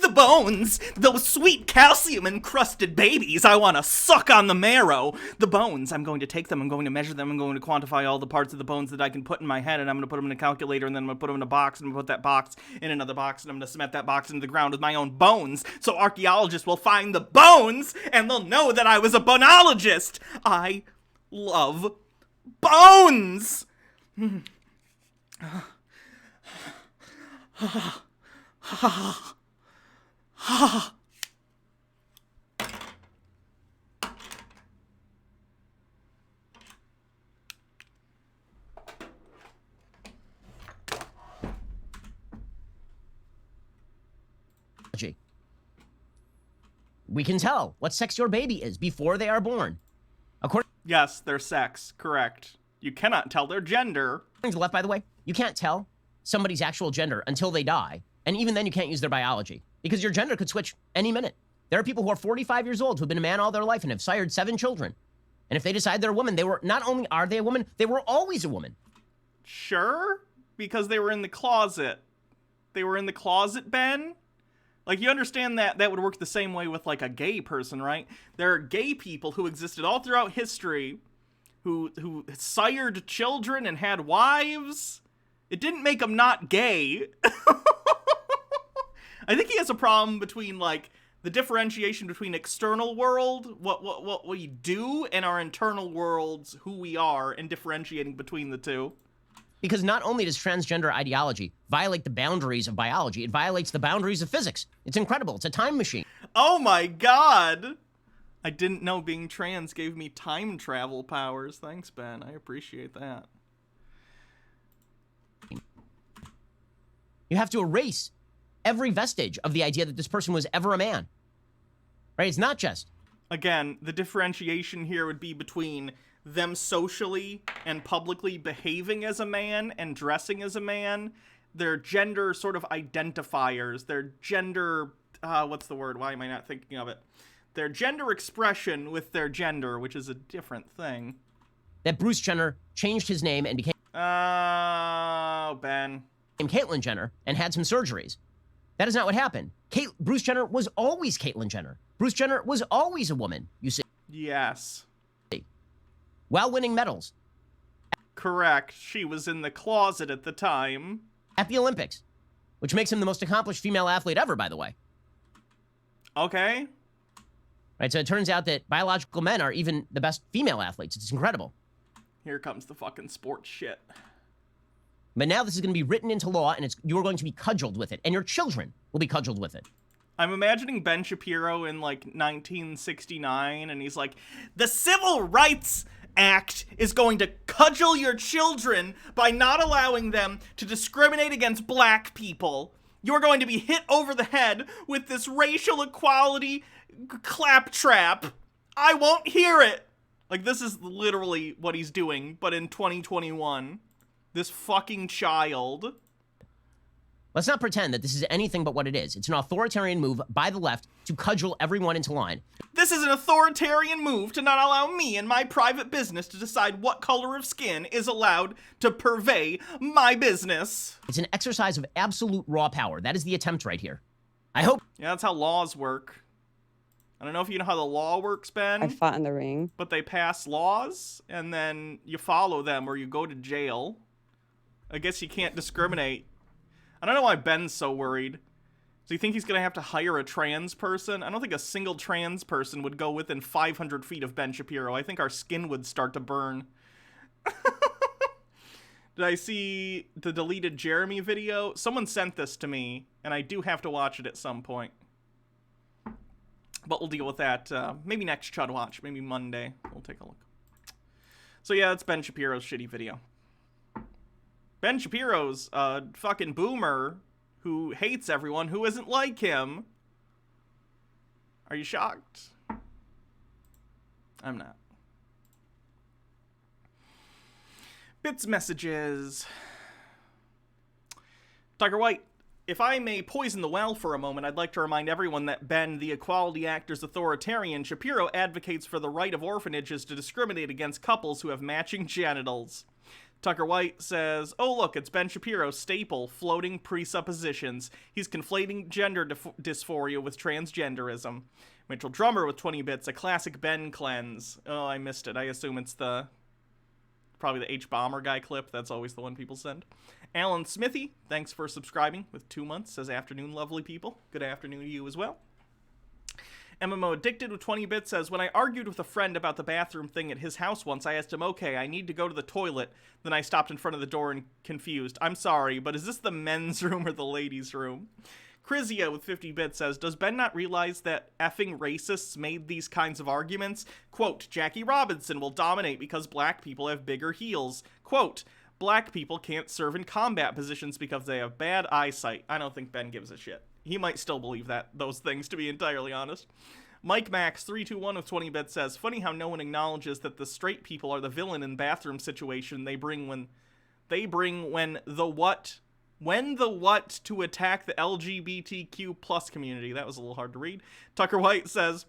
The bones, those sweet calcium-encrusted babies. I want to suck on the marrow. The bones, I'm going to take them, I'm going to measure them, I'm going to quantify all the parts of the bones that I can put in my head, and I'm going to put them in a calculator, and then I'm going to put them in a box, and I'm going to put that box in another box, and I'm going to cement that box into the ground with my own bones, so archaeologists will find the bones, and they'll know that I was a bonologist. I love bones! We can tell what sex your baby is before they are born. Yes, their sex, correct. You cannot tell their gender. To the left, by the way, you can't tell somebody's actual gender until they die. And even then, you can't use their biology because your gender could switch any minute. There are people who are 45 years old who have been a man all their life and have sired 7 children. And if they decide they're a woman, not only are they a woman, they were always a woman. Sure, because they were in the closet. They were in the closet, Ben? Like, you understand that would work the same way with, like, a gay person, right? There are gay people who existed all throughout history who sired children and had wives. It didn't make them not gay. I think he has a problem between, like, the differentiation between external world, what we do, and our internal worlds, who we are, and differentiating between the two. Because not only does transgender ideology violate the boundaries of biology, it violates the boundaries of physics. It's incredible. It's a time machine. Oh my god! I didn't know being trans gave me time travel powers. Thanks, Ben. I appreciate that. You have to erase every vestige of the idea that this person was ever a man. Right? It's not just. Again, the differentiation here would be between them socially and publicly behaving as a man and dressing as a man, their gender sort of identifiers, their gender, what's the word? Why am I not thinking of it? Their gender expression with their gender, which is a different thing. That Bruce Jenner changed his name and became... Oh, Ben. Caitlyn Jenner and had some surgeries. That is not what happened. Bruce Jenner was always Caitlyn Jenner. Bruce Jenner was always a woman, you see. Yes. While winning medals. Correct. She was in the closet at the time. At the Olympics. Which makes him the most accomplished female athlete ever, by the way. Okay. Right, so it turns out that biological men are even the best female athletes. It's incredible. Here comes the fucking sports shit. But now this is going to be written into law, and you're going to be cudgeled with it. And your children will be cudgeled with it. I'm imagining Ben Shapiro in, like, 1969, and he's like, the Civil Rights Act is going to cudgel your children by not allowing them to discriminate against black people. You're going to be hit over the head with this racial equality claptrap. I won't hear it. Like, this is literally what he's doing, but in 2021. This fucking child. Let's not pretend that this is anything but what it is. It's an authoritarian move by the left to cudgel everyone into line. This is an authoritarian move to not allow me and my private business to decide what color of skin is allowed to purvey my business. It's an exercise of absolute raw power. That is the attempt right here. I hope. Yeah, that's how laws work. I don't know if you know how the law works, Ben. I fought in the ring. But they pass laws, and then you follow them or you go to jail. I guess you can't discriminate. I don't know why Ben's so worried. Do you think he's going to have to hire a trans person? I don't think a single trans person would go within 500 feet of Ben Shapiro. I think our skin would start to burn. Did I see the deleted Jeremy video? Someone sent this to me, and I do have to watch it at some point. But we'll deal with that maybe next Chud Watch, maybe Monday. We'll take a look. So yeah, that's Ben Shapiro's shitty video. Ben Shapiro's a fucking boomer who hates everyone who isn't like him. Are you shocked? I'm not. Bits messages. Tiger White, if I may poison the well for a moment, I'd like to remind everyone that Ben, the equality actor's authoritarian, Shapiro advocates for the right of orphanages to discriminate against couples who have matching genitals. Tucker White says, oh, look, it's Ben Shapiro, staple, floating presuppositions. He's conflating gender dysphoria with transgenderism. Mitchell Drummer with 20 bits, a classic Ben cleanse. Oh, I missed it. I assume it's probably the H-Bomber guy clip. That's always the one people send. Alan Smithy, thanks for subscribing with 2 months. Says, afternoon, lovely people. Good afternoon to you as well. MMO Addicted with 20 bits says, when I argued with a friend about the bathroom thing at his house once, I asked him, okay, I need to go to the toilet. Then I stopped in front of the door and confused. I'm sorry, but is this the men's room or the ladies' room? Crizia with 50 bits says, does Ben not realize that effing racists made these kinds of arguments? Quote, Jackie Robinson will dominate because black people have bigger heels. Quote, black people can't serve in combat positions because they have bad eyesight. I don't think Ben gives a shit. He might still believe those things, to be entirely honest. Mike Max 321 with 20 bits says, funny how no one acknowledges that the straight people are the villain in bathroom situation they bring when the what to attack the LGBTQ plus community. That was a little hard to read. Tucker White says,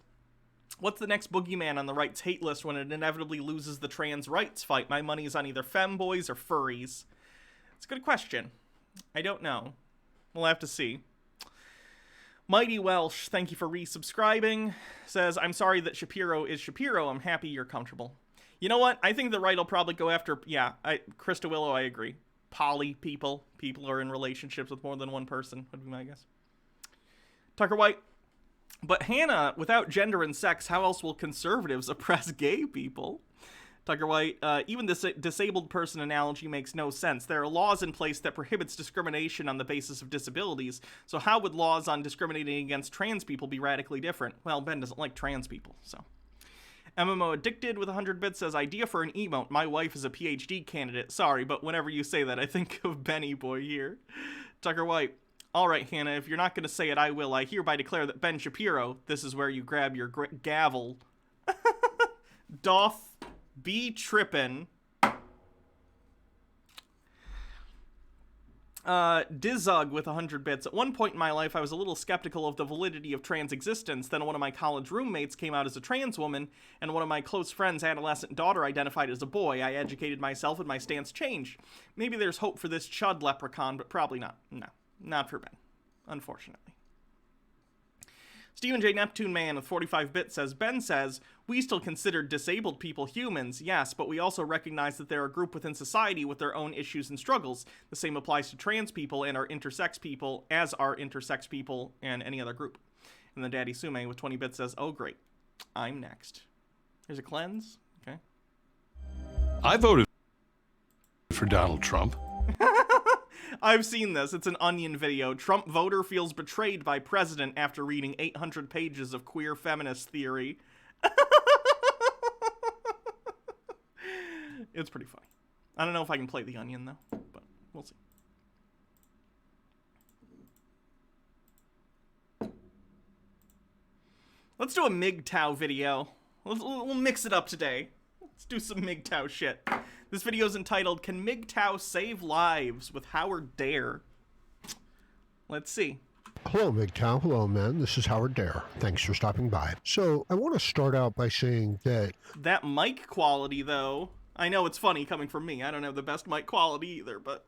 what's the next boogeyman on the right's hate list when it inevitably loses the trans rights fight? My money is on either femboys or furries. It's a good question. I don't know. We'll have to see. Mighty Welsh, thank you for resubscribing, says, I'm sorry that Shapiro is Shapiro. I'm happy you're comfortable. You know what? I think the right will probably go after, Krista Willow, I agree. Poly people who are in relationships with more than one person would be my guess. Tucker White, but Hannah, without gender and sex, how else will conservatives oppress gay people? Tucker White, even this disabled person analogy makes no sense. There are laws in place that prohibits discrimination on the basis of disabilities, so how would laws on discriminating against trans people be radically different? Well, Ben doesn't like trans people, so. MMO Addicted with 100 bits says, idea for an emote. My wife is a PhD candidate. Sorry, but whenever you say that, I think of Benny Boy here. Tucker White, all right, Hannah, if you're not going to say it, I will. I hereby declare that Ben Shapiro, this is where you grab your gavel, doth be trippin'. Dizug with 100 bits. At one point in my life, I was a little skeptical of the validity of trans existence. Then one of my college roommates came out as a trans woman, and one of my close friends' adolescent daughter identified as a boy. I educated myself, and my stance changed. Maybe there's hope for this chud leprechaun, but probably not. No, not for Ben, unfortunately. Stephen J. Neptune Man with 45 bits says, Ben says, we still consider disabled people humans, yes, but we also recognize that they're a group within society with their own issues and struggles. The same applies to trans people and our intersex people as our intersex people and any other group. And then Daddy Sume with 20 bits says, oh great, I'm next. Here's a cleanse, okay. I voted for Donald Trump. I've seen this. It's an Onion video. Trump voter feels betrayed by president after reading 800 pages of queer feminist theory. It's pretty funny. I don't know if I can play the Onion, though, but we'll see. Let's do a MGTOW video. We'll mix it up today. Let's do some MGTOW shit. This video is entitled, Can MGTOW Save Lives? With Howard Dare. Let's see. Hello, MGTOW. Hello, men. This is Howard Dare. Thanks for stopping by. So, I want to start out by saying that... That mic quality, though, I know it's funny coming from me. I don't have the best mic quality either, but...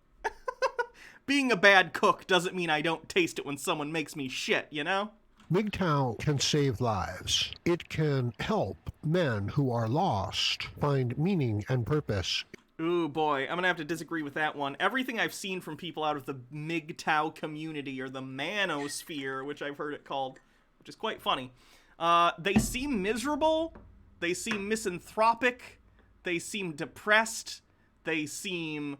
Being a bad cook doesn't mean I don't taste it when someone makes me shit, you know? MGTOW can save lives. It can help men who are lost find meaning and purpose. Ooh, boy, I'm gonna have to disagree with that one. Everything I've seen from people out of the MGTOW community, or the manosphere, which I've heard it called, which is quite funny, they seem miserable, they seem misanthropic, they seem depressed, they seem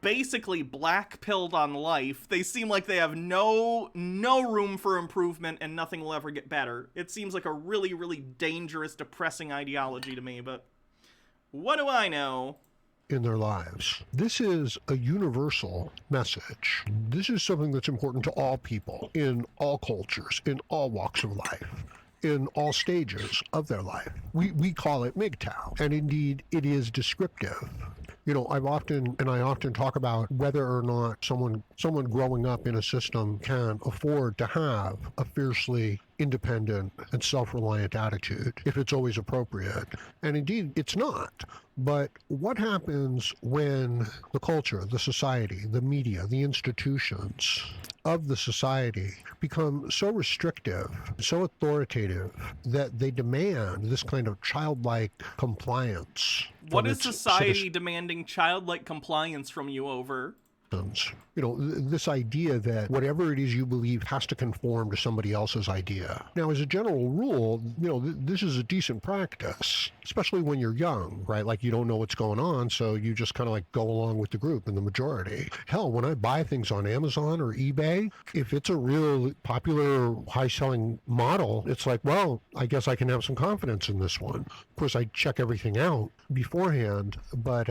basically black-pilled on life. They seem like they have no room for improvement and nothing will ever get better. It seems like a really, really dangerous, depressing ideology to me, but what do I know? In their lives. This is a universal message. This is something that's important to all people, in all cultures, in all walks of life, in all stages of their life. We call it MGTOW, and indeed it is descriptive. I often talk about whether or not someone growing up in a system can afford to have a fiercely independent and self-reliant attitude if it's always appropriate. And indeed, it's not. But what happens when the culture, the society, the media, the institutions of the society become so restrictive, so authoritative, that they demand this kind of childlike compliance? What is society demanding childlike compliance from you over? This idea that whatever it is you believe has to conform to somebody else's idea. Now, as a general rule, this is a decent practice, especially when you're young, right? Like, you don't know what's going on, so you just kind of like go along with the group and the majority. Hell, when I buy things on Amazon or eBay, if it's a real popular, high-selling model, it's like, well, I guess I can have some confidence in this one. Of course, I check everything out beforehand, but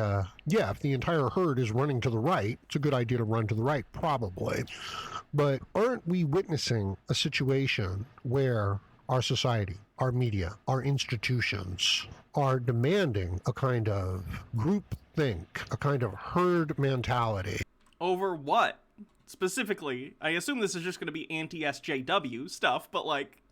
yeah, if the entire herd is running to the right, it's a good idea to run to the right, probably. But aren't we witnessing a situation where our society, our media, our institutions are demanding a kind of groupthink, a kind of herd mentality? Over what? Specifically, I assume this is just going to be anti-SJW stuff, but like,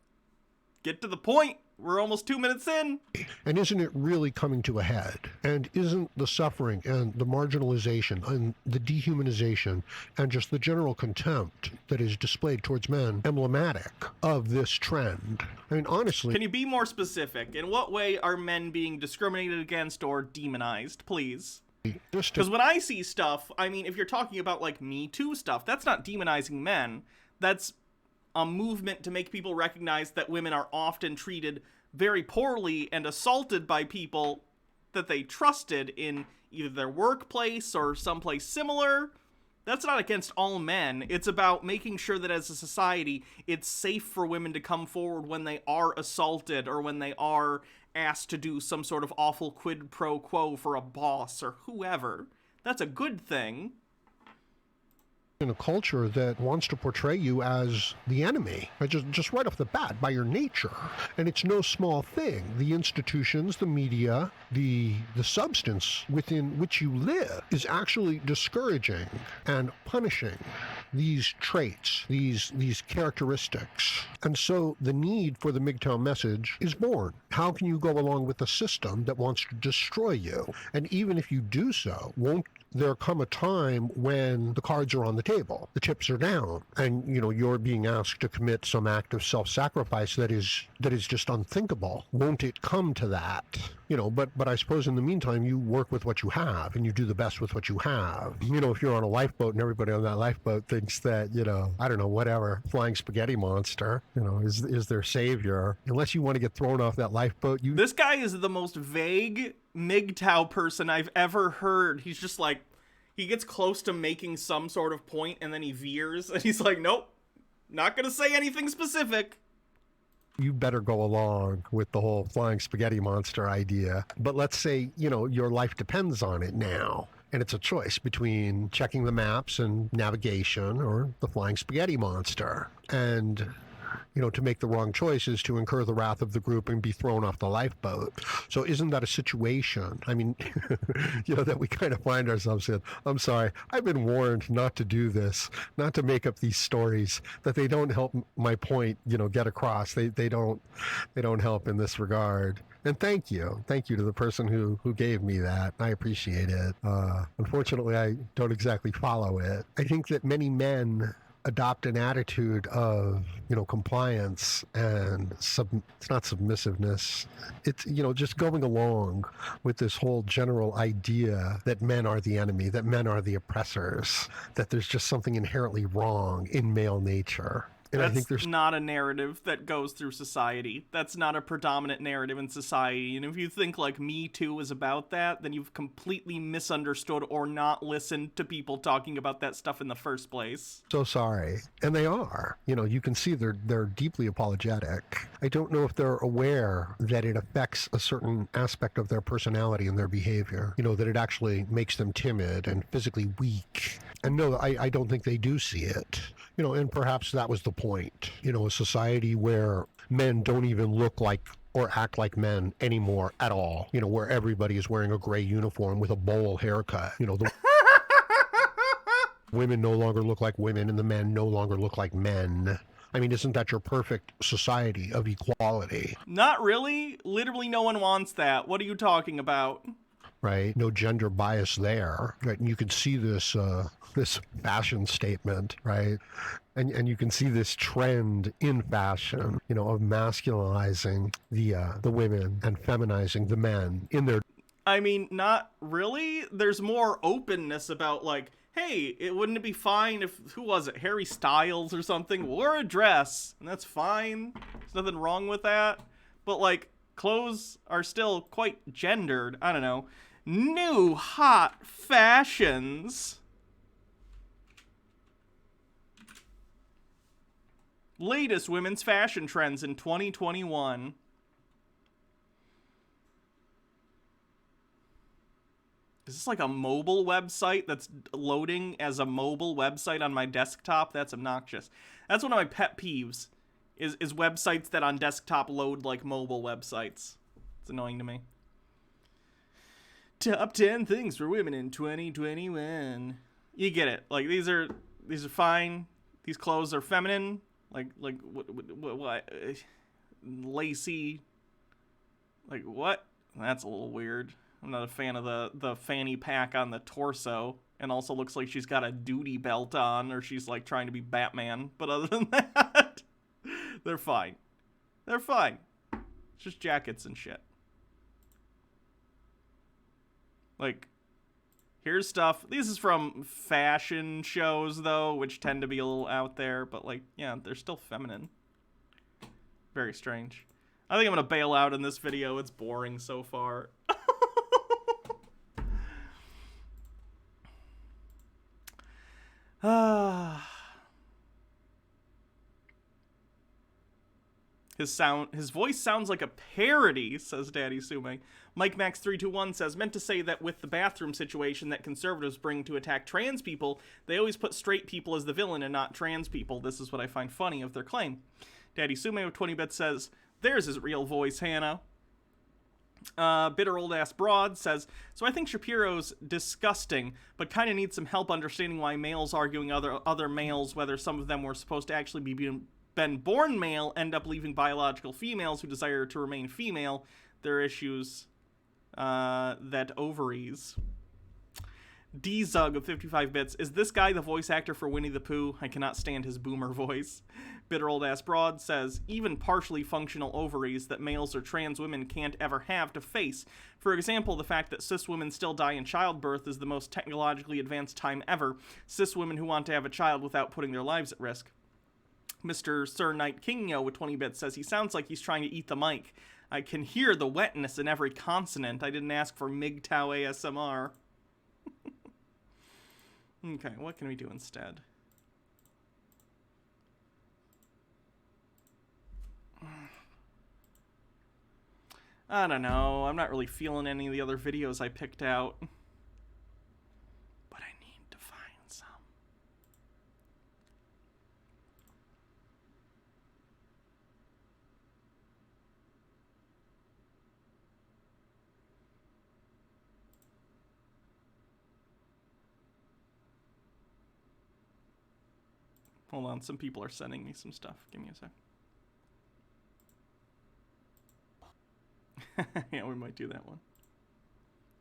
get to the point. We're almost 2 minutes in. And isn't it really coming to a head? And isn't the suffering and the marginalization and the dehumanization and just the general contempt that is displayed towards men emblematic of this trend? I mean, honestly... Can you be more specific? In what way are men being discriminated against or demonized, please? Because when I see stuff, I mean, if you're talking about, like, Me Too stuff, that's not demonizing men. That's a movement to make people recognize that women are often treated very poorly and assaulted by people that they trusted in either their workplace or someplace similar. That's not against all men. It's about making sure that as a society, it's safe for women to come forward when they are assaulted or when they are asked to do some sort of awful quid pro quo for a boss or whoever. That's a good thing. In a culture that wants to portray you as the enemy, just right off the bat, by your nature. And it's no small thing. The institutions, the media, the substance within which you live is actually discouraging and punishing these traits, these characteristics. And so the need for the MGTOW message is born. How can you go along with a system that wants to destroy you? And even if you do so, won't there come a time when the cards are on the table, the chips are down, and you're being asked to commit some act of self-sacrifice that is just unthinkable? Won't it come to that? But I suppose in the meantime you work with what you have and you do the best with what you have. If you're on a lifeboat and everybody on that lifeboat thinks that I don't know, whatever, flying spaghetti monster is their savior, unless you want to get thrown off that lifeboat. This guy is the most vague MGTOW person I've ever heard. He's just like, he gets close to making some sort of point and then he veers and he's like, nope, not gonna say anything specific. You better go along with the whole flying spaghetti monster idea. But let's say, your life depends on it now. And it's a choice between checking the maps and navigation or the flying spaghetti monster. And to make the wrong choice is to incur the wrath of the group and be thrown off the lifeboat. So isn't that a situation, I mean, that we kind of find ourselves in? I'm sorry, I've been warned not to do this, not to make up these stories, that they don't help my point, get across. They don't help in this regard. And thank you to the person who gave me that. I appreciate it. Unfortunately, I don't exactly follow it. I think that many men adopt an attitude of, compliance and it's not submissiveness. It's, just going along with this whole general idea that men are the enemy, that men are the oppressors, that there's just something inherently wrong in male nature. And That's I think there's not a narrative that goes through society. That's not a predominant narrative in society. And if you think like Me Too is about that, then you've completely misunderstood or not listened to people talking about that stuff in the first place. So sorry. And they are. You can see they're deeply apologetic. I don't know if they're aware that it affects a certain aspect of their personality and their behavior, that it actually makes them timid and physically weak. And no, I don't think they do see it. And perhaps that was the point. A society where men don't even look like or act like men anymore at all. You know, where everybody is wearing a gray uniform with a bowl haircut. You know, the women no longer look like women and the men no longer look like men. I mean, isn't that your perfect society of equality? Not really. Literally no one wants that. What are you talking about? Right? No gender bias there. Right? And you can see this this fashion statement, right? And you can see this trend in fashion, you know, of masculinizing the women and feminizing the men in their... I mean, not really. There's more openness about, like, hey, wouldn't it be fine if, who was it, Harry Styles or something, wore a dress, and that's fine. There's nothing wrong with that. But, like, clothes are still quite gendered. I don't know. New hot fashions. Latest women's fashion trends in 2021. Is this like a mobile website that's loading as a mobile website on my desktop? That's obnoxious. That's one of my pet peeves, is websites that on desktop load like mobile websites. It's annoying to me. Top 10 things for women in 2021. You get it. Like, these are fine. These clothes are feminine. Like what? Lacy. Like, what? That's a little weird. I'm not a fan of the fanny pack on the torso. And also looks like she's got a duty belt on, or she's like trying to be Batman. But other than that, they're fine. They're fine. It's just jackets and shit. Like, here's stuff. This is from fashion shows, though, which tend to be a little out there. But, like, yeah, they're still feminine. Very strange. I think I'm going to bail out in this video. It's boring so far. His voice sounds like a parody, says Daddy Sume. Mike Max 321 says, meant to say that with the bathroom situation that conservatives bring to attack trans people, they always put straight people as the villain and not trans people. This is what I find funny of their claim. Daddy Sume with 20 bits says, there's his real voice, Hannah. Bitter old ass broad says, so I think Shapiro's disgusting, but kind of needs some help understanding why males arguing other males, whether some of them were supposed to actually been born male, end up leaving biological females who desire to remain female. Their issues that ovaries. D-Zug of 55 bits. Is this guy the voice actor for Winnie the Pooh? I cannot stand his boomer voice. Bitter old ass broad says, even partially functional ovaries that males or trans women can't ever have to face. For example, the fact that cis women still die in childbirth is the most technologically advanced time ever. Cis women who want to have a child without putting their lives at risk. Mr. Sir Knight Kingyo with 20 bits says, he sounds like he's trying to eat the mic. I can hear the wetness in every consonant. I didn't ask for MGTOW ASMR. Okay, what can we do instead? I don't know. I'm not really feeling any of the other videos I picked out. But I need to find some. Hold on, some people are sending me some stuff. Give me a sec. Yeah, we might do that one.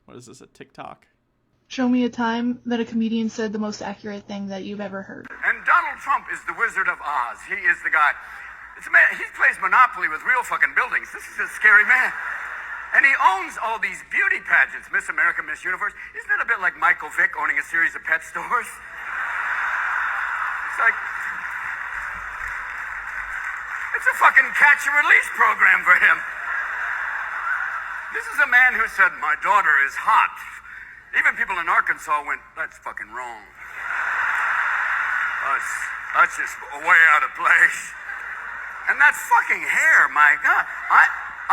What is this, a TikTok? Show me a time that a comedian said the most accurate thing that you've ever heard. And Donald Trump is the Wizard of Oz. He is the guy. It's a man, he plays Monopoly with real fucking buildings. This is a scary man. And he owns all these beauty pageants, Miss America, Miss Universe. Isn't that a bit like Michael Vick owning a series of pet stores? It's like, it's a fucking catch and release program for him. This is a man who said, my daughter is hot. Even people in Arkansas went, that's fucking wrong. That's just way out of place. And that fucking hair, my God.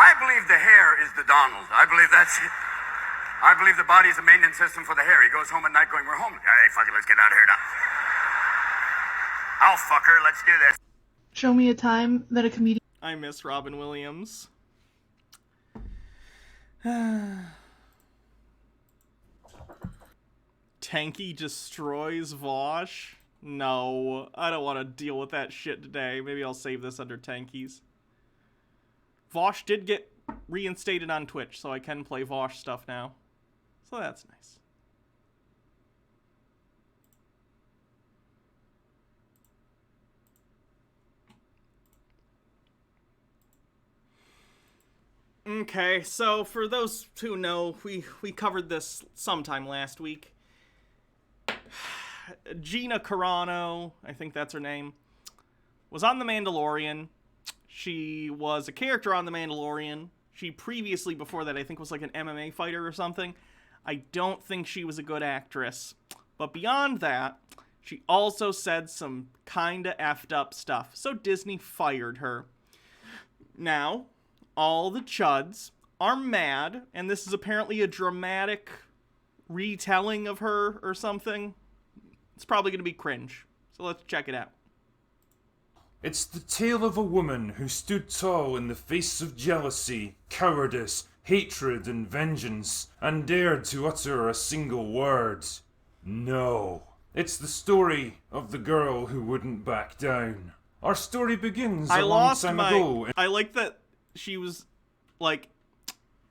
I believe the hair is the Donald. I believe that's it. I believe the body is a maintenance system for the hair. He goes home at night going, we're home. Hey, fuck it, let's get out of here now. I'll fuck her, let's do this. Show me a time that a comedian... I miss Robin Williams. Tanky destroys Vosh? No, I don't want to deal with that shit today. Maybe I'll save this under Tankies. Vosh did get reinstated on Twitch, so I can play Vosh stuff now. So that's nice. Okay, so for those who know, we covered this sometime last week. Gina Carano, I think that's her name, was on The Mandalorian. She was a character on The Mandalorian. She previously, before that, I think was like an MMA fighter or something. I don't think she was a good actress. But beyond that, she also said some kinda effed up stuff. So Disney fired her. Now, all the chuds are mad, and this is apparently a dramatic retelling of her or something. It's probably going to be cringe. So let's check it out. It's the tale of a woman who stood tall in the face of jealousy, cowardice, hatred, and vengeance, and dared to utter a single word. No. It's the story of the girl who wouldn't back down. Our story begins a long time ago. I like that she was, like,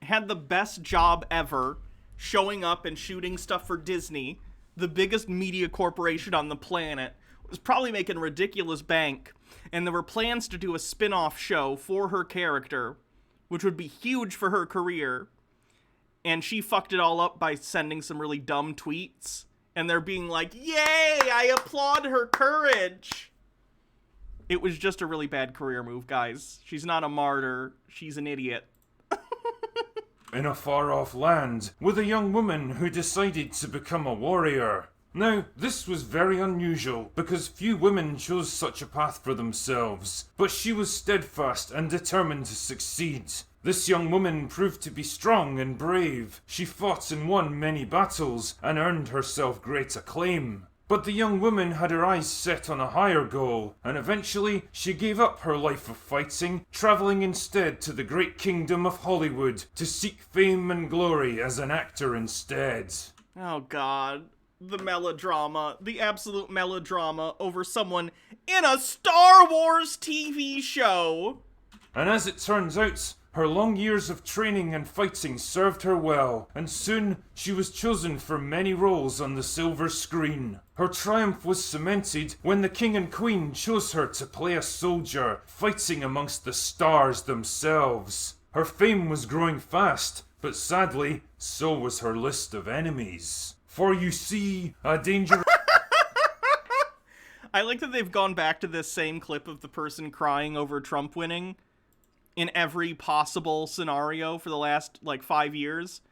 had the best job ever showing up and shooting stuff for Disney, the biggest media corporation on the planet, was probably making ridiculous bank, and there were plans to do a spin-off show for her character, which would be huge for her career, and she fucked it all up by sending some really dumb tweets, and they're being like, yay, I applaud her courage. It was just a really bad career move, guys. She's not a martyr, she's an idiot. In a far-off land, with a young woman who decided to become a warrior. Now, this was very unusual, because few women chose such a path for themselves, but she was steadfast and determined to succeed. This young woman proved to be strong and brave. She fought and won many battles, and earned herself great acclaim. But the young woman had her eyes set on a higher goal, and eventually she gave up her life of fighting, traveling instead to the great kingdom of Hollywood to seek fame and glory as an actor instead. Oh god, the melodrama, the absolute melodrama over someone in a Star Wars TV show. And as it turns out, her long years of training and fighting served her well, and soon she was chosen for many roles on the silver screen. Her triumph was cemented when the king and queen chose her to play a soldier, fighting amongst the stars themselves. Her fame was growing fast, but sadly, so was her list of enemies. For you see, a danger... I like that they've gone back to this same clip of the person crying over Trump winning in every possible scenario for the last, 5 years.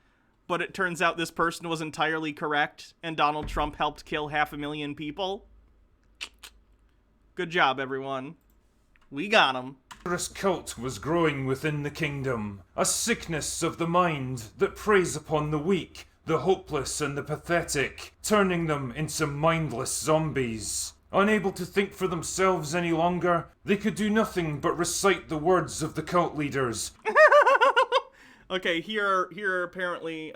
But it turns out this person was entirely correct, and Donald Trump helped kill 500,000 people. Good job, everyone. We got him. A cult was growing within the kingdom. A sickness of the mind that preys upon the weak, the hopeless, and the pathetic, turning them into mindless zombies. Unable to think for themselves any longer, they could do nothing but recite the words of the cult leaders. Okay, here are apparently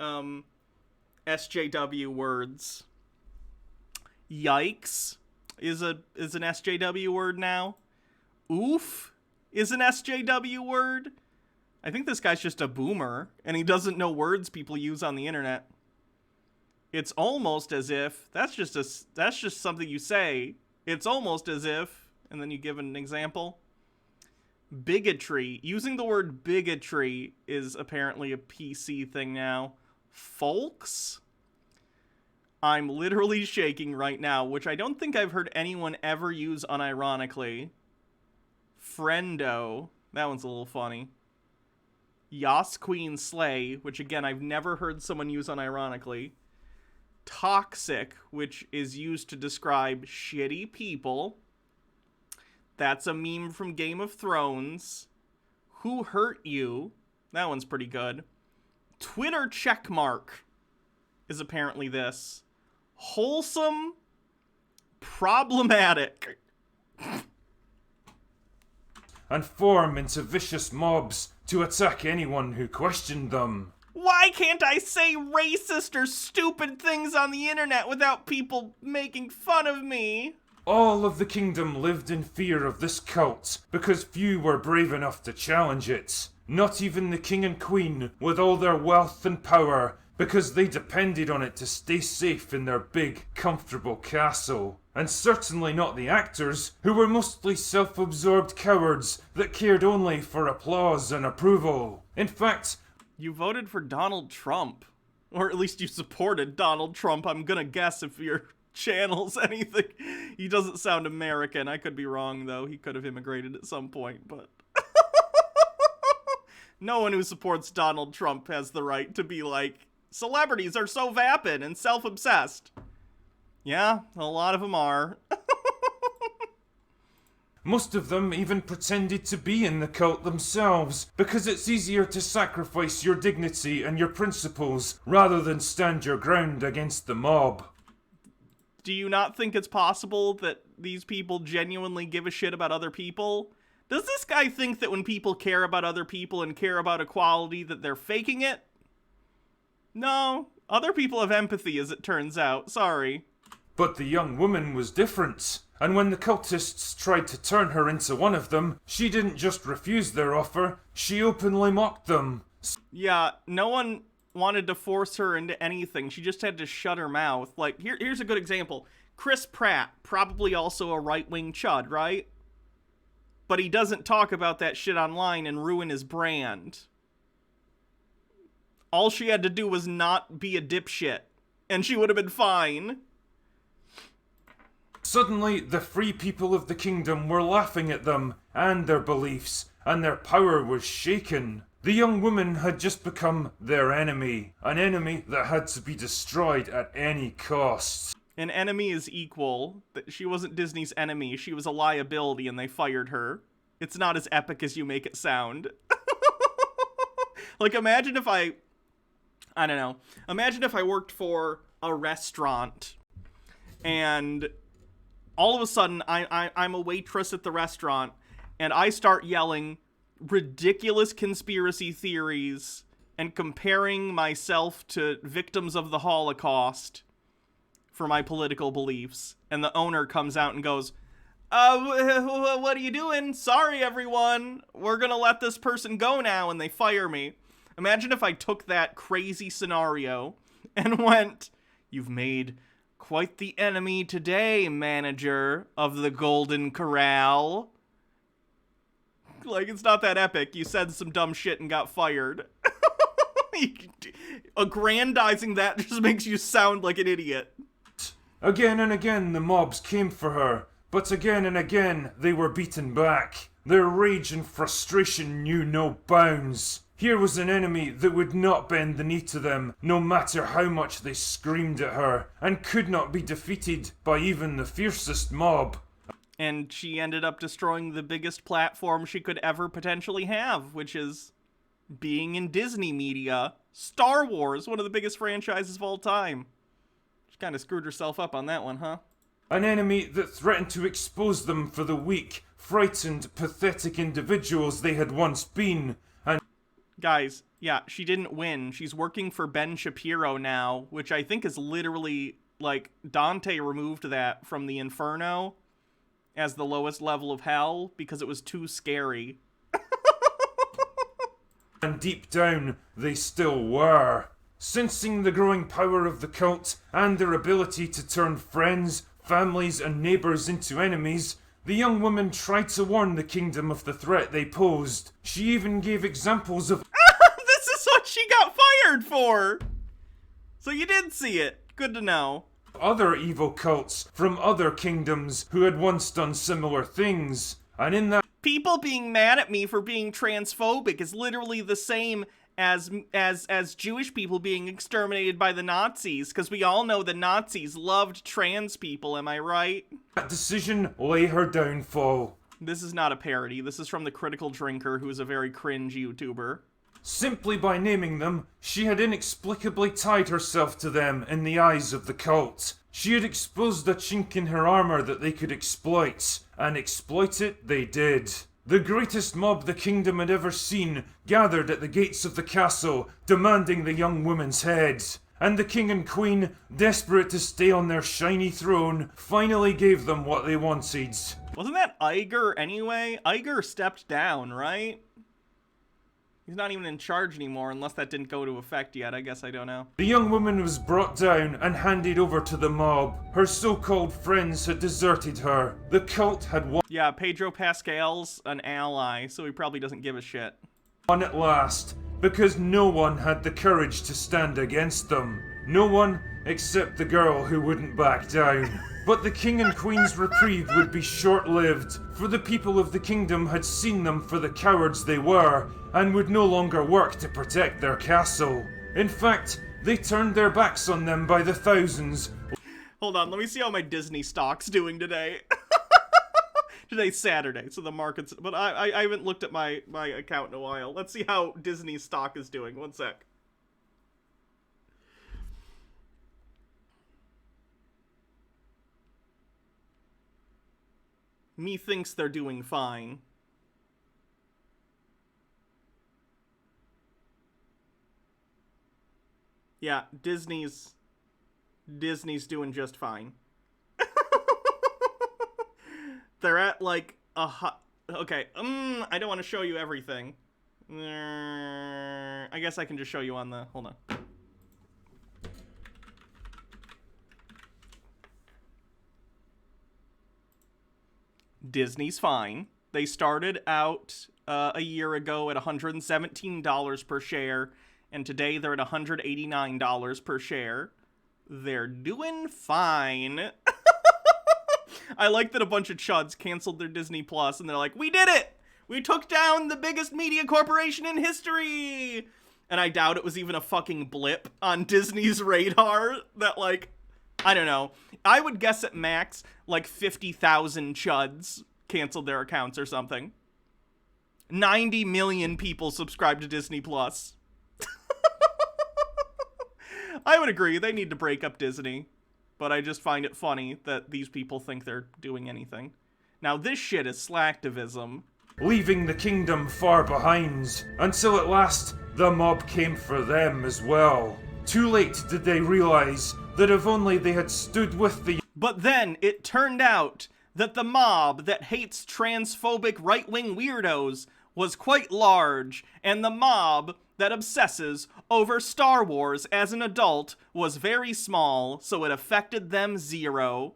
SJW words. Yikes is an SJW word now. Oof is an SJW word. I think this guy's just a boomer, and he doesn't know words people use on the internet. It's almost as if that's just something you say. It's almost as if, and then you give an example. Bigotry. Using the word bigotry is apparently a PC thing now. Folks? I'm literally shaking right now, which I don't think I've heard anyone ever use unironically. Friendo. That one's a little funny. Yas Queen Slay, which again, I've never heard someone use unironically. Toxic, which is used to describe shitty people. That's a meme from Game of Thrones. Who hurt you? That one's pretty good. Twitter checkmark is apparently this. Wholesome, problematic. And form into vicious mobs to attack anyone who questioned them. Why can't I say racist or stupid things on the internet without people making fun of me? All of the kingdom lived in fear of this cult because few were brave enough to challenge it. Not even the king and queen, with all their wealth and power, because they depended on it to stay safe in their big, comfortable castle. And certainly not the actors, who were mostly self-absorbed cowards that cared only for applause and approval. In fact, you voted for Donald Trump. Or at least you supported Donald Trump, I'm gonna guess, if your channel's anything. He doesn't sound American. I could be wrong, though. He could have immigrated at some point, but... No one who supports Donald Trump has the right to be like, celebrities are so vapid and self-obsessed. Yeah, a lot of them are. most of them even pretended to be in the cult themselves, because it's easier to sacrifice your dignity and your principles rather than stand your ground against the mob. Do you not think it's possible that these people genuinely give a shit about other people? Does this guy think that when people care about other people and care about equality that they're faking it? No, other people have empathy, as it turns out. Sorry. But the young woman was different, and when the cultists tried to turn her into one of them, she didn't just refuse their offer, she openly mocked them. Yeah, no one wanted to force her into anything. She just had to shut her mouth. Like, here's a good example. Chris Pratt, probably also a right-wing chud, right? But he doesn't talk about that shit online and ruin his brand. All she had to do was not be a dipshit, and she would have been fine. Suddenly, the free people of the kingdom were laughing at them and their beliefs, and their power was shaken. The young woman had just become their enemy, an enemy that had to be destroyed at any cost. An enemy is equal. She wasn't Disney's enemy, she was a liability and they fired her. It's not as epic as you make it sound. Like, imagine if I don't know. Imagine if I worked for a restaurant and all of a sudden I'm a waitress at the restaurant and I start yelling ridiculous conspiracy theories and comparing myself to victims of the Holocaust for my political beliefs. And the owner comes out and goes, what are you doing? Sorry, everyone. We're gonna let this person go now, and they fire me. Imagine if I took that crazy scenario and went, "You've made quite the enemy today, manager of the Golden Corral." Like, it's not that epic. You said some dumb shit and got fired. Aggrandizing that just makes you sound like an idiot. Again and again the mobs came for her, but again and again they were beaten back. Their rage and frustration knew no bounds. Here was an enemy that would not bend the knee to them, no matter how much they screamed at her, and could not be defeated by even the fiercest mob. And she ended up destroying the biggest platform she could ever potentially have, which is being in Disney media. Star Wars, one of the biggest franchises of all time. She kind of screwed herself up on that one, huh? An enemy that threatened to expose them for the weak, frightened, pathetic individuals they had once been. And guys, yeah, she didn't win. She's working for Ben Shapiro now, which I think is literally, like, Dante removed that from the Inferno as the lowest level of hell because it was too scary. And deep down, they still were. Sensing the growing power of the cult and their ability to turn friends, families, and neighbors into enemies, the young woman tried to warn the kingdom of the threat they posed. She even gave examples of this is what she got fired for! So you did see it. Good to know. Other evil cults from other kingdoms who had once done similar things. And in that, people being mad at me for being transphobic is literally the same as Jewish people being exterminated by the Nazis, because we all know the Nazis loved trans people, am I right? That decision lay her downfall. This is not a parody. This is from The Critical Drinker, who is a very cringe YouTuber. Simply by naming them, she had inexplicably tied herself to them in the eyes of the cult. She had exposed a chink in her armor that they could exploit, and exploit it they did. The greatest mob the kingdom had ever seen gathered at the gates of the castle, demanding the young woman's head. And the king and queen, desperate to stay on their shiny throne, finally gave them what they wanted. Wasn't that Iger anyway? Iger stepped down, right? He's not even in charge anymore, unless that didn't go into effect yet. I guess I don't know. The young woman was brought down and handed over to the mob. Her so-called friends had deserted her. The cult had won. Yeah, Pedro Pascal's an ally, so he probably doesn't give a shit. Won at last, because no one had the courage to stand against them. No one except the girl who wouldn't back down. But the king and queen's reprieve would be short-lived, for the people of the kingdom had seen them for the cowards they were, and would no longer work to protect their castle. In fact, they turned their backs on them by the thousands. Hold on, let me see how my Disney stock's doing today. Today's Saturday, so the market's... But I haven't looked at my account in a while. Let's see how Disney's stock is doing. One sec. Methinks they're doing fine. Yeah, Disney's doing just fine. They're at like okay, I don't want to show you everything. I guess I can just show you on the, hold on. Disney's fine. They started out a year ago at $117 per share, and today they're at $189 per share. They're doing fine. I like that a bunch of chuds canceled their Disney Plus, and they're like, we did it! We took down the biggest media corporation in history! And I doubt it was even a fucking blip on Disney's radar that, like, I don't know. I would guess at max, like 50,000 chuds canceled their accounts or something. 90 million people subscribe to Disney Plus. I would agree, they need to break up Disney. But I just find it funny that these people think they're doing anything. Now this shit is slacktivism. Leaving the kingdom far behind, until at last the mob came for them as well. Too late did they realize that if only they had stood with the... But then it turned out that the mob that hates transphobic right-wing weirdos was quite large, and the mob that obsesses over Star Wars as an adult was very small, so it affected them zero.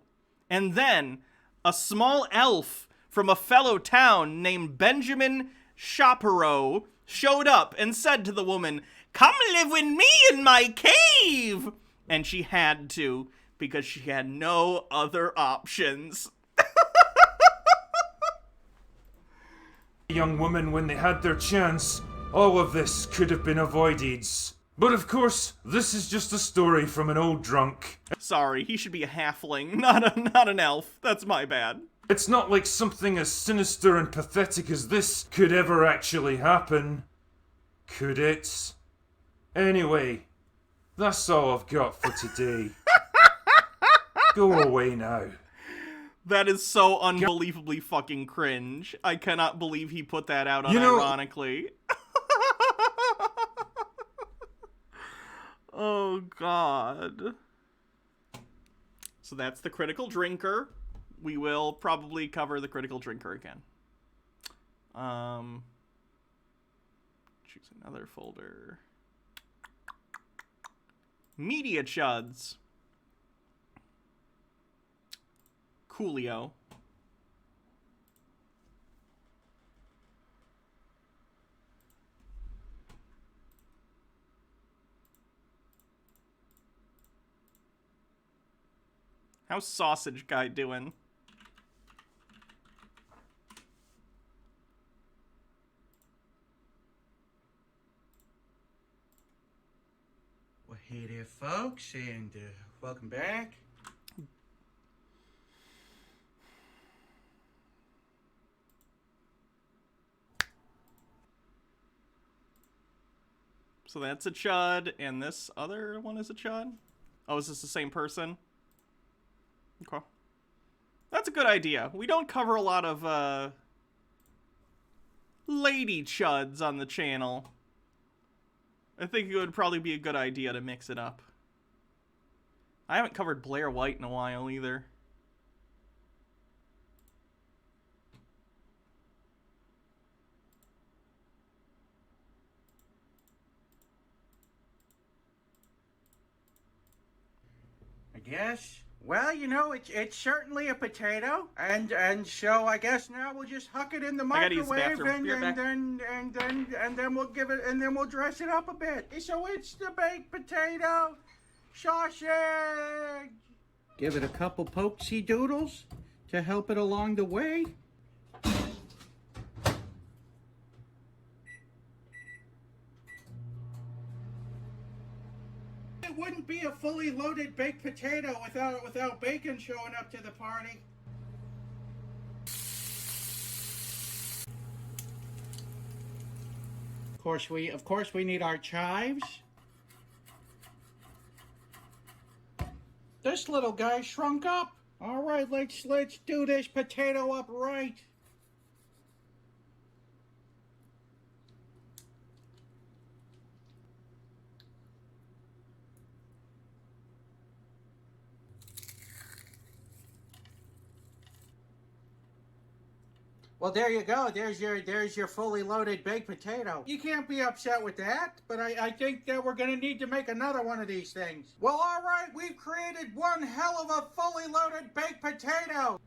And then a small elf from a fellow town named Ben Shapiro showed up and said to the woman, "Come live with me in my cave!" And she had to, because she had no other options. Young women, when they had their chance, all of this could have been avoided. But of course, this is just a story from an old drunk. Sorry, he should be a halfling, not an elf. That's my bad. It's not like something as sinister and pathetic as this could ever actually happen. Could it? Anyway, that's all I've got for today. Go away now. That is so unbelievably fucking cringe. I cannot believe he put that out unironically. Oh, God. So that's the critical drinker. We will probably cover the critical drinker again. Choose another folder. Media chuds. Coolio. How's Sausage Guy doing? Well, hey there, folks, and welcome back. So that's a chud, and this other one is a chud? Oh, is this the same person? Okay. That's a good idea. We don't cover a lot of lady chuds on the channel. I think it would probably be a good idea to mix it up. I haven't covered Blair White in a while either. I guess. Well, you know, it's certainly a potato, and so I guess now we'll just huck it in the I gotta use the microwave, bathroom. and then we'll give it, and then we'll dress it up a bit. So it's the baked potato sausage. Give it a couple pokesy doodles to help it along the way. It wouldn't be a fully loaded baked potato without bacon showing up to the party. Of course we need our chives. This little guy shrunk up. All right, let's do this potato up right. Well, there you go. There's your fully loaded baked potato. You can't be upset with that, but I think that we're gonna need to make another one of these things. Well, all right, we've created one hell of a fully loaded baked potato.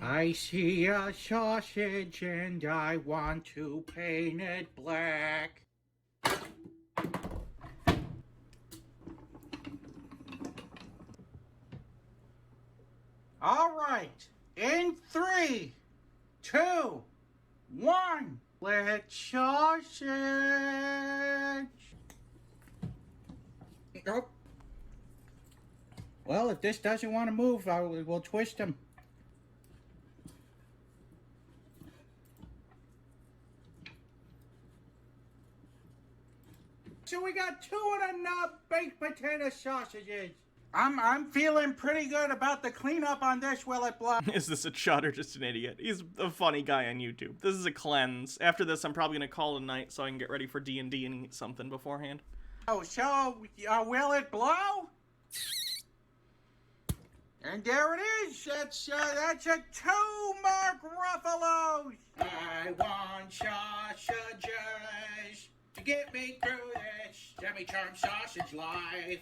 I see a sausage and I want to paint it black. All right, in 3, 2, 1, let's sausage. Oh. Well, if this doesn't want to move, we'll twist him. So we got 2 and a nub baked potato sausages. I'm feeling pretty good about the cleanup on this, will it, Blood? Is this a chud or just an idiot? He's a funny guy on YouTube. This is a cleanse. After this, I'm probably gonna call it a night so I can get ready for D&D and eat something beforehand. Oh, so will it blow? And there it is. That's a 2 Mark Ruffalo's. I want sausages to get me through this semi-charmed sausage life.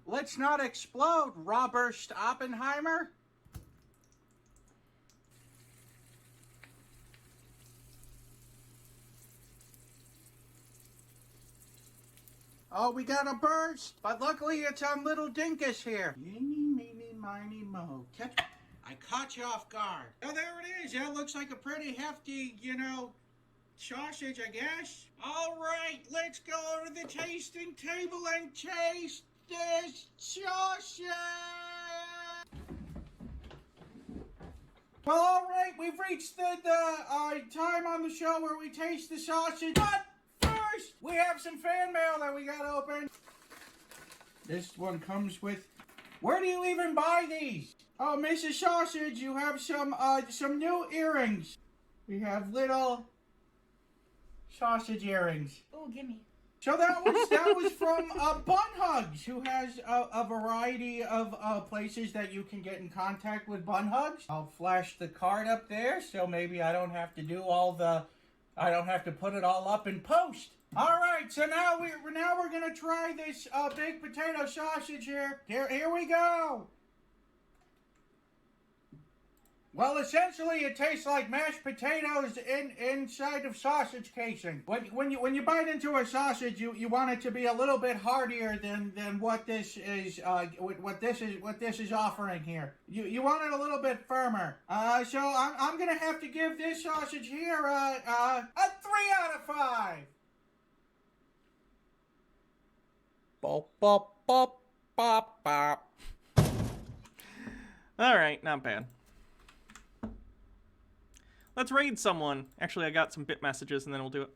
Let's not explode, Robert Oppenheimer. Oh, we got a burst, but luckily it's on Little Dinkus here. Eeny, meeny, miny, mo. I caught you off guard. Oh, there it is. That looks like a pretty hefty, sausage, I guess. All right, let's go to the tasting table and taste this sausage. Well, all right, we've reached the time on the show where we taste the sausage. But first, we have some fan mail that we gotta open. This one comes with. Where do you even buy these? Oh, Mrs. Sausage, you have some new earrings. We have little sausage earrings. Oh, gimme. So that was from Bun Hugs, who has a variety of places that you can get in contact with Bun Hugs. I'll flash the card up there, so maybe I don't have to do I don't have to put it all up in post. All right, so now we're gonna try this baked potato sausage here. Here we go. Well, essentially, it tastes like mashed potatoes inside of sausage casing. When you bite into a sausage, you want it to be a little bit heartier than what this is what this is offering here. You want it a little bit firmer. So I'm gonna have to give this sausage here a 3 out of 5. Bop bop bop bop bop. All right, not bad. Let's raid someone. Actually, I got some bit messages, and then we'll do it.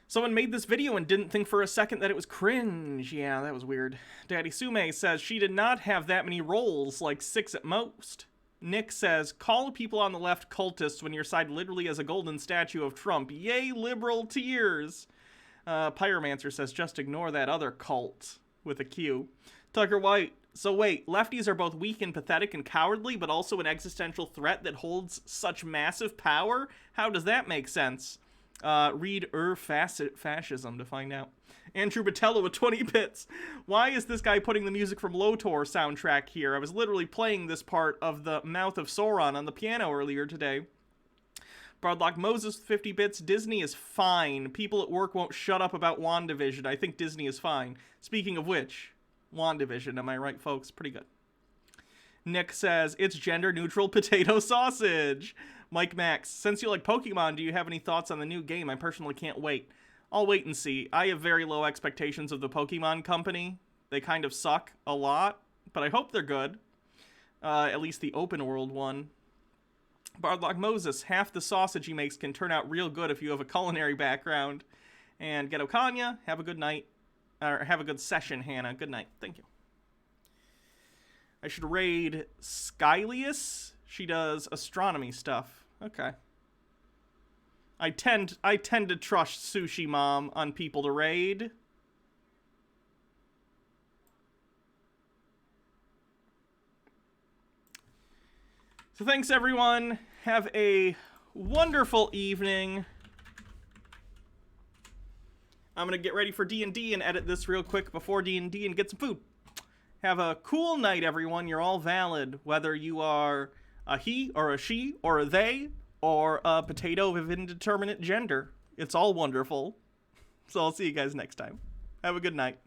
Someone made this video and didn't think for a second that it was cringe. Yeah, that was weird. Daddy Sume says she did not have that many roles, like 6 at most. Nick says, call people on the left cultists when your side literally has a golden statue of Trump. Yay, liberal tears. Pyromancer says, just ignore that other cult, with a Q. Tucker White, so wait, lefties are both weak and pathetic and cowardly, but also an existential threat that holds such massive power? How does that make sense? Read Fascism to find out. Andrew Batello with 20 bits. Why is this guy putting the music from Lotor soundtrack here? I was literally playing this part of the Mouth of Sauron on the piano earlier today. Bardlock Moses with 50 bits. Disney is fine. People at work won't shut up about WandaVision. I think Disney is fine. Speaking of which, WandaVision, am I right, folks? Pretty good. Nick says, it's gender-neutral potato sausage. Mike Max, since you like Pokemon, do you have any thoughts on the new game? I personally can't wait. I'll wait and see. I have very low expectations of the Pokemon company. They kind of suck a lot, but I hope they're good. At least the open world one. Bardlock Moses, half the sausage he makes can turn out real good if you have a culinary background. And Ghetto Kanya, have a good night. Or have a good session, Hannah. Good night. Thank you. I should raid Skylius. She does astronomy stuff. Okay. I tend to trust Sushi Mom on people to raid. So thanks, everyone. Have a wonderful evening. I'm going to get ready for D&D and edit this real quick before D&D and get some food. Have a cool night, everyone. You're all valid, whether you are a he or a she or a they or a potato of indeterminate gender. It's all wonderful. So I'll see you guys next time. Have a good night.